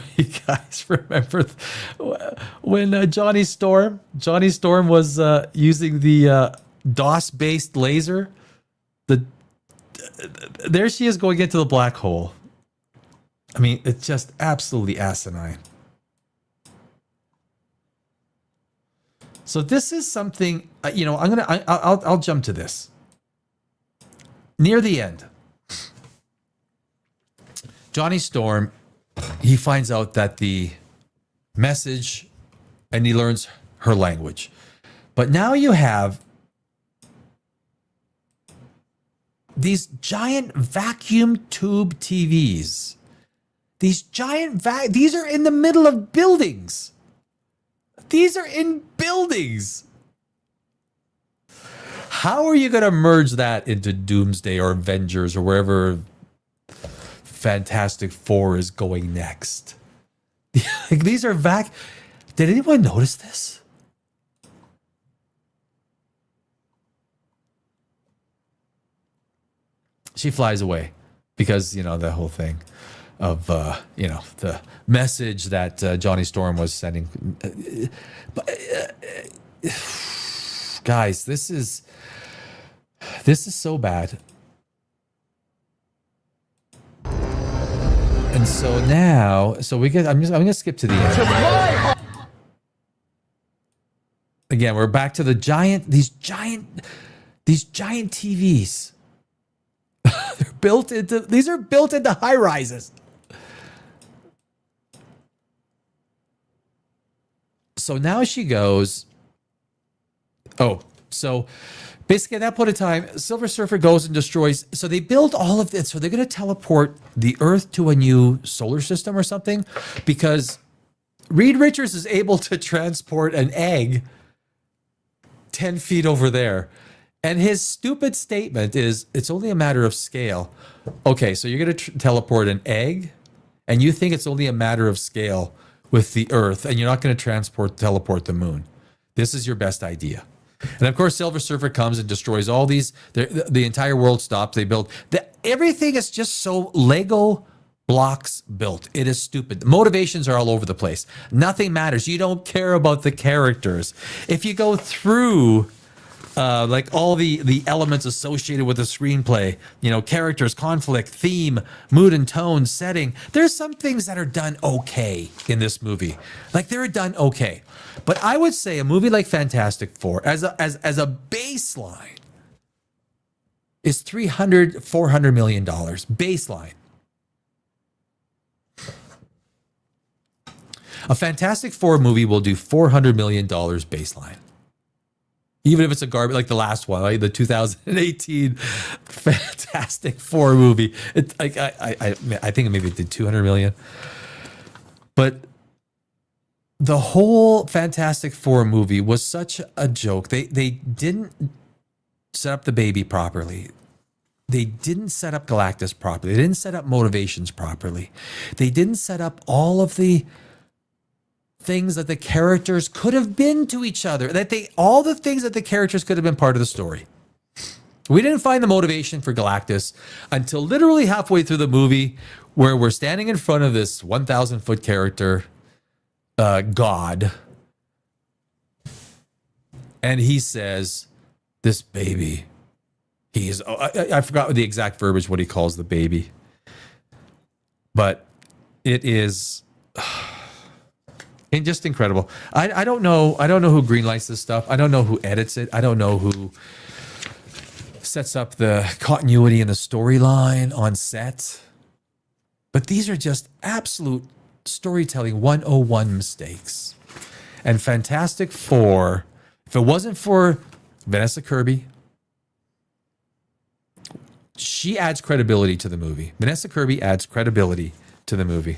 guys remember when Johnny Storm was using the DOS-based laser? There she is going into the black hole. I mean, it's just absolutely asinine. So this is something, I'll jump to this. Near the end, Johnny Storm, he finds out that the message, and he learns her language. But now you have these giant vacuum tube TVs. These are in the middle of buildings. These are in buildings. How are you going to merge that into Doomsday or Avengers or wherever Fantastic Four is going next? These are Did anyone notice this? She flies away because, the whole thing of, the message that Johnny Storm was sending. Guys, this is so bad. And so now, I'm going to skip to the end. Again, we're back to these giant TVs. These are built into high rises. So now she goes, so basically at that point in time, Silver Surfer goes and destroys. So they build all of this. So they're going to teleport the Earth to a new solar system or something, because Reed Richards is able to transport an egg 10 feet over there. And his stupid statement is, it's only a matter of scale. Okay, so you're going to teleport an egg, and you think it's only a matter of scale with the Earth, and you're not going to teleport the moon. This is your best idea. And of course, Silver Surfer comes and destroys all these. The entire world stops. They build. Everything is just so Lego blocks built. It is stupid. The motivations are all over the place. Nothing matters. You don't care about the characters. If you go through like all the elements associated with the screenplay, you know, characters, conflict, theme, mood and tone, setting. There's some things that are done okay in this movie. Like they're done okay. But I would say a movie like Fantastic Four as a baseline is $400 million baseline. A Fantastic Four movie will do $400 million baseline. Even if it's a garbage, like the last one, like the 2018 Fantastic Four movie. It's like I think maybe it did 200 million. But the whole Fantastic Four movie was such a joke. They didn't set up the baby properly. They didn't set up Galactus properly. They didn't set up motivations properly. They didn't set up all of the things that the characters could have been to each other. All the things that the characters could have been part of the story. We didn't find the motivation for Galactus until literally halfway through the movie, where we're standing in front of this 1,000-foot character, God, and he says, "This baby." I forgot the exact verbiage what he calls the baby, but it is just incredible. I don't know who greenlights this stuff. I don't know who edits it. I don't know who sets up the continuity in the storyline on set. But these are just absolute storytelling 101 mistakes. And Fantastic Four, if it wasn't for Vanessa Kirby, she adds credibility to the movie. Vanessa Kirby adds credibility to the movie.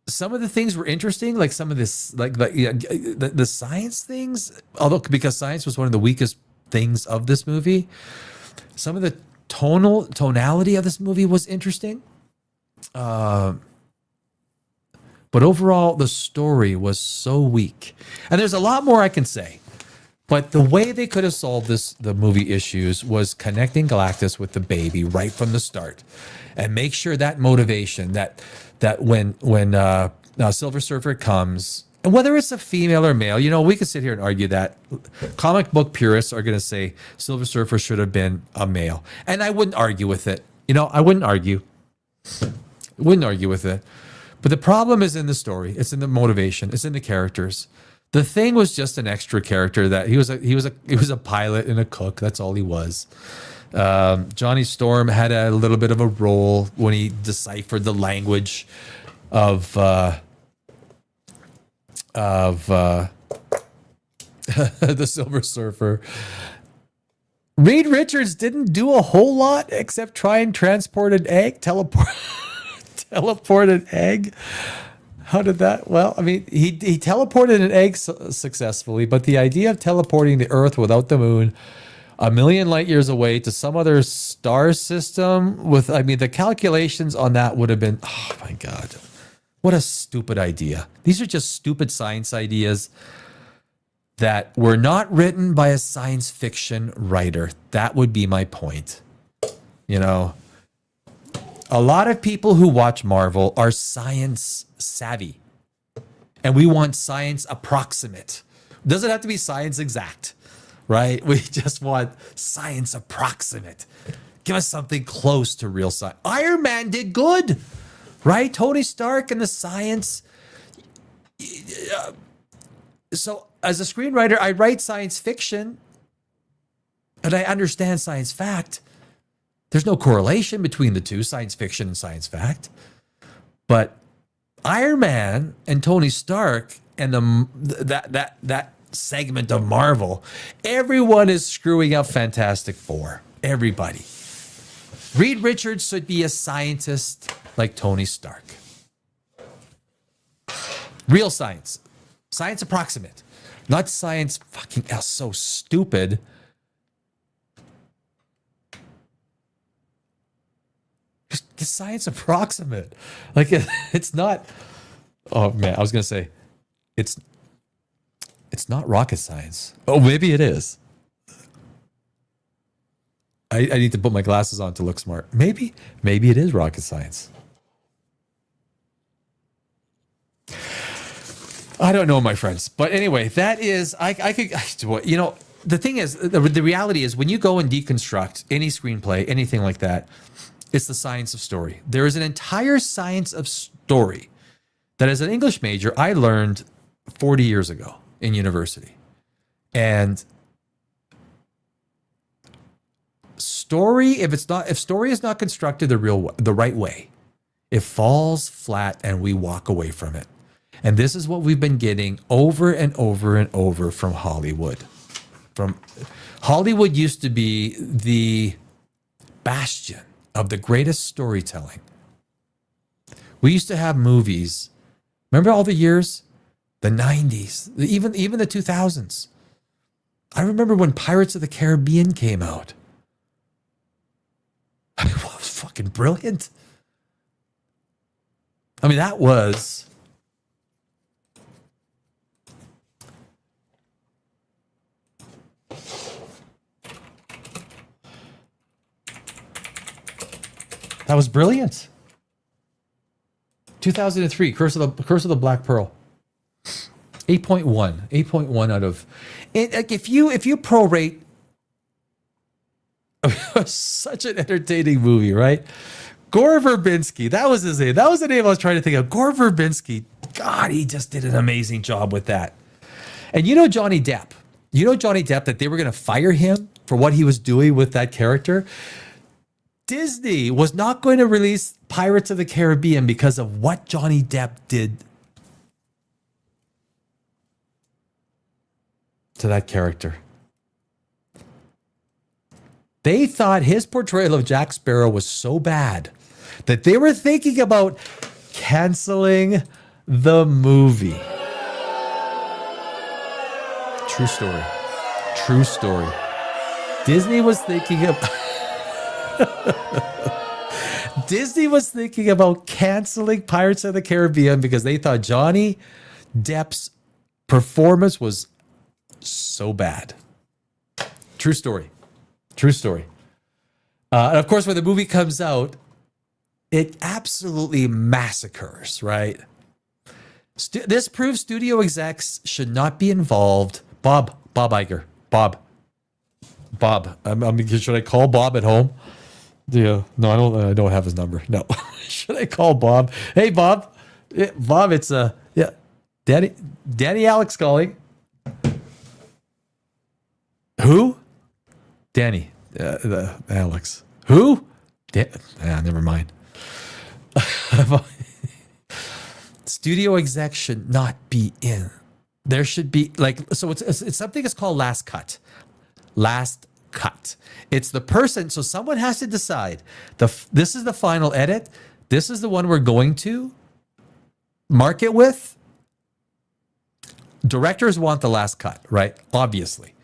Some of the things were interesting, like some of this, like the science things, although because science was one of the weakest things of this movie, some of the tonality of this movie was interesting. But overall, the story was so weak. And there's a lot more I can say. But the way they could have solved the movie issues was connecting Galactus with the baby right from the start, and make sure that motivation that when Silver Surfer comes, and whether it's a female or male, you know, we could sit here and argue that. Comic book purists are going to say Silver Surfer should have been a male, and I wouldn't argue with it. You know, I wouldn't argue with it. But the problem is in the story. It's in the motivation. It's in the characters. The Thing was just an extra character that he was a pilot and a cook. That's all he was. Johnny Storm had a little bit of a role when he deciphered the language of the Silver Surfer. Reed Richards didn't do a whole lot except try and transport an egg, teleport an egg. How did that? Well, I mean, he teleported an egg successfully, but the idea of teleporting the Earth without the moon 1,000,000 light years away to some other star system the calculations on that would have been, oh my God, what a stupid idea. These are just stupid science ideas that were not written by a science fiction writer. That would be my point. You know, a lot of people who watch Marvel are science savvy, and we want science approximate. Doesn't have to be science exact, right? We just want science approximate. Give us something close to real science. Iron Man did good, right? Tony Stark and the science. So as a screenwriter, I write science fiction, and I understand science fact. There's no correlation between the two, science fiction and science fact. But Iron Man and Tony Stark and that segment of Marvel, everyone is screwing up Fantastic Four. Everybody. Reed Richards should be a scientist like Tony Stark. Real science. Science approximate. Not science fucking so stupid. The science approximate. Like it's not. Oh man, I was gonna say it's not rocket science. Oh, maybe it is. I need to put my glasses on to look smart. Maybe it is rocket science. I don't know, my friends. But anyway, that is, you know, the thing is, the reality is when you go and deconstruct any screenplay, anything like that, it's the science of story. There is an entire science of story that as an English major, I learned 40 years ago in university. And story, if story is not constructed the right way, it falls flat and we walk away from it. And this is what we've been getting over and over and over from Hollywood. Hollywood used to be the bastion of the greatest storytelling. We used to have movies. Remember all the years? The 90s, even the 2000s. I remember when Pirates of the Caribbean came out. I mean, it was fucking brilliant. I mean, that was... That was brilliant. 2003, Curse of the Black Pearl. 8.1 out of it. Like if you prorate, such an entertaining movie, right? Gore Verbinski, that was his name. That was the name I was trying to think of. Gore Verbinski. God, he just did an amazing job with that. And you know Johnny Depp. That they were going to fire him for what he was doing with that character. Disney was not going to release Pirates of the Caribbean because of what Johnny Depp did to that character. They thought his portrayal of Jack Sparrow was so bad that they were thinking about canceling the movie. True story. True story. Disney was thinking of... Disney was thinking about canceling Pirates of the Caribbean because they thought Johnny Depp's performance was so bad. True story. True story. And of course, when the movie comes out, it absolutely massacres, right? This proves studio execs should not be involved. Bob Iger. Bob. Should I call Bob at home? Yeah. No, I don't have his number. No. Should I call Bob? Hey, Bob. Bob, it's Danny Alex calling. Who? Danny. Alex. Who? Never mind. Studio exec should not be in. There should be so it's something that's called last cut. Last cut. It's the person. So someone has to decide. This is the final edit. This is the one we're going to market with. Directors want the last cut, right? Obviously.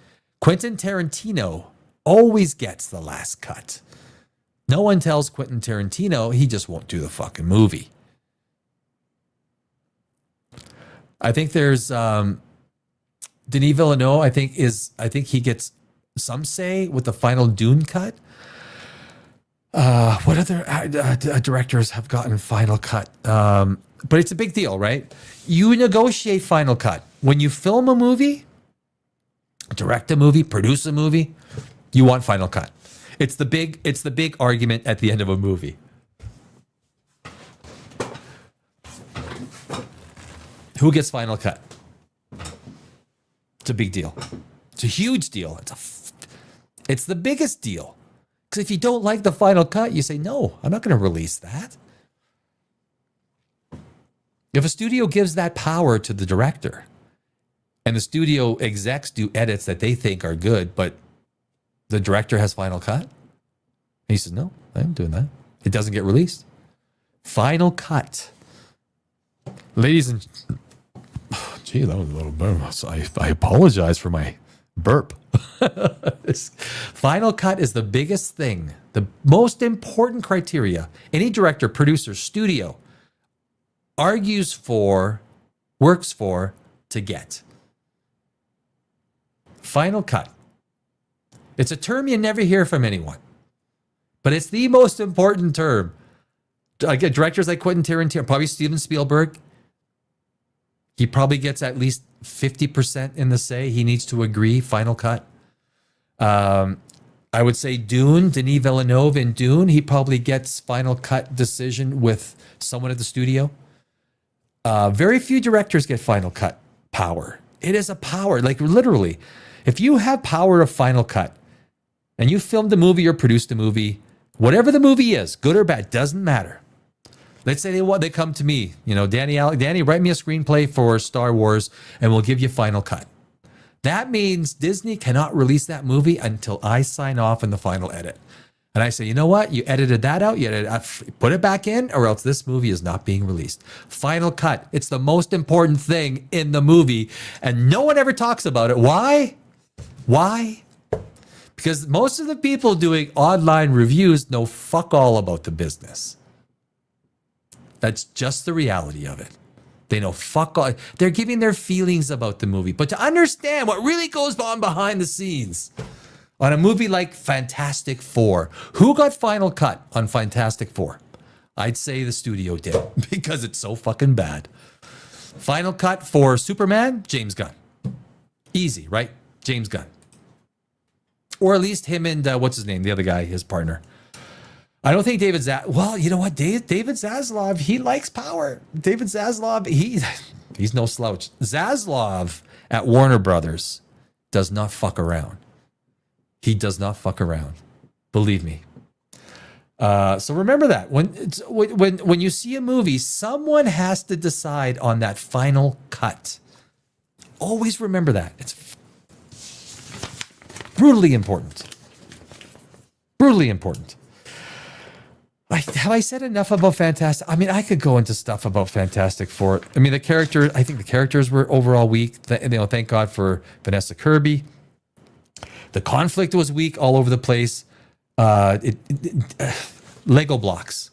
Quentin Tarantino always gets the last cut. No one tells Quentin Tarantino he just won't do the fucking movie. I think there's Denis Villeneuve. I think he gets some say with the final Dune cut. What other directors have gotten final cut? But it's a big deal, right? You negotiate final cut when you film a movie, direct a movie, produce a movie. You want final cut. It's the big argument at the end of a movie. Who gets final cut? It's a big deal. It's a huge deal. It's the biggest deal. Because if you don't like the final cut, you say, no, I'm not going to release that. If a studio gives that power to the director and the studio execs do edits that they think are good, but the director has final cut, he says, no, I'm doing that. It doesn't get released. Final cut. Ladies and... Gee, that was a little burp. So I apologize for my burp. Final cut is the biggest thing, the most important criteria any director, producer, studio argues for, works for, to get. Final cut. It's a term you never hear from anyone, but it's the most important term. Directors like Quentin Tarantino, probably Steven Spielberg, He probably gets at least 50% in the say. He needs to agree, final cut. I would say Dune, Denis Villeneuve in Dune, he probably gets final cut decision with someone at the studio. Very few directors get final cut power. It is a power, like literally. If you have power of final cut and you filmed a movie or produced a movie, whatever the movie is, good or bad, doesn't matter. Let's say they come to me, Danny, write me a screenplay for Star Wars and we'll give you final cut. That means Disney cannot release that movie until I sign off in the final edit. And I say, you know what? You edited that out. Put it back in, or else this movie is not being released. Final cut. It's the most important thing in the movie. And no one ever talks about it. Why? Why? Because most of the people doing online reviews know fuck all about the business. That's just the reality of it. They know fuck all. They're giving their feelings about the movie. But to understand what really goes on behind the scenes on a movie like Fantastic Four, who got final cut on Fantastic Four? I'd say the studio did because it's so fucking bad. Final cut for Superman, James Gunn. Easy, right? James Gunn. Or at least him and, what's his name? The other guy, his partner. I don't think David Zaslav. Well, you know what? David Zaslav, he likes power. David Zaslav, he's no slouch. Zaslav at Warner Brothers does not fuck around. He does not fuck around. Believe me. So remember that when you see a movie, someone has to decide on that final cut. Always remember that. It's brutally important. Brutally important. Have I said enough about Fantastic? I mean, I could go into stuff about Fantastic Four. I mean, I think the characters were overall weak. Thank God for Vanessa Kirby. The conflict was weak all over the place. Lego blocks.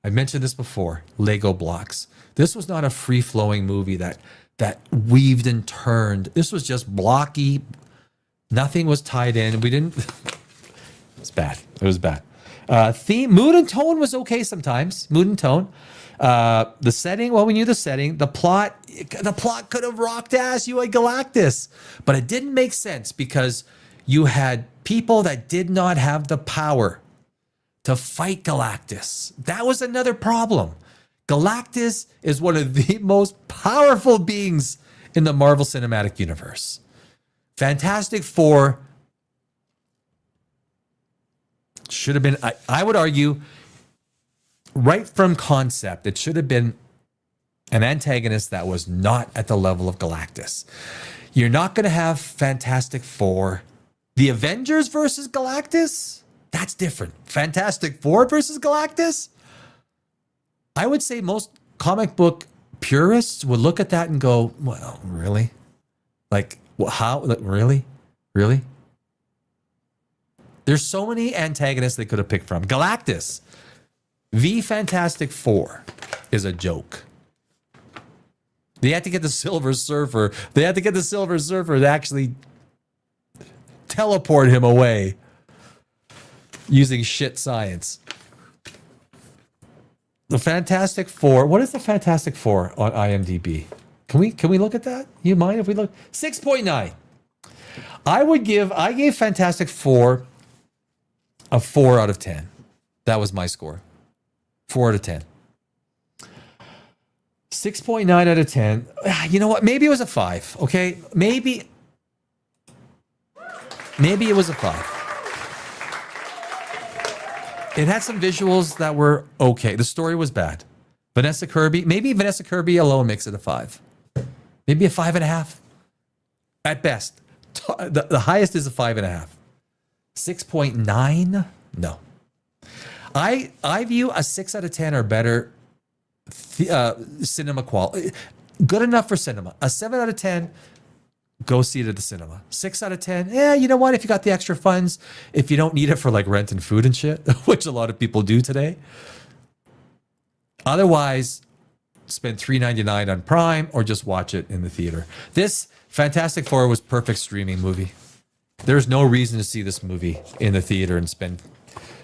I mentioned this before. Lego blocks. This was not a free-flowing movie that weaved and turned. This was just blocky. Nothing was tied in. We didn't. It's bad. It was bad. Theme, mood and tone was okay sometimes. Mood and tone. The setting, well, we knew the setting. The plot could have rocked ass. You had Galactus, but it didn't make sense because you had people that did not have the power to fight Galactus. That was another problem. Galactus is one of the most powerful beings in the Marvel Cinematic Universe. Fantastic Four should have been, I would argue, right from concept, it should have been an antagonist that was not at the level of Galactus. You're not going to have Fantastic Four. The Avengers versus Galactus? That's different. Fantastic Four versus Galactus? I would say most comic book purists would look at that and go, well, really? Like, how? Like, really? Really? There's so many antagonists they could have picked from. Galactus v Fantastic Four is a joke. They had to get the Silver Surfer. They had to get the Silver Surfer to actually teleport him away using shit science. The Fantastic Four. What is the Fantastic Four on IMDb? Can we look at that? You mind if we look? 6.9. I gave Fantastic Four a 4 out of 10. That was my score. 4 out of 10. 6.9 out of 10. You know what? Maybe it was a 5. Okay? Maybe it was a 5. It had some visuals that were okay. The story was bad. Maybe Vanessa Kirby alone makes it a 5. Maybe a 5.5. At best. The highest is a 5.5. 6.9? No. I view a 6 out of 10 or better cinema quality. Good enough for cinema. A 7 out of 10, go see it at the cinema. 6 out of 10, you know what? If you got the extra funds, if you don't need it for like rent and food and shit, which a lot of people do today. Otherwise, spend $3.99 on Prime or just watch it in the theater. This Fantastic Four was perfect streaming movie. There's no reason to see this movie in the theater and spend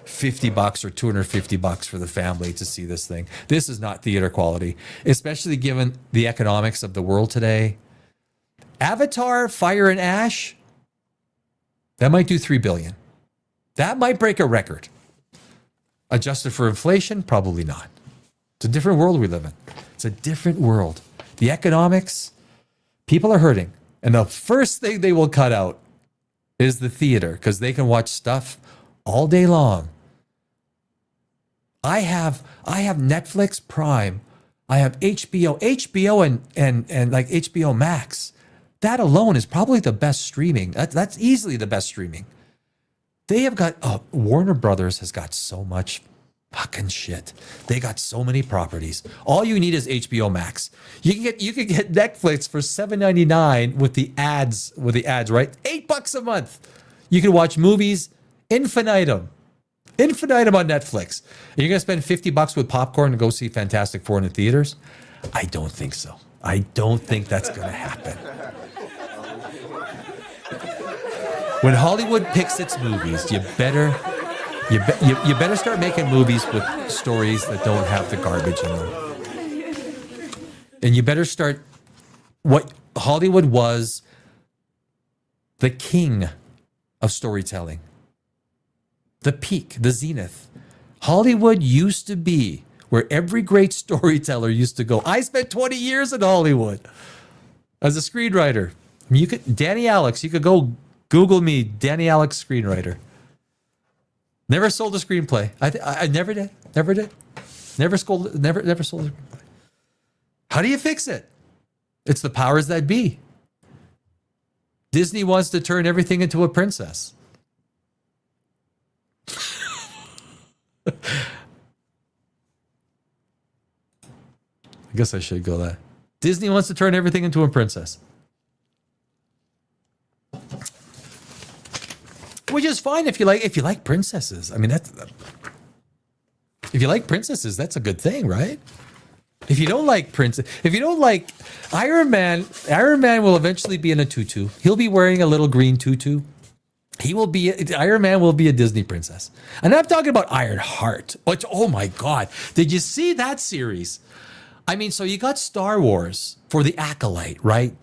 $50 or $250 for the family to see this thing. This is not theater quality, especially given the economics of the world today. Avatar, Fire and Ash, that might do $3 billion. That might break a record. Adjusted for inflation, probably not. It's a different world we live in. It's a different world. The economics, people are hurting. And the first thing they will cut out is the theater, because they can watch stuff all day long. I have Netflix Prime. I have HBO and like HBO Max. That alone is probably the best streaming. That's easily the best streaming. They have got Warner Brothers has got so much fucking shit. They got so many properties. All you need is HBO Max. You can get Netflix for $7.99 with the ads, right? $8 a month. You can watch movies infinitum on Netflix. And you're gonna spend $50 with popcorn and go see Fantastic Four in the theaters? I don't think so. I don't think that's gonna happen. When Hollywood picks its movies, you better start making movies with stories that don't have the garbage in them. And you better start what Hollywood was the king of storytelling. The peak, the zenith. Hollywood used to be where every great storyteller used to go. I spent 20 years in Hollywood as a screenwriter. I mean, Danny Alex, you could go Google me, Danny Alex screenwriter. Never sold a screenplay. I never did. Never sold a screenplay. How do you fix it? It's the powers that be. Disney wants to turn everything into a princess. I guess I should go that. Disney wants to turn everything into a princess. Which is fine if you like princesses. I mean, if you like princesses, that's a good thing, right? If you don't like Iron Man will eventually be in a tutu. He'll be wearing a little green tutu. Iron Man will be a Disney princess. And I'm talking about Ironheart. Which, oh my God. Did you see that series? I mean, so you got Star Wars for the Acolyte, right?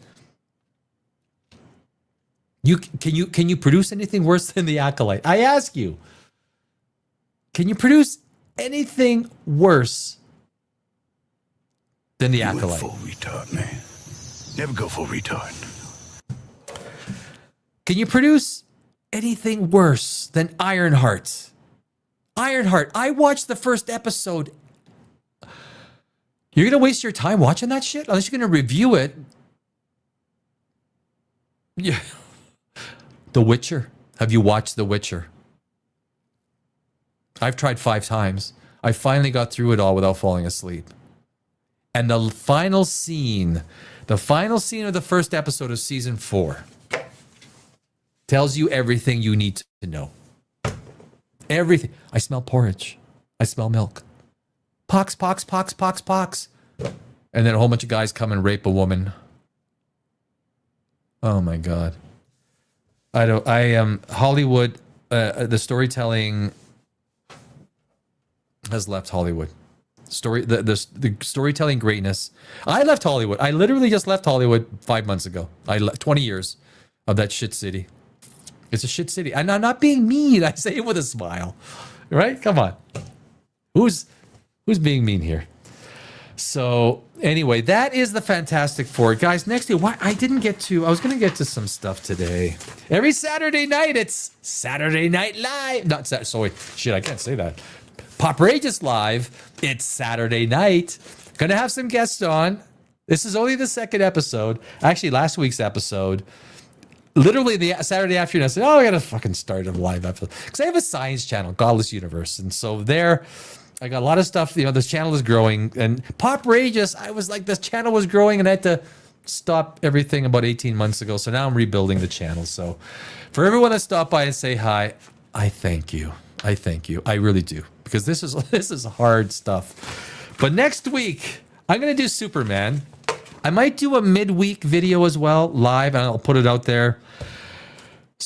Can you produce anything worse than the Acolyte? I ask you. Can you produce anything worse than the Acolyte? Full retard, man. Never go full retard. Can you produce anything worse than Ironheart? Ironheart. I watched the first episode. You're gonna waste your time watching that shit unless you're gonna review it. Yeah. The Witcher. Have you watched The Witcher? I've tried 5 times. I finally got through it all without falling asleep. And the final scene of the first episode of season 4 tells you everything you need to know. Everything. I smell porridge. I smell milk. Pox, pox, pox, pox, pox. And then a whole bunch of guys come and rape a woman. Oh my God. Hollywood, the storytelling has left Hollywood. The storytelling greatness. I left Hollywood. I literally just left Hollywood 5 months ago. I left 20 years of that shit city. It's a shit city. And I'm not being mean. I say it with a smile. Right? Come on. Who's being mean here? So anyway, that is the Fantastic Four. Guys, next year, I was going to get to some stuff today. Every Saturday night, it's Saturday Night Live. I can't say that. POPRAGEOUS Live, it's Saturday night. Gonna have some guests on. This is only the second episode. Actually, last week's episode, literally the Saturday afternoon, I said, I gotta fucking start a live episode. Because I have a science channel, Godless Universe. And so there, I got a lot of stuff, this channel is growing. And POPRAGEOUS, I was like, this channel was growing and I had to stop everything about 18 months ago. So now I'm rebuilding the channel. So for everyone that stopped by and say hi, I thank you. I thank you. I really do. Because this is hard stuff. But next week, I'm going to do Superman. I might do a midweek video as well, live, and I'll put it out there.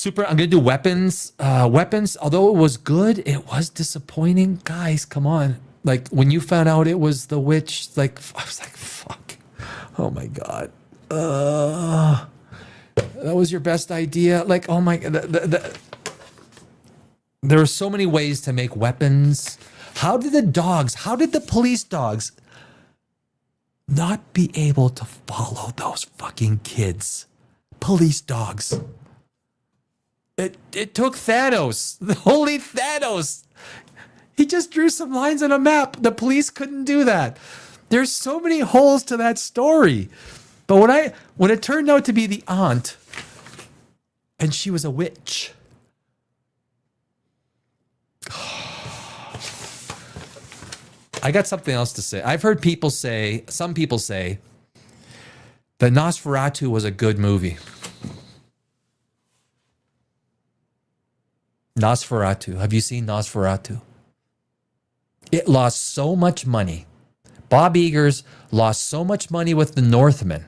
I'm gonna do weapons. Weapons, although it was good, it was disappointing. Guys, come on. Like when you found out it was the witch, like I was like, fuck. Oh my God. That was your best idea. Like, oh my God. There are so many ways to make weapons. How did the police dogs not be able to follow those fucking kids? Police dogs. It took Thanos, the holy Thanos. He just drew some lines on a map. The police couldn't do that. There's so many holes to that story. But when it turned out to be the aunt, and she was a witch. I got something else to say. I've heard some people say that Nosferatu was a good movie. Nosferatu. Have you seen Nosferatu? It lost so much money. Bob Eggers lost so much money with The Northman.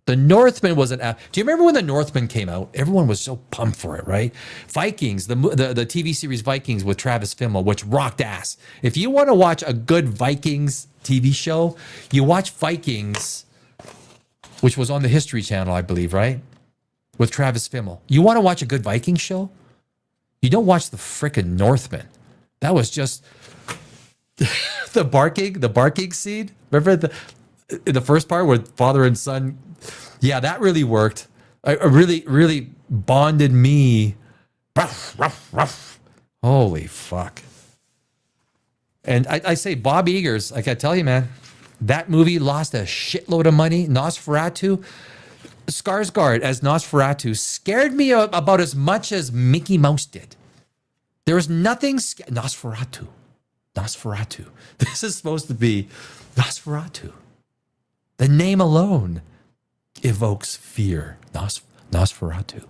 The Northman was do you remember when The Northman came out? Everyone was so pumped for it, right? Vikings, the TV series Vikings with Travis Fimmel, which rocked ass. If you want to watch a good Vikings TV show, you watch Vikings, which was on the History Channel, I believe, right? With Travis Fimmel. You want to watch a good Viking show? You don't watch the frickin' Northman. That was just the barking scene. Remember the first part where father and son? Yeah, that really worked. I really bonded me. Ruff, ruff, ruff. Holy fuck. And I say Bob Eggers, like I tell you, man, that movie lost a shitload of money. Nosferatu, Skarsgård as Nosferatu scared me about as much as Mickey Mouse did. There was nothing Nosferatu. This is supposed to be Nosferatu. The name alone evokes fear. Nosferatu.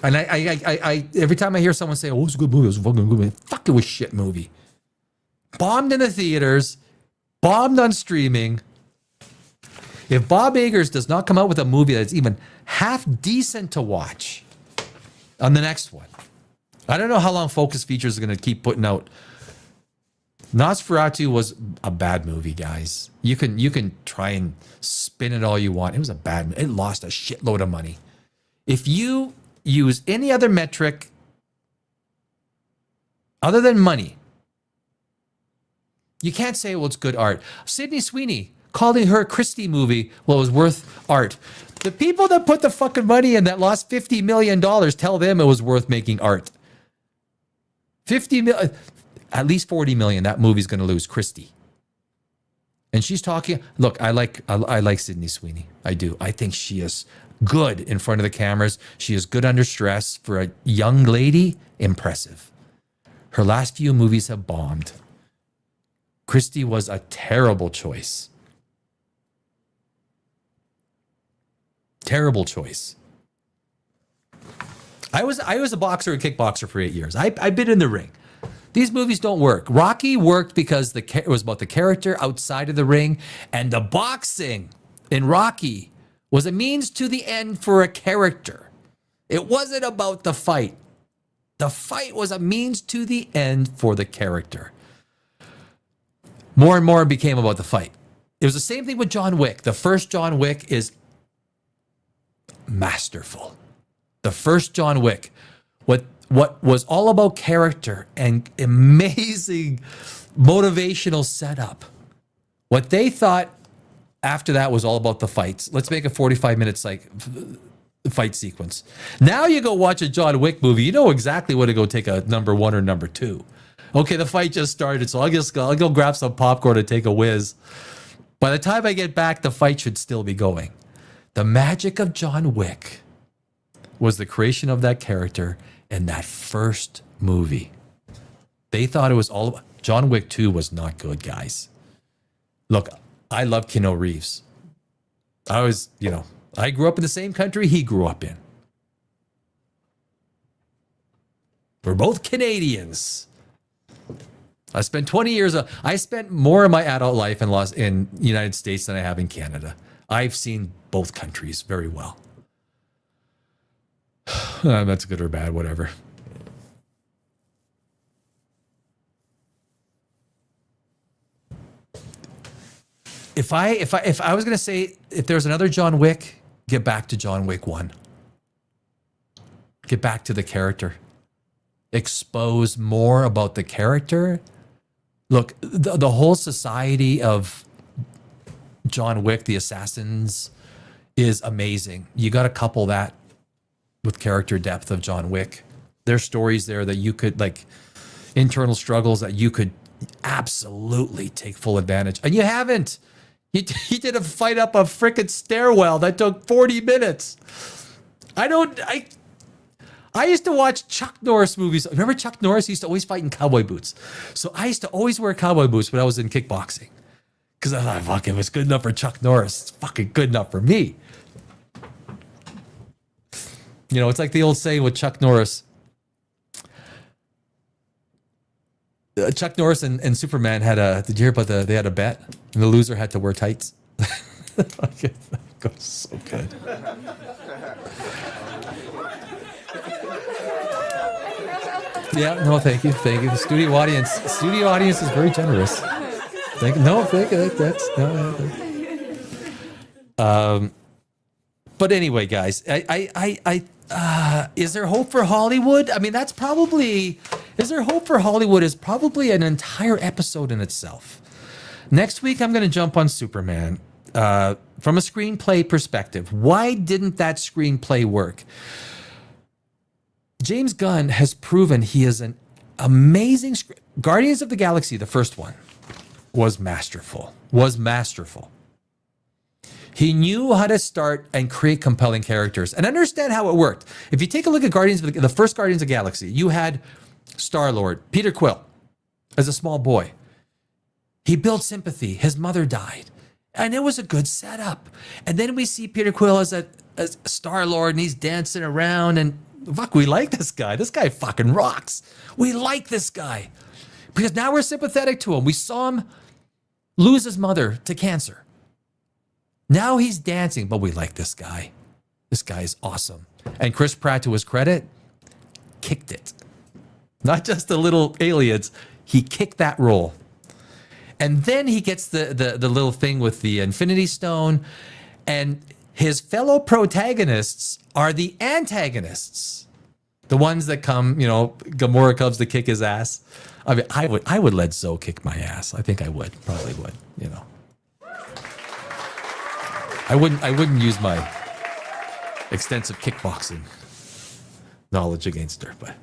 And I every time I hear someone say, "Oh, it was a good movie," it was a fucking good movie. Fuck, it was a shit movie. Bombed in the theaters, bombed on streaming. If Bob Eggers does not come out with a movie that's even half decent to watch on the next one, I don't know how long Focus Features is going to keep putting out. Nosferatu was a bad movie, guys. You can try and spin it all you want. It was a bad movie. It lost a shitload of money. If you use any other metric other than money, you can't say, well, it's good art. Sydney Sweeney calling her Christie movie, well, it was worth art. The people that put the fucking money in that lost $50 million, tell them it was worth making art. 50 million, at least 40 million, that movie's going to lose Christie. And she's talking, look, I like Sydney Sweeney. I do. I think she is good in front of the cameras. She is good under stress. For a young lady, impressive. Her last few movies have bombed. Christie was a terrible choice. Terrible choice. I was a boxer, a kickboxer for 8 years. I've been in the ring. These movies don't work. Rocky worked because it was about the character outside of the ring, and the boxing in Rocky was a means to the end for a character. It wasn't about the fight. The fight was a means to the end for the character. More and more became about the fight. It was the same thing with John Wick. The first John Wick is masterful. The first John Wick, what was all about character and amazing motivational setup. What they thought after that was all about the fights. Let's make a 45 minutes like fight sequence. Now you go watch a John Wick movie, you know exactly where to go take a number 1 or number 2. Okay, the fight just started, so I'll go grab some popcorn and take a whiz. By the time I get back, the fight should still be going. The magic of John Wick was the creation of that character in that first movie. They thought it was all about... John Wick 2 was not good, guys. Look, I love Keanu Reeves. I grew up in the same country he grew up in. We're both Canadians. I spent 20 years. I spent more of my adult life in the United States than I have in Canada. I've seen both countries very well. That's good or bad, whatever. If I was gonna say, if there's another John Wick, get back to John Wick 1. Get back to the character. Expose more about the character. Look, the whole society of John Wick, the assassins, is amazing. You got to couple that with character depth of John Wick. There's stories there that you could, like, internal struggles that you could absolutely take full advantage. And you haven't. He did a fight up a frickin' stairwell that took 40 minutes. I used to watch Chuck Norris movies. Remember Chuck Norris? He used to always fight in cowboy boots. So I used to always wear cowboy boots when I was in kickboxing. Because I thought, fuck, if it's good enough for Chuck Norris, it's fucking good enough for me. You know, it's like the old saying with Chuck Norris. Chuck Norris and Superman did you hear about they had a bet? And the loser had to wear tights. Okay, that goes so good. Yeah, no, thank you. The studio audience is very generous. Thank you. That's no. But anyway, guys, is there hope for Hollywood? I mean, is there hope for Hollywood is probably an entire episode in itself. Next week, I'm going to jump on Superman from a screenplay perspective. Why didn't that screenplay work? James Gunn has proven he is an amazing Guardians of the Galaxy, the first one, was masterful. He knew how to start and create compelling characters and understand how it worked. If you take a look at the first Guardians of the Galaxy, you had Star-Lord, Peter Quill, as a small boy. He built sympathy. His mother died. And it was a good setup. And then we see Peter Quill as Star-Lord, and he's dancing around, and fuck, we like this guy. This guy fucking rocks. We like this guy. Because now we're sympathetic to him. We saw him lose his mother to cancer. Now he's dancing, but we like this guy. This guy is awesome. And Chris Pratt, to his credit, kicked it. Not just the little aliens. He kicked that role. And then he gets the little thing with the Infinity Stone. And his fellow protagonists are the antagonists. The ones that come, Gamora comes to kick his ass. I mean, I would let Zoe kick my ass. I think I would. Probably would, I wouldn't use my extensive kickboxing knowledge against her, but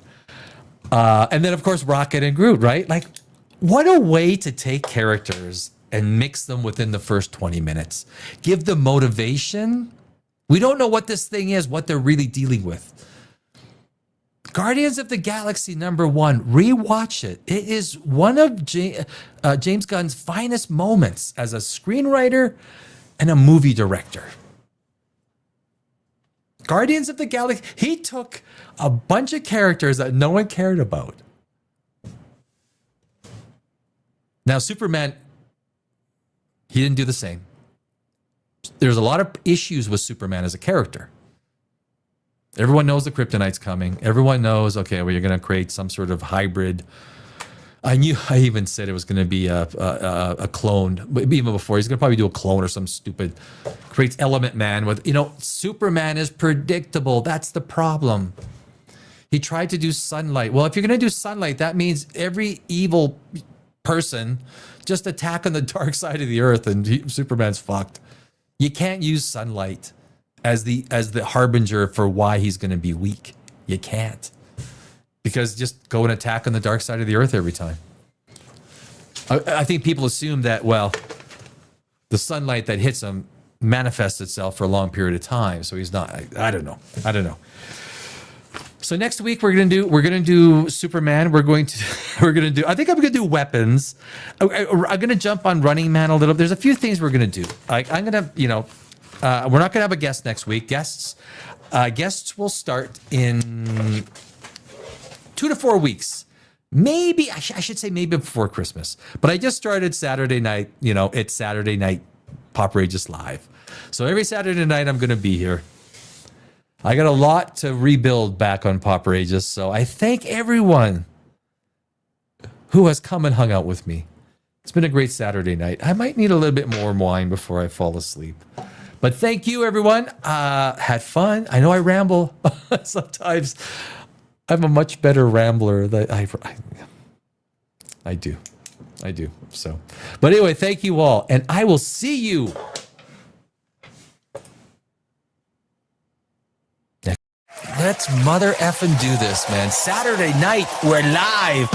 and then of course Rocket and Groot, right? Like, what a way to take characters and mix them within the first 20 minutes. Give them motivation. We don't know what this thing is, what they're really dealing with. Guardians of the Galaxy #1, rewatch it. It is one of James Gunn's finest moments as a screenwriter and a movie director. Guardians of the Galaxy, he took a bunch of characters that no one cared about. Now, Superman, he didn't do the same. There's a lot of issues with Superman as a character. Everyone knows the kryptonite's coming. Everyone knows, okay, well, you're going to create some sort of hybrid. I even said it was going to be a clone, but even before, he's going to probably do a clone or some stupid, creates Element Man with, Superman is predictable. That's the problem. He tried to do sunlight. Well, if you're going to do sunlight, that means every evil person just attack on the dark side of the earth and Superman's fucked. You can't use sunlight as the harbinger for why he's going to be weak. You can't. Because just go and attack on the dark side of the earth every time. I think people assume that, well, the sunlight that hits him manifests itself for a long period of time. So he's not, I don't know. So next week we're gonna do Superman. We're gonna do. I think I'm gonna do weapons. I'm gonna jump on Running Man a little. There's a few things we're gonna do. I'm gonna, we're not gonna have a guest next week. Guests will start in 2 to 4 weeks. Maybe, I should say maybe before Christmas. But I just started Saturday night, it's Saturday night POPRAGEOUS Live. So every Saturday night I'm going to be here. I got a lot to rebuild back on POPRAGEOUS. So I thank everyone who has come and hung out with me. It's been a great Saturday night. I might need a little bit more wine before I fall asleep. But thank you, everyone. Had fun. I know I ramble sometimes. I'm a much better rambler. I do. So, but anyway, thank you all. And I will see you. Let's mother effing do this, man. Saturday night, we're live.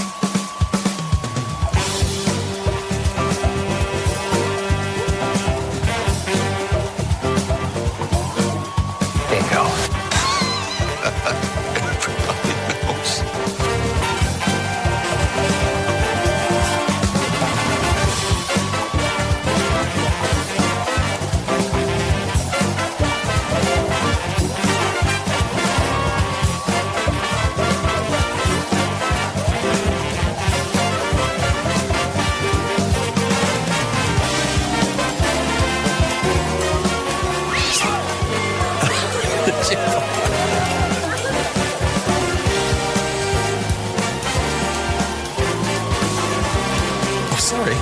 Sorry,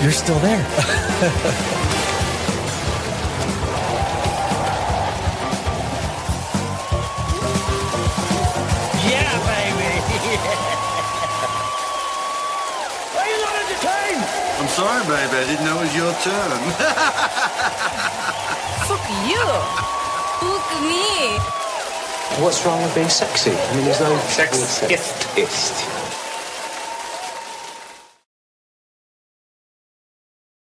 you're still there. Yeah, baby! Are you not entertained? I'm sorry, baby. I didn't know it was your turn. Fuck you. Fuck me. What's wrong with being sexy? I mean, there's no Sexist.